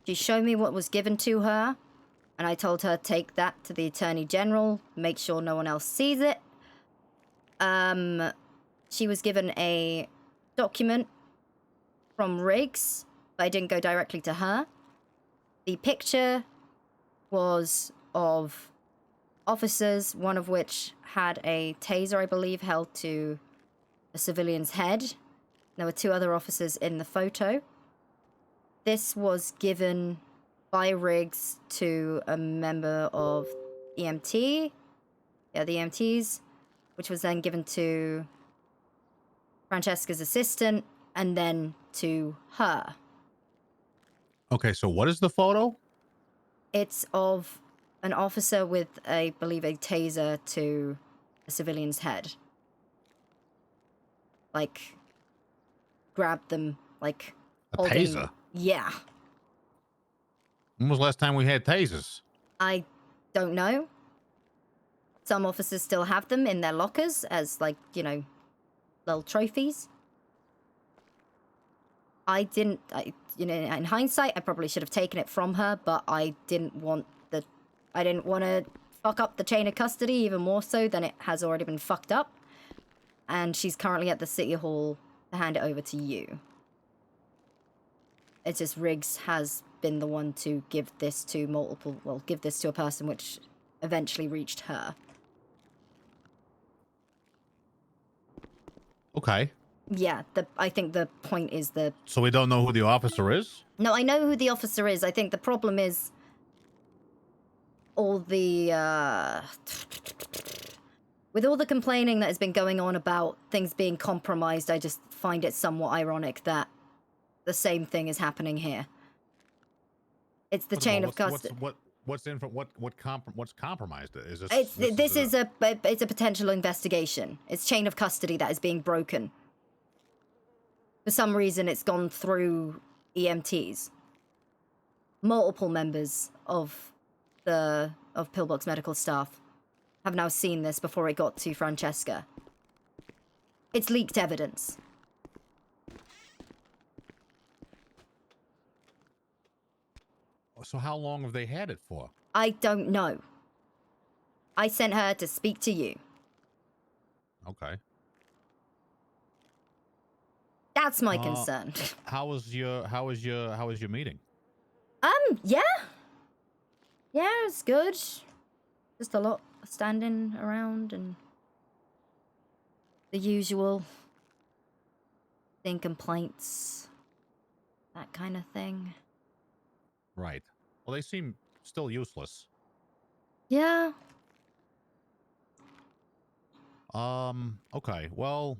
S1: She showed me what was given to her. And I told her, take that to the Attorney General. Make sure no one else sees it. She was given a document from Riggs, but I didn't go directly to her. The picture was of officers, one of which had a taser, I believe, held to a civilian's head. There were 2 other officers in the photo. This was given by Riggs to a member of EMT. Yeah, the EMTs, which was then given to Francesca's assistant, and then to her.
S18: Okay, so what is the photo?
S1: It's of an officer with, I believe, a taser to a civilian's head. Like, grabbed them, like...
S18: A
S1: holding...
S18: taser?
S1: Yeah.
S18: When was the last time we had tasers?
S1: I don't know. Some officers still have them in their lockers as, like, you know, little trophies. In hindsight, I probably should have taken it from her, but I didn't want to fuck up the chain of custody even more so than it has already been fucked up. And she's currently at the City Hall to hand it over to you. It's just Riggs has been the one to give this to give this to a person which eventually reached her.
S18: Okay.
S1: Yeah, I think the point is
S18: So we don't know who the officer is?
S1: No, I know who the officer is. I think the problem is all the, with all the complaining that has been going on about things being compromised, I just find it somewhat ironic that the same thing is happening here. It's the chain of custody.
S18: What's compromised? Is
S1: it's a potential investigation. It's chain of custody that is being broken. For some reason, it's gone through EMTs. Multiple members of Pillbox medical staff have now seen this before it got to Francesca. It's leaked evidence.
S18: So how long have they had it for?
S1: I don't know. I sent her to speak to you.
S18: Okay.
S1: That's my concern.
S18: How was your meeting?
S1: Yeah. Yeah, it's good. Just a lot of standing around and the usual thing, complaints, that kind of thing.
S18: Right. Well, they seem still useless.
S1: Yeah.
S18: Okay. Well,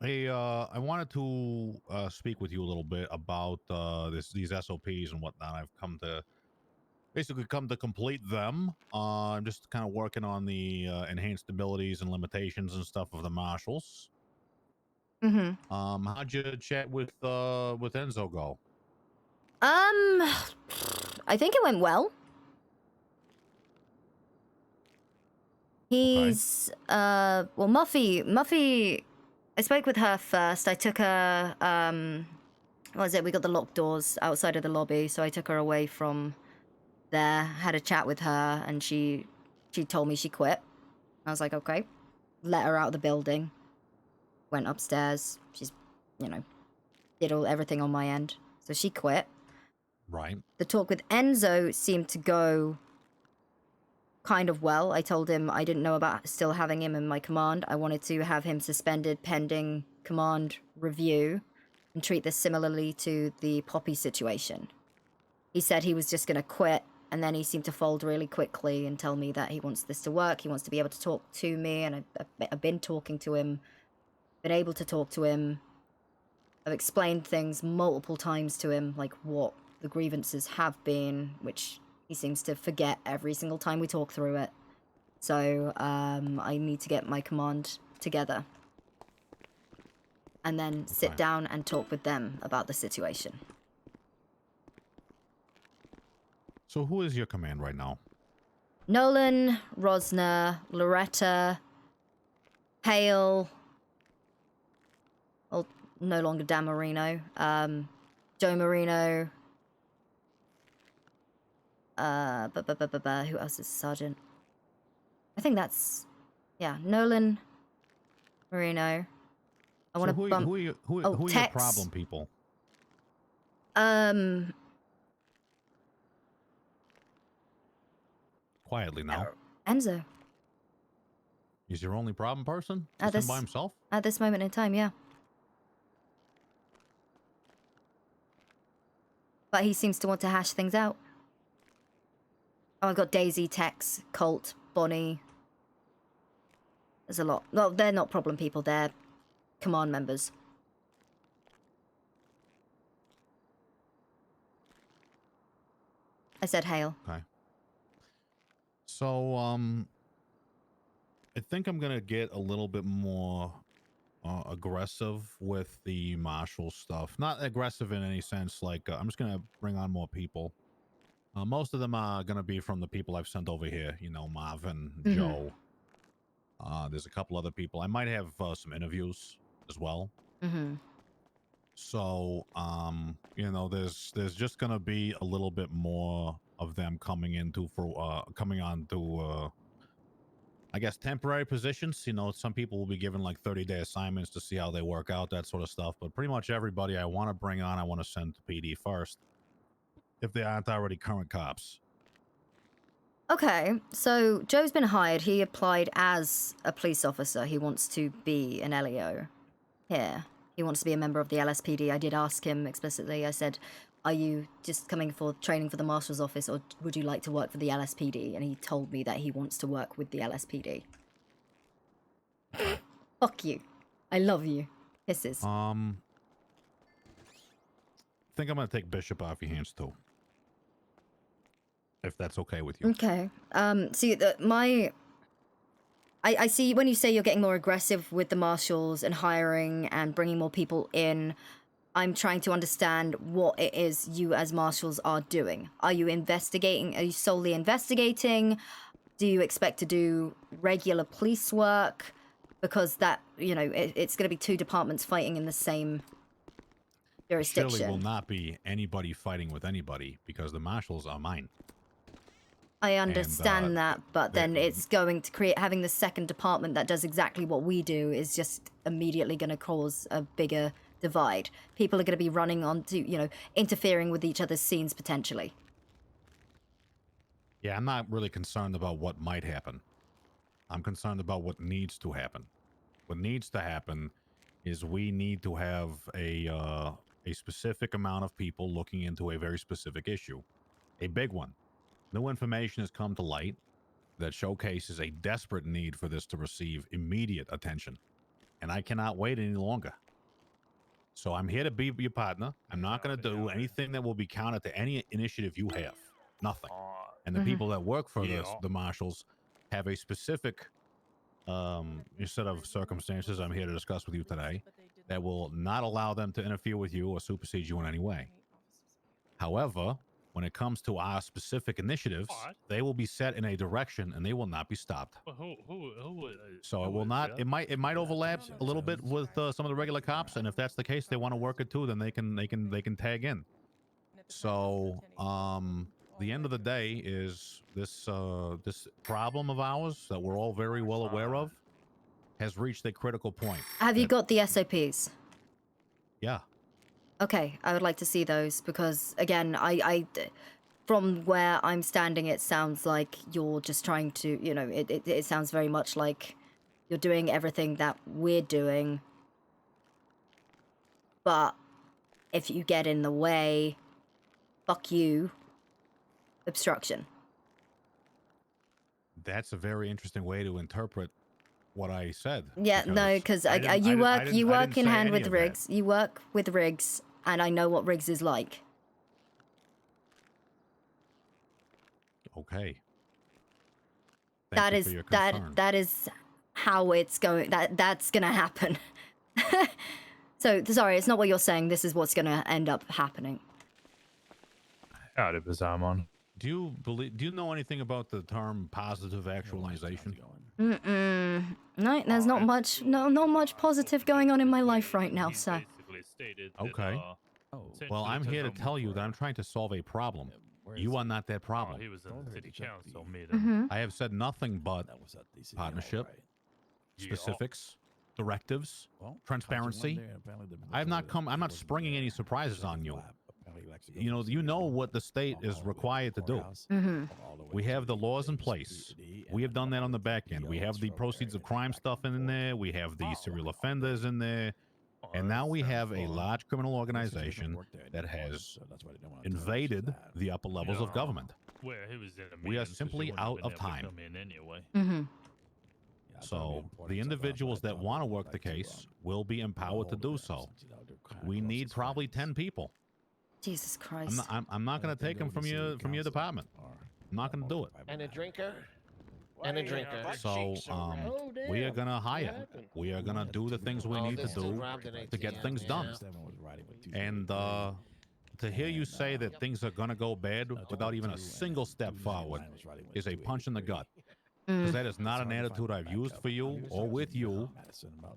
S18: hey, I wanted to speak with you a little bit about these SOPs and whatnot. I've basically come to complete them. I'm just kind of working on the enhanced abilities and limitations and stuff of the marshals.
S1: Mm-hmm.
S18: How'd you chat with Enzo go?
S1: I think it went well. He's, well, Muffy, I spoke with her first. I took her, what was it? We got the locked doors outside of the lobby, so I took her away from there, had a chat with her, and she told me she quit. I was like, okay. let her out of the building. Went upstairs. She's, you know, did everything on my end. So she quit.
S18: Right.
S1: The talk with Enzo seemed to go kind of well. I told him I didn't know about still having him in my command. I wanted to have him suspended pending command review and treat this similarly to the Poppy situation. He said he was just going to quit, and then he seemed to fold really quickly and tell me that he wants this to work. He wants to be able to talk to me, and I've been talking to him, been able to talk to him. I've explained things multiple times to him, like what the grievances have been, which he seems to forget every single time we talk through it. So, I need to get my command together. And then sit down and talk with them about the situation.
S18: So who is your command right now?
S1: Nolan, Rosner, Loretta, Hale. Well, no longer Dan Marino. Joe Marino. Who else is Sergeant? I think that's, yeah, Nolan, Marino. I want to bump.
S18: Who are your
S1: Tex.
S18: problem people? Quietly now.
S1: Enzo.
S18: He's your only problem person?
S1: At
S18: Just him by himself?
S1: At this moment in time, yeah. But he seems to want to hash things out. Oh, I've got Daisy, Tex, Colt, Bonnie. There's a lot. Well, they're not problem people, they're command members. I said Hale.
S18: Okay. So, I think I'm gonna get a little bit more aggressive with the marshal stuff. Not aggressive in any sense, like, I'm just gonna bring on more people. Most of them are gonna be from the people I've sent over here, you know, Marvin, Joe. There's a couple other people. I might have some interviews as well. So, you know, there's just gonna be a little bit more of them coming on to I guess temporary positions. You know, some people will be given like 30-day assignments to see how they work out, that sort of stuff. But pretty much everybody I want to bring on, I want to send to PD first, if they aren't already current cops.
S1: Okay, so Joe's been hired. He applied as a police officer. He wants to be an LEO here. He wants to be a member of the LSPD. I did ask him explicitly. I said, are you just coming for training for the marshal's office, or would you like to work for the LSPD? And he told me that he wants to work with the LSPD. Fuck you. I love you. Kisses.
S18: I think I'm gonna take Bishop off your hands too, if that's okay with you.
S1: Okay. See, I see when you say you're getting more aggressive with the marshals and hiring and bringing more people in, I'm trying to understand what it is you as marshals are doing. Are you investigating? Are you solely investigating? Do you expect to do regular police work? Because that, you know, it's going to be two departments fighting in the same jurisdiction.
S18: Surely will not be anybody fighting with anybody, because the marshals are mine.
S1: I understand that, but then it's going to create, having the second department that does exactly what we do is just immediately going to cause a bigger divide. People are going to be running onto, you know, interfering with each other's scenes potentially.
S18: Yeah, I'm not really concerned about what might happen. I'm concerned about what needs to happen. What needs to happen is we need to have a specific amount of people looking into a very specific issue. A big one. New information has come to light that showcases a desperate need for this to receive immediate attention. And I cannot wait any longer. So I'm here to be your partner. I'm not going to do anything that will be counter to any initiative you have. Nothing. And the people that work for the marshals have a specific set of circumstances I'm here to discuss with you today that will not allow them to interfere with you or supersede you in any way. However, when it comes to our specific initiatives, they will be set in a direction and they will not be stopped. So it will not. It might overlap a little bit with some of the regular cops, and if that's the case, they want to work it too. Then they can tag in. So the end of the day is this problem of ours that we're all very well aware of has reached a critical point.
S1: Have you got the SOPs?
S18: Yeah.
S1: Okay, I would like to see those because, again, from where I'm standing, it sounds like you're just trying to, you know, it sounds very much like you're doing everything that we're doing. But if you get in the way, fuck you, obstruction.
S18: That's a very interesting way to interpret what I said.
S1: Yeah, no, because you work in hand with rigs. You work with rigs, and I know what rigs is like.
S18: Okay.
S1: That is how it's going. That's gonna happen. So sorry, it's not what you're saying. This is what's gonna end up happening.
S2: Howdy, Bazamon.
S18: Do you know anything about the term positive actualization?
S1: No, there's not much. Not much positive going on in my life right now, sir.
S18: Okay. Well, I'm here to tell you that I'm trying to solve a problem. You are not that problem.
S2: He was in the city council meeting.
S18: I have said nothing but partnership, specifics, directives, transparency. I'm not springing any surprises on you. You know what the state is required to do. We have the laws in place. We have done that on the back end. We have the proceeds of crime stuff in there. We have the serial offenders in there. And now we have a large criminal organization that has invaded the upper levels of government. We are simply out of time. So the individuals that want to work the case will be empowered to do so. We need probably 10 people.
S1: Jesus Christ.
S18: I'm not going to take them from your department. I'm not going to do it.
S7: And a drinker. And a drinker.
S18: So we are going to hire. We are going to do the things we need to do to get things done. And to hear you say that things are going to go bad without even a single step forward is a punch in the gut. Because that is not an attitude I've used for you or with you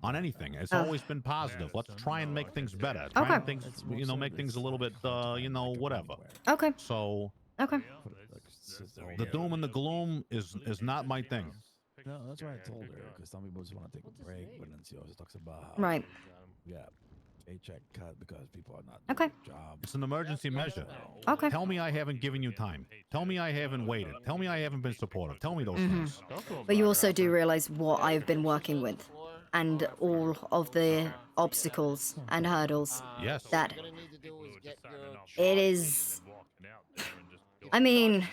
S18: on anything. It's always been positive. Let's try and make things better. Try and things, make things a little bit, whatever.
S1: Okay.
S18: So.
S1: Okay.
S18: The doom and the gloom is not my thing.
S13: No, that's what I told her. Because some people just want to take a break, but then she also talks about how
S1: right.
S13: Yeah, paycheck cut because people are not
S1: doing
S13: their job.
S18: It's an emergency measure.
S1: Okay.
S18: Tell me I haven't given you time. Tell me I haven't waited. Tell me I haven't been supportive. Tell me those things.
S1: But you also do realize what I've been working with and all of the obstacles and hurdles.
S18: Yes.
S1: That it is. I mean,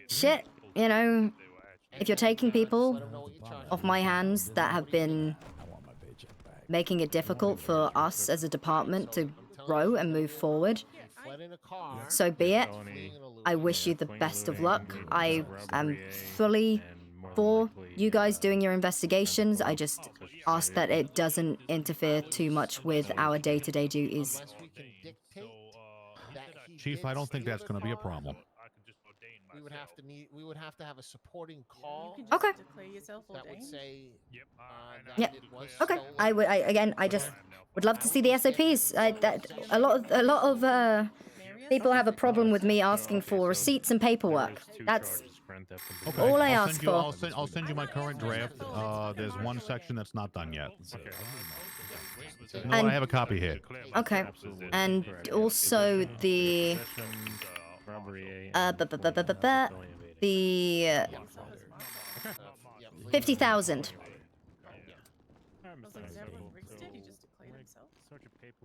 S1: shit, if you're taking people off my hands that have been making it difficult for us as a department to grow and move forward, so be it. I wish you the best of luck. I am fully for you guys doing your investigations. I just ask that it doesn't interfere too much with our day-to-day duties.
S18: Chief, I don't think that's going to be a problem.
S7: We would have to have a supporting call.
S1: Okay.
S7: Declare yourself that would say
S1: Yeah. Okay. I just would love to see the SOPs. A lot of people have a problem with me asking for receipts and paperwork. That's all I ask for.
S18: I'll send you my current draft. There's one section that's not done yet. I have a copy here.
S1: Okay. And also the the 50,000.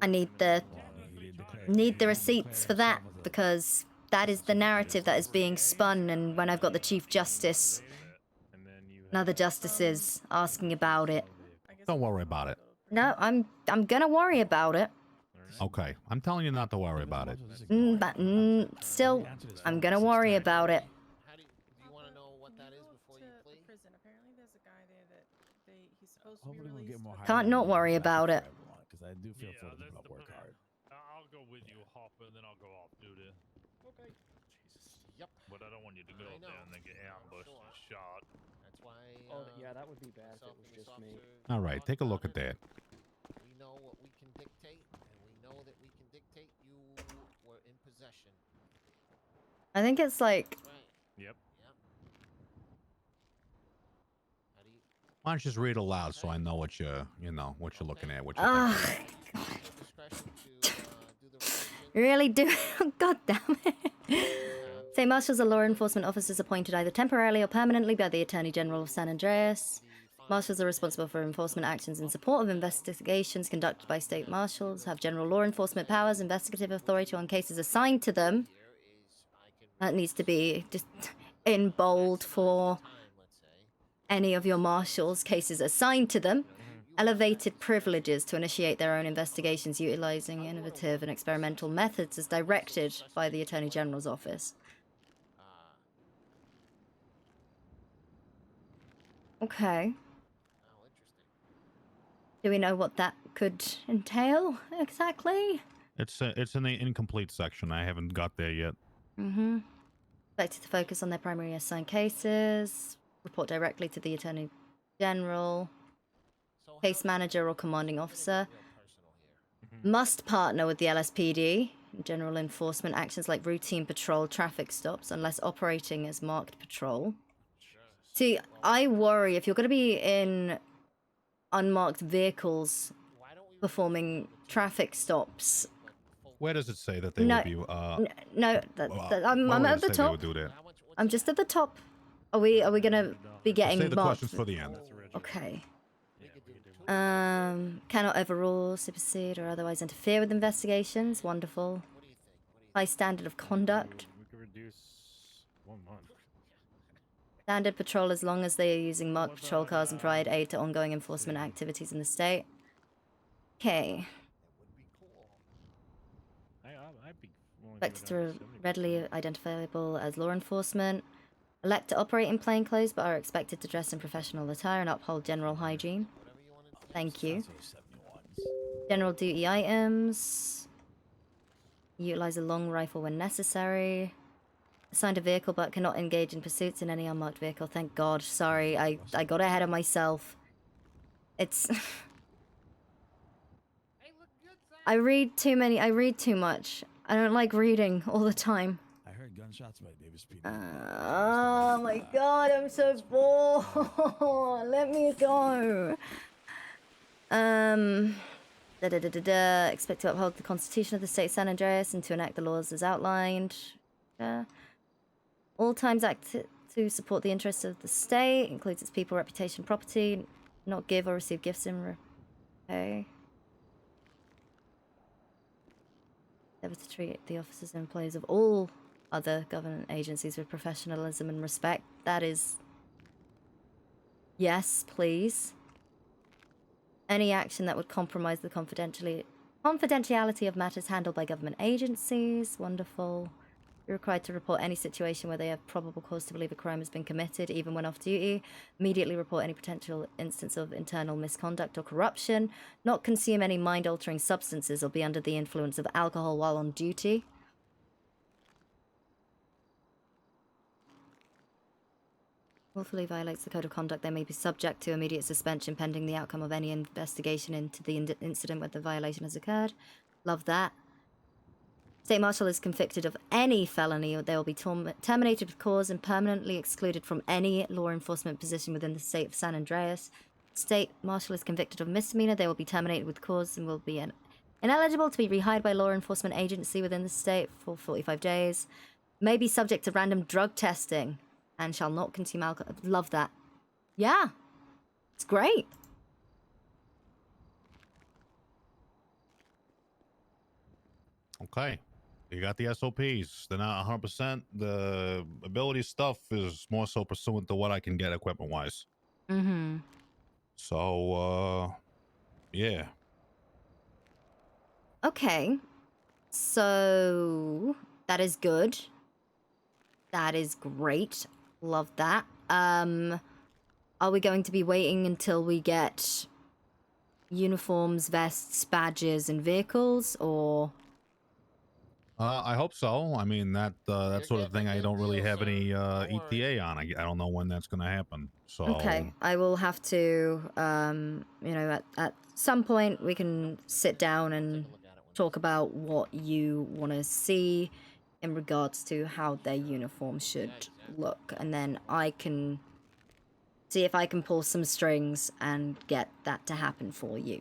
S1: I need the receipts for that because that is the narrative that is being spun, and when I've got the Chief Justice and other justices asking about it.
S18: Don't worry about it.
S1: No, I'm gonna worry about it.
S18: Okay, I'm telling you not to worry about it.
S1: But still, I'm gonna worry about it. Can't not worry about it.
S13: Because I do feel for the people that work hard.
S2: I'll go with you, Harper, and then I'll go off duty. Okay. Jesus. Yep. But I don't want you to go up there and then get ambushed and shot.
S7: That's why.
S9: Yeah, that would be bad if it was just me.
S18: All right, take a look at that.
S7: We know what we can dictate, and we know that we can dictate. You were in possession.
S1: I think it's like.
S2: Yep.
S18: Why don't you just read aloud so I know what you're, what you're looking at, what you're
S1: Ugh, really do. God damn it. State marshals are law enforcement officers appointed either temporarily or permanently by the Attorney General of San Andreas. Marshals are responsible for enforcement actions in support of investigations conducted by state marshals, have general law enforcement powers, investigative authority on cases assigned to them. That needs to be just in bold for any of your marshals' cases assigned to them. Elevated privileges to initiate their own investigations utilizing innovative and experimental methods as directed by the Attorney General's office. Okay. Do we know what that could entail exactly?
S18: It's in the incomplete section. I haven't got there yet.
S1: Mm-hmm. Expected to focus on their primary assigned cases. Report directly to the Attorney General. Case manager or commanding officer. Must partner with the LSPD in general enforcement actions like routine patrol traffic stops unless operating as marked patrol. See, I worry if you're going to be in unmarked vehicles performing traffic stops.
S18: Where does it say that they
S1: No,
S18: would be?
S1: I'm at the top.
S18: Do that?
S1: I'm just at the top. Are we gonna be getting
S18: Save the
S1: marked?
S18: questions for the end.
S1: Okay. Cannot overrule, supersede, or otherwise interfere with investigations. Wonderful. High standard of conduct.
S13: We could reduce 1 month.
S1: Standard patrol as long as they are using marked patrol cars and provide aid to ongoing enforcement activities in the state. Okay.
S13: I'd be willing
S1: Expected
S13: to go down
S1: to
S13: to 70%.
S1: readily identifiable as law enforcement. Elect to operate in plainclothes but are expected to dress in professional attire and uphold general hygiene. Thank you. General duty items. Utilize a long rifle when necessary. Assigned a vehicle but cannot engage in pursuits in any unmarked vehicle. Thank God. Sorry, I got ahead of myself. It's... I read too much. I don't like reading all the time.
S13: I heard gunshots by Davis PD.
S1: Oh my God, I'm so bored. Let me go. Expect to uphold the Constitution of the State of San Andreas and to enact the laws as outlined. All times act to support the interests of the state, includes its people, reputation, property. Not give or receive gifts in repay. Endeavor to treat the officers and employees of all other government agencies with professionalism and respect. That is... Yes, please. Any action that would compromise the confidentiality of matters handled by government agencies. Wonderful. You're required to report any situation where they have probable cause to believe a crime has been committed, even when off duty. Immediately report any potential instance of internal misconduct or corruption. Not consume any mind-altering substances or be under the influence of alcohol while on duty. Willfully violates the code of conduct, they may be subject to immediate suspension pending the outcome of any investigation into the incident where the violation has occurred. Love that. State Marshal is convicted of any felony, or they will be terminated with cause and permanently excluded from any law enforcement position within the state of San Andreas. State Marshal is convicted of misdemeanor, they will be terminated with cause and will be ineligible to be rehired by law enforcement agency within the state for 45 days. May be subject to random drug testing and shall not consume alcohol. Love that. Yeah. It's great.
S18: Okay. You got the SOPs. They're not 100%. The ability stuff is more so pursuant to what I can get equipment-wise.
S1: Mm-hmm.
S18: So, yeah.
S1: Okay. So, that is good. That is great. Love that. Are we going to be waiting until we get uniforms, vests, badges, and vehicles, or...?
S18: I hope so. I mean, that sort of thing I don't really have any ETA on. I don't know when that's going to happen. So
S1: Okay, I will have to, you know, at some point we can sit down and talk about what you want to see in regards to how their uniform should look, and then I can see if I can pull some strings and get that to happen for you.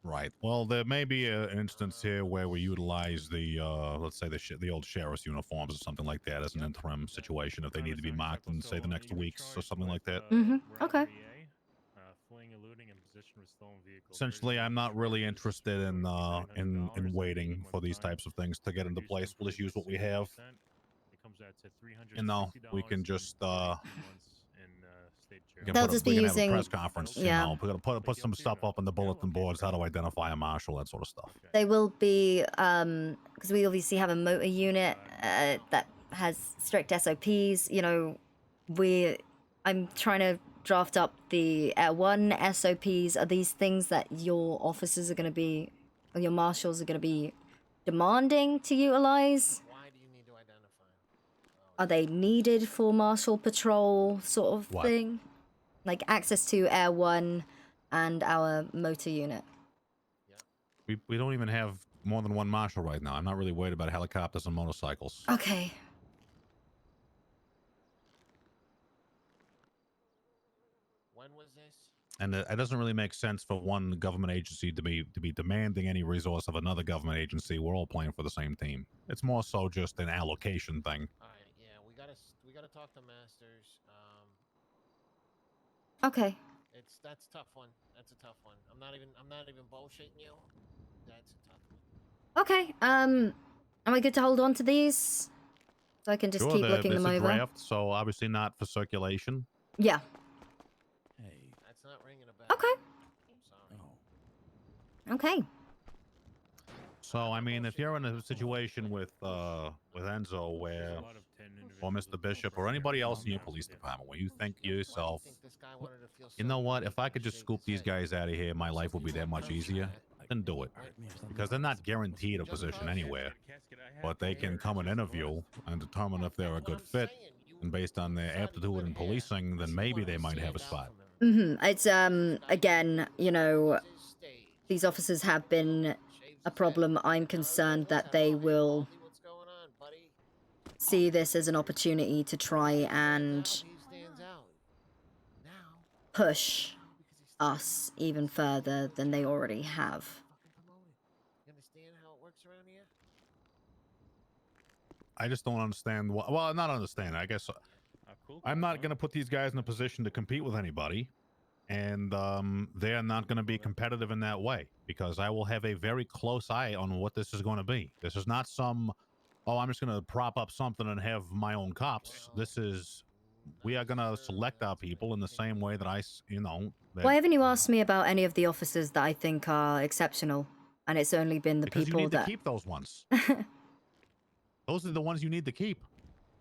S18: Right. Well, there may be an instance here where we utilize the, let's say the old sheriff's uniforms or something like that as an interim situation if they need to be marked in, say, the next weeks or something like that.
S1: Okay.
S2: Fleeing, eluding, and possession of stolen vehicles.
S18: Essentially, I'm not really interested in waiting for these types of things to get into place. We'll just use what we have.
S2: It comes out to $360.
S18: You know, we can just we
S1: They'll
S18: can
S1: just
S18: we
S1: be
S18: can
S1: using-
S18: have a press conference.
S1: yeah.
S18: You know, we're gonna put some stuff up on the bulletin boards, how to identify a marshal, that sort of stuff.
S1: They will be, because we obviously have a motor unit that has strict SOPs. You know, I'm trying to draft up the one SOPs. Are these things that your officers are going to be, or your marshals are going to be demanding to utilize?
S7: Why do you need to identify?
S1: Are they needed for marshal patrol sort of
S18: What?
S1: thing? Like access to Air 1 and our motor unit.
S18: We don't even have more than one marshal right now. I'm not really worried about helicopters and motorcycles.
S1: Okay.
S7: When was this?
S18: And it doesn't really make sense for one government agency to be demanding any resource of another government agency. We're all playing for the same team. It's more so just an allocation thing.
S7: All right, yeah, we gotta talk to Masters.
S1: Okay.
S7: That's a tough one. That's a tough one. I'm not even bullshitting you. That's a tough one.
S1: Okay. Am I good to hold on to these? So I can just
S18: Sure,
S1: keep looking
S18: it's
S1: them
S18: a
S1: over.
S18: draft, so obviously not for circulation.
S1: Yeah.
S7: That's not ringing a bell.
S1: Okay. Okay.
S18: So I mean, if you're in a situation with Enzo where, or Mr. Bishop, or anybody else in your police department, where you think to yourself, you know what? If I could just scoop these guys out of here, my life would be that much easier. Then do it, because they're not guaranteed a position anywhere, but they can come and interview and determine if they're a good fit. And based on their aptitude in policing, then maybe they might have a spot.
S1: It's again, you know, these officers have been a problem. I'm concerned that they will see this as an opportunity to try and push us even further than they already have.
S7: You understand how it works around here?
S18: I just don't understand. Well, not understand. I guess I'm not going to put these guys in a position to compete with anybody, and they're not going to be competitive in that way, because I will have a very close eye on what this is going to be. This is not some, oh, I'm just going to prop up something and have my own cops. This is, we are going to select our people in the same way that
S1: Why haven't you asked me about any of the officers that I think are exceptional? And it's only been the
S18: because
S1: people
S18: you need
S1: that...
S18: to keep those ones. Those are the ones you need to keep.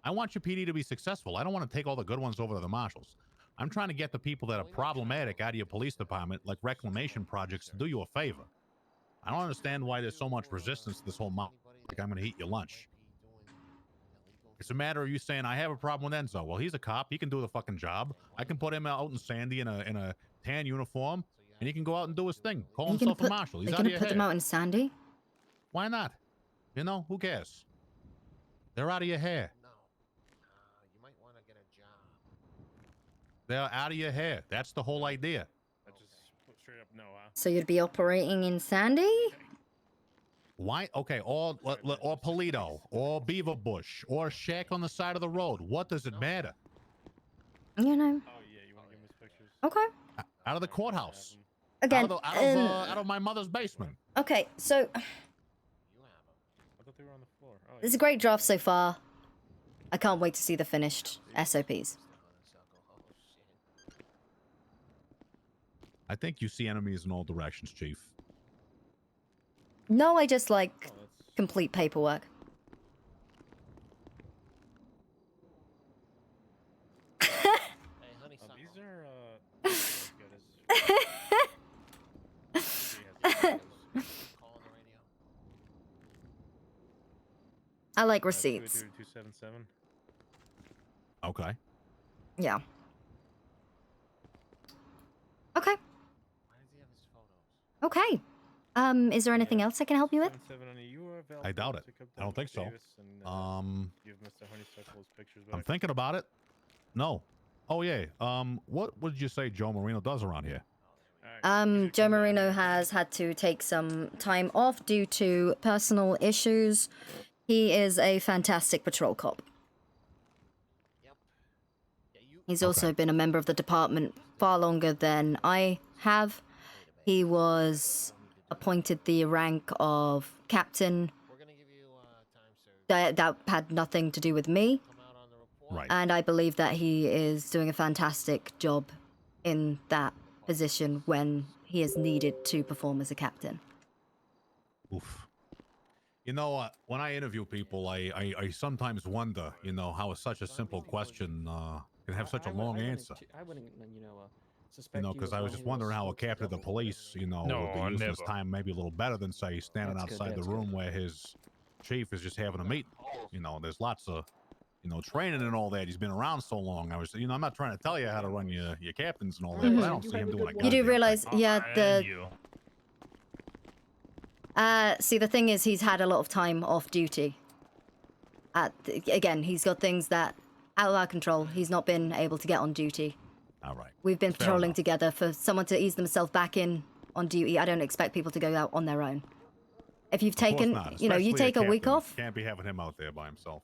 S18: I want your PD to be successful. I don't want to take all the good ones over to the marshals. I'm trying to get the people that are problematic out of your police department, like reclamation projects, to do you a favor. I don't understand why there's so much resistance to this whole like I'm going to eat your lunch. It's a matter of you saying, I have a problem with Enzo. Well, he's a cop. He can do the fucking job. I can put him out in Sandy in a tan uniform, and he can go out and do his thing. Call himself a marshal. He's
S1: They're
S18: out of
S1: gonna
S18: your
S1: put them
S18: hair.
S1: out in Sandy?
S18: Why not? You know, who cares? They're out of your hair.
S7: You might want to get a job.
S18: They're out of your hair. That's the whole idea.
S2: I just put straight up no.
S1: So you'd be operating in Sandy?
S18: Why? Okay, or Polito, or Beaver Bush, or Shack on the side of the road. What does it matter?
S1: You know.
S2: Oh yeah, you want to give us pictures?
S1: Okay.
S18: Out of the courthouse.
S1: Again,
S18: out of my mother's basement.
S1: Okay, so...
S2: I thought they were on the floor. Oh,
S1: This is a great draft so far. I can't wait to see the finished SOPs.
S18: I think you see enemies in all directions, Chief.
S1: No, I just like complete paperwork.
S2: these are
S1: I like receipts.
S2: 277.
S18: Okay.
S1: Yeah. Okay. Okay. Is there anything else I can help you with?
S18: I doubt it. I don't think so.
S2: Give Mr. Honeysuckle his pictures back.
S18: I'm thinking about it. No. Oh yeah. What would you say Joe Marino does around here?
S1: Joe Marino has had to take some time off due to personal issues. He is a fantastic patrol cop. He's also been a member of the department far longer than I have. He was appointed the rank of captain. That had nothing to do with me.
S18: Right.
S1: And I believe that he is doing a fantastic job in that position when he is needed to perform as a captain.
S18: Oof. You know, when I interview people, I sometimes wonder, you know, how such a simple question can have such a long answer.
S9: I wouldn't,
S18: You
S9: suspect
S18: know,
S9: you
S18: because
S9: of
S18: I was
S9: wanting
S18: just
S9: to
S18: wondering how a
S9: assault the
S18: captain of the
S9: government.
S18: police, you know,
S2: No,
S18: would be using his
S2: never.
S18: time maybe a little better than, say, standing
S9: That's good,
S18: outside the
S9: that's
S18: room
S9: good.
S18: where his chief is just having a meeting. You know, there's lots of, you know, training and all that. He's been around so long. I was, you know, I'm not trying to tell you how to run your captains and all that, but I don't see him doing a
S1: You do
S18: goddamn
S1: realize,
S18: thing.
S1: yeah,
S2: And
S1: the...
S2: you.
S1: See, the thing is, he's had a lot of time off duty. Again, he's got things that out of our control. He's not been able to get on duty.
S18: All right.
S1: We've been
S18: Fair
S1: patrolling
S18: enough.
S1: together. For someone to ease themselves back in on duty, I don't expect people to go out on their own. If you've
S18: Of course
S1: taken,
S18: not,
S1: you know, you
S18: especially
S1: take a week
S18: captain.
S1: off,
S18: Can't be having him out there by himself.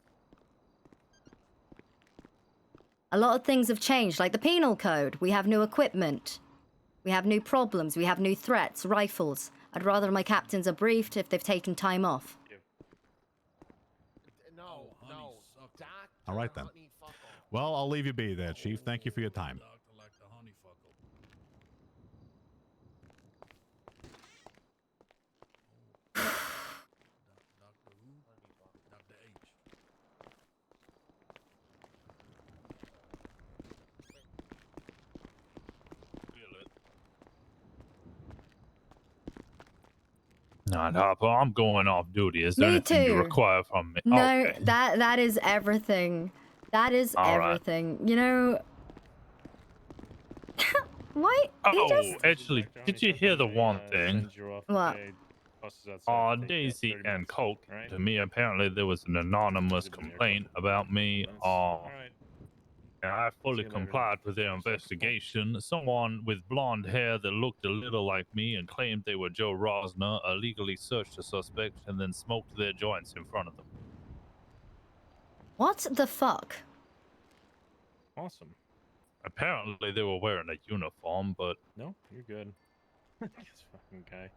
S1: a lot of things have changed, like the penal code. We have new equipment. We have new problems. We have new threats, rifles. I'd rather my captains are briefed if they've taken time off.
S7: No. Doc.
S18: All right, then. Well, I'll leave you be there, Chief. Thank you for your time.
S2: Nah, Harper, I'm going off duty. Is there
S1: Me
S2: anything you
S1: too.
S2: require from me?
S1: No,
S2: Okay.
S1: that is everything. That is
S2: All right.
S1: everything. You know... Why?
S2: Oh, actually, did you hear the one thing?
S1: What?
S2: Daisy and Colt came to me. Apparently, there was an anonymous complaint about me. And I fully complied with their investigation. Someone with blonde hair that looked a little like me and claimed they were Joe Rosner illegally searched the suspect and then smoked their joints in front of them.
S1: What the fuck?
S2: Awesome. Apparently, they were wearing a uniform, but
S9: No, you're good. This fucking guy.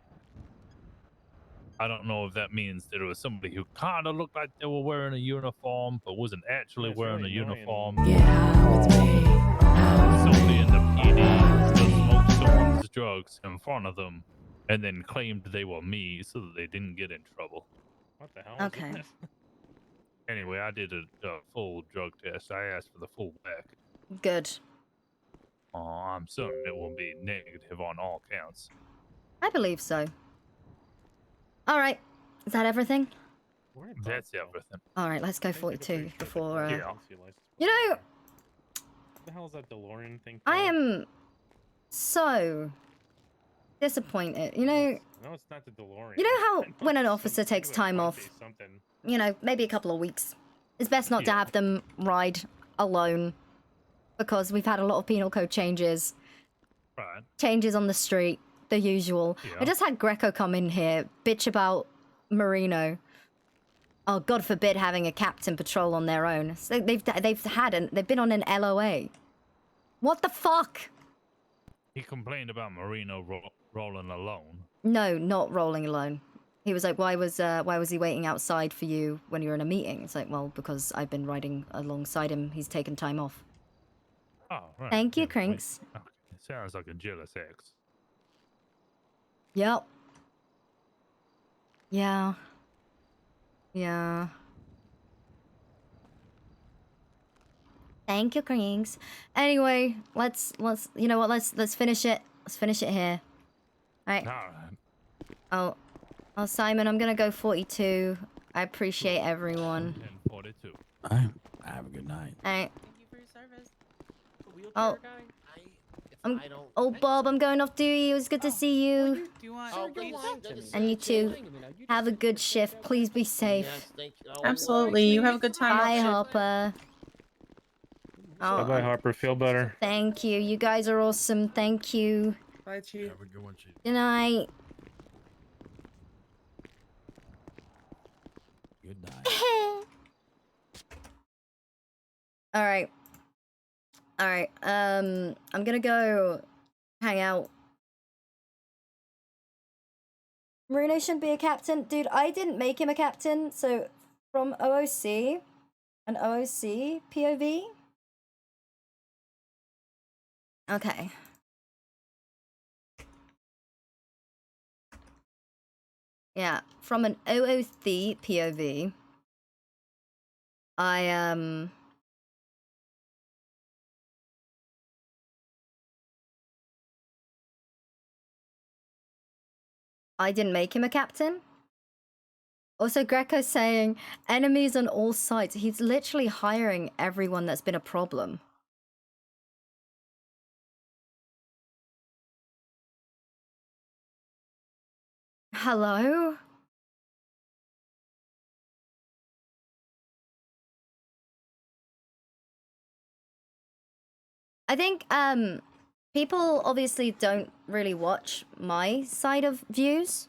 S2: I don't know if that means that it was somebody who kind of looked like they were wearing a uniform, but wasn't actually wearing a uniform. Somebody in the PD that smoked someone's drugs in front of them and then claimed they were me so that they didn't get in trouble.
S9: What the hell?
S1: Okay.
S2: Anyway, I did a full drug test. I asked for the full whack.
S1: Good.
S2: I'm certain it will be negative on all counts.
S1: I believe so. All right. Is that everything?
S2: That's everything.
S1: All right, let's go 42 before...
S2: Yeah.
S1: You know,
S9: What the hell is that DeLorean thing?
S1: I am so disappointed. You know,
S9: No, it's not the DeLorean.
S1: you know how when an officer takes time off, you know, maybe a couple of weeks, it's best not to have them ride alone because we've had a lot of penal code changes.
S2: Right.
S1: Changes on the street, the usual.
S2: Yeah.
S1: I just had Greco come in here, bitch about Marino. Oh, God forbid having a captain patrol on their own. So they've been on an LOA. What the fuck?
S2: He complained about Marino rolling alone.
S1: No, not rolling alone. He was like, why was he waiting outside for you when you were in a meeting? It's like, well, because I've been riding alongside him. He's taken time off.
S2: Oh, right.
S1: Thank you, Crinks.
S2: Okay. Sounds like a jealous ex.
S1: Yep. Yeah. Yeah. Thank you, Crinks. Anyway, let's you know what? Let's finish it. Let's finish it here. All right. Oh, Simon, I'm gonna go 42. I appreciate everyone.
S2: 42.
S13: All right. Have a good night.
S1: All right.
S19: Thank you for your service.
S1: Oh. Bob, I'm going off duty. It was good to see you. And you too. Have a good shift. Please be safe.
S4: Absolutely. You have a good time.
S1: Bye, Harper. Oh,
S9: Bye-bye, Harper. Feel better.
S1: thank you. You guys are awesome. Thank you.
S4: Bye, Chief.
S13: Have a good one, Chief.
S1: Good night.
S13: Good night.
S1: All right. All right. I'm gonna go hang out. Marino shouldn't be a captain. Dude, I didn't make him a captain, so from OOC, an OOC POV. Okay. Yeah, from an OOC POV, I didn't make him a captain. Also, Greco's saying enemies on all sides. He's literally hiring everyone that's been a problem. Hello? I think people obviously don't really watch my side of views.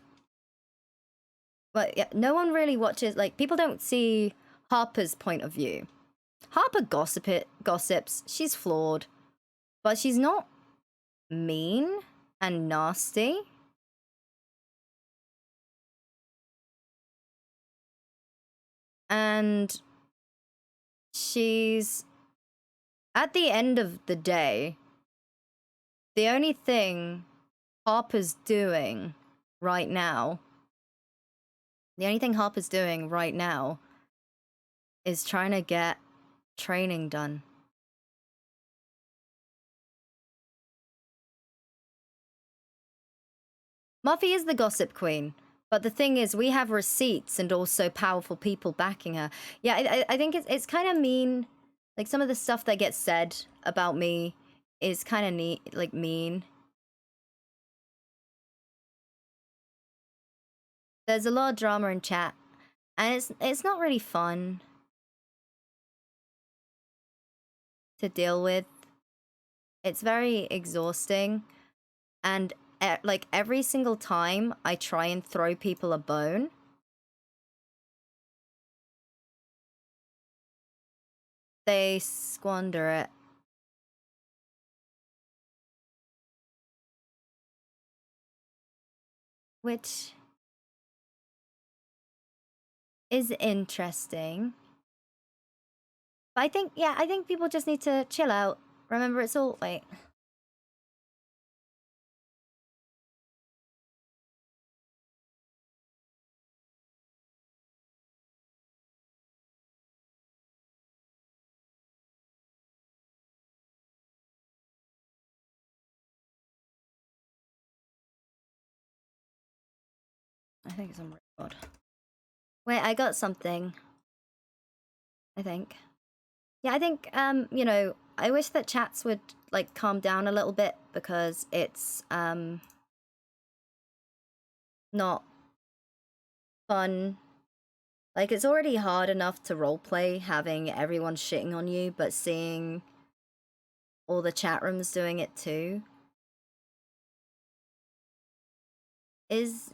S1: But yeah, no one really watches, like, people don't see Harper's point of view. Harper gossips, she's flawed, but she's not mean and nasty. And she's, at the end of the day, the only thing Harper's doing right now, is trying to get training done. Muffy is the gossip queen, but the thing is, we have receipts and also powerful people backing her. Yeah, I think it's kind of mean. Like, some of the stuff that gets said about me is kind of mean. There's a lot of drama in chat, and it's not really fun to deal with. It's very exhausting, and like every single time I try and throw people a bone, they squander it. Which is interesting. But I think people just need to chill out. Remember, it's all, wait. I think it's on record. Wait, I got something. I think. Yeah, I think, you know, I wish that chats would, like, calm down a little bit, because it's, not fun. Like, it's already hard enough to roleplay having everyone shitting on you, but seeing all the chat rooms doing it too is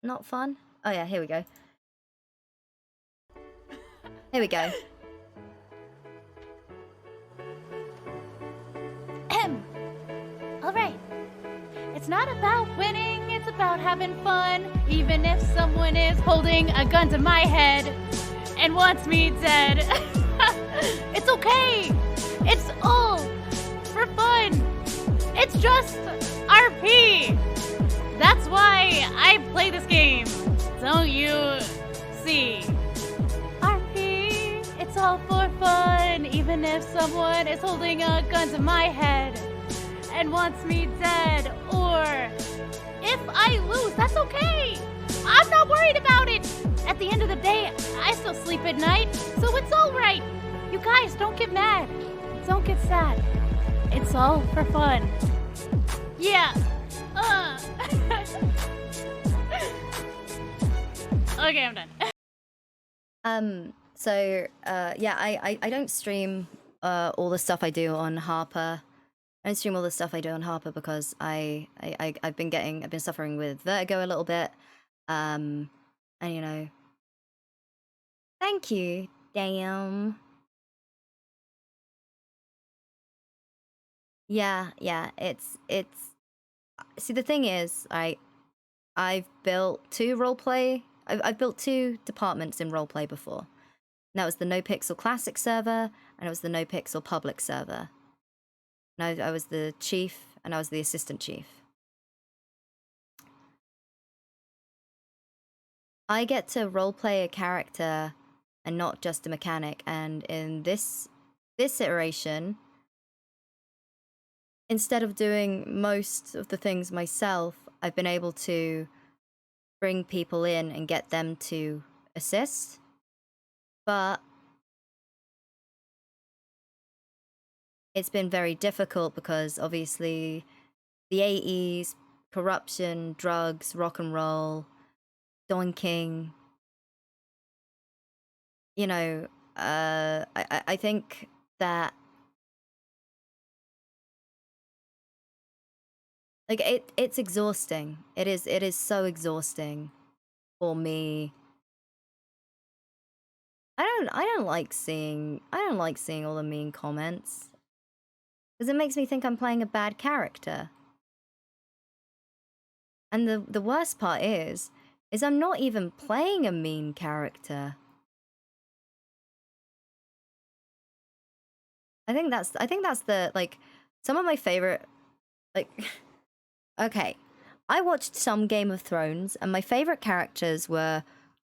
S1: not fun. Oh yeah, here we go. Here we go.
S14: Alright. It's not about winning, it's about having fun. Even if someone is holding a gun to my head and wants me dead. It's okay. It's all for fun. It's just RP. That's why I play this game. Don't you see? RP, it's all for fun. Even if someone is holding a gun to my head and wants me dead, or if I lose, that's okay. I'm not worried about it. At the end of the day, I still sleep at night, so it's all right. You guys, don't get mad. Don't get sad. It's all for fun. Yeah. Okay, I'm done.
S1: So yeah, I don't stream all the stuff I do on Harper. I don't stream all the stuff I do on Harper because I've been suffering with vertigo a little bit. And you know, thank you, damn. Yeah, it's see, the thing is, I've built I've built 2 departments in roleplay before. And that was the No Pixel Classic server, and it was the No Pixel Public server. And I was the chief, and I was the assistant chief. I get to roleplay a character and not just a mechanic, and in this iteration, instead of doing most of the things myself, I've been able to bring people in and get them to assist. But it's been very difficult because obviously the AEs, corruption, drugs, rock and roll, doinking, you know, I think that like it's exhausting. It is so exhausting for me. I don't like seeing all the mean comments, because it makes me think I'm playing a bad character. And the worst part is I'm not even playing a mean character. I think that's the, like, some of my favorite, like, okay, I watched some Game of Thrones, and my favorite characters were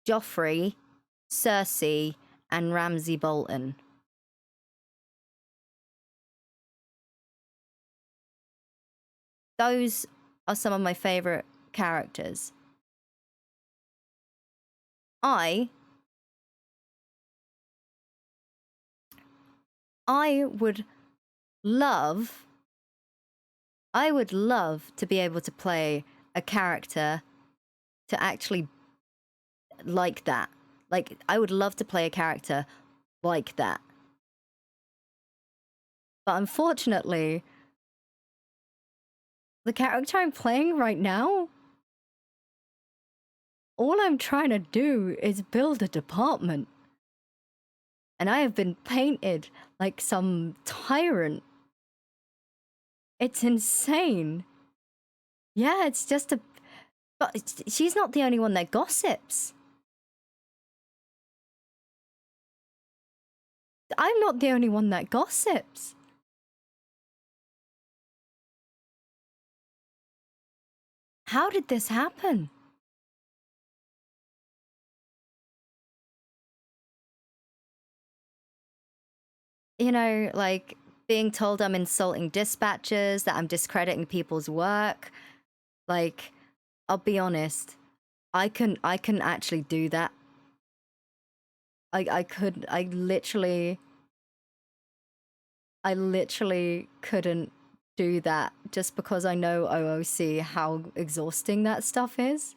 S1: Joffrey, Cersei, and Ramsay Bolton. Those are some of my favorite characters. I would love to be able to play a character to actually like that. Like, I would love to play a character like that. But unfortunately, the character I'm playing right now, all I'm trying to do is build a department. And I have been painted like some tyrant. It's insane. Yeah, it's just a... But she's not the only one that gossips. I'm not the only one that gossips. How did this happen? You know, like, being told I'm insulting dispatchers, that I'm discrediting people's work. Like, I'll be honest, I couldn't actually do that. I literally couldn't do that just because I know OOC how exhausting that stuff is.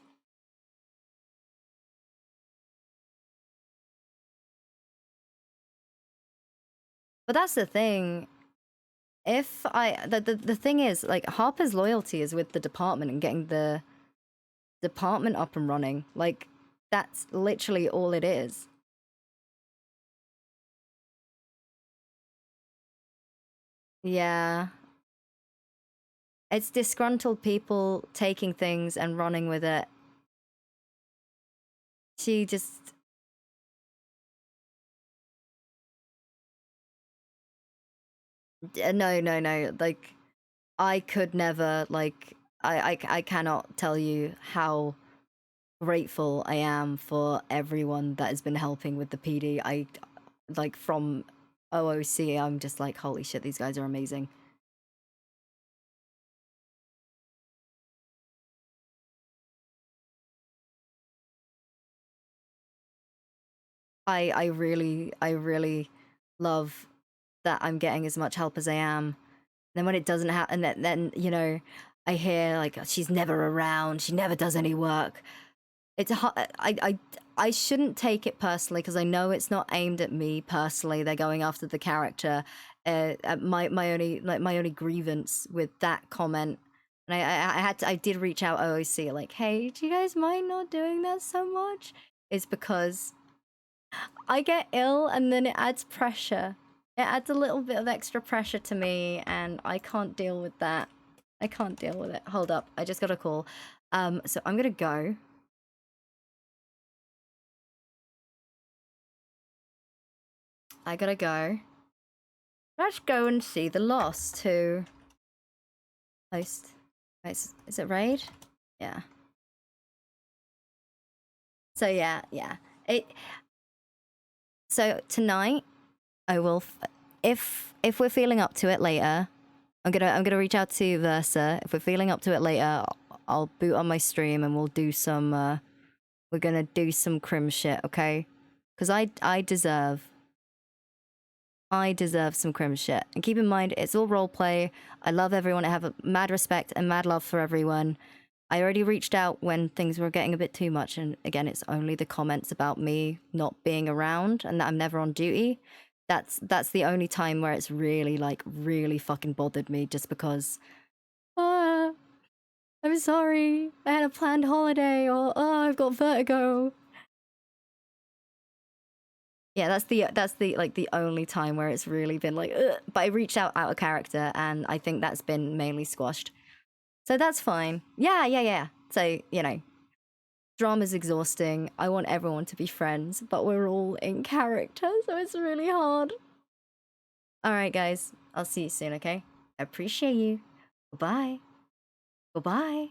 S1: But that's the thing. If the thing is, like, Harper's loyalty is with the department and getting the department up and running. Like, that's literally all it is. Yeah. It's disgruntled people taking things and running with it. She just... No. Like, I could never, like... I cannot tell you how grateful I am for everyone that has been helping with the PD. Like, from OOC, I'm just like, holy shit, these guys are amazing. I really love that I'm getting as much help as I am. Then when it doesn't happen, then you know, I hear like, she's never around, she never does any work. I shouldn't take it personally because I know it's not aimed at me personally. They're going after the character. My only grievance with that comment, and I did reach out OOC like, hey, do you guys mind not doing that so much? Is because I get ill and then it adds pressure. It adds a little bit of extra pressure to me, and I can't deal with that. I can't deal with it. Hold up, I just got a call. So I'm gonna go. I gotta go. Let's go and see the Lost to host. Is it raid? Yeah. So yeah. So tonight, I will. If we're feeling up to it later, I'm gonna reach out to Versa. If we're feeling up to it later, I'll boot on my stream and we'll do some. We're gonna do some crim shit, okay? Because I deserve some crim shit. And keep in mind, it's all roleplay. I love everyone. I have a mad respect and mad love for everyone. I already reached out when things were getting a bit too much, and again, it's only the comments about me not being around and that I'm never on duty. That's the only time where it's really, like, really fucking bothered me, just because, I'm sorry, I had a planned holiday, or, I've got vertigo. Yeah, that's the like the only time where it's really been like, ugh. But I reached out of character, and I think that's been mainly squashed. So that's fine. Yeah. So, you know, drama's exhausting. I want everyone to be friends, but we're all in character, so it's really hard. Alright, guys. I'll see you soon, okay? I appreciate you. Goodbye. Goodbye.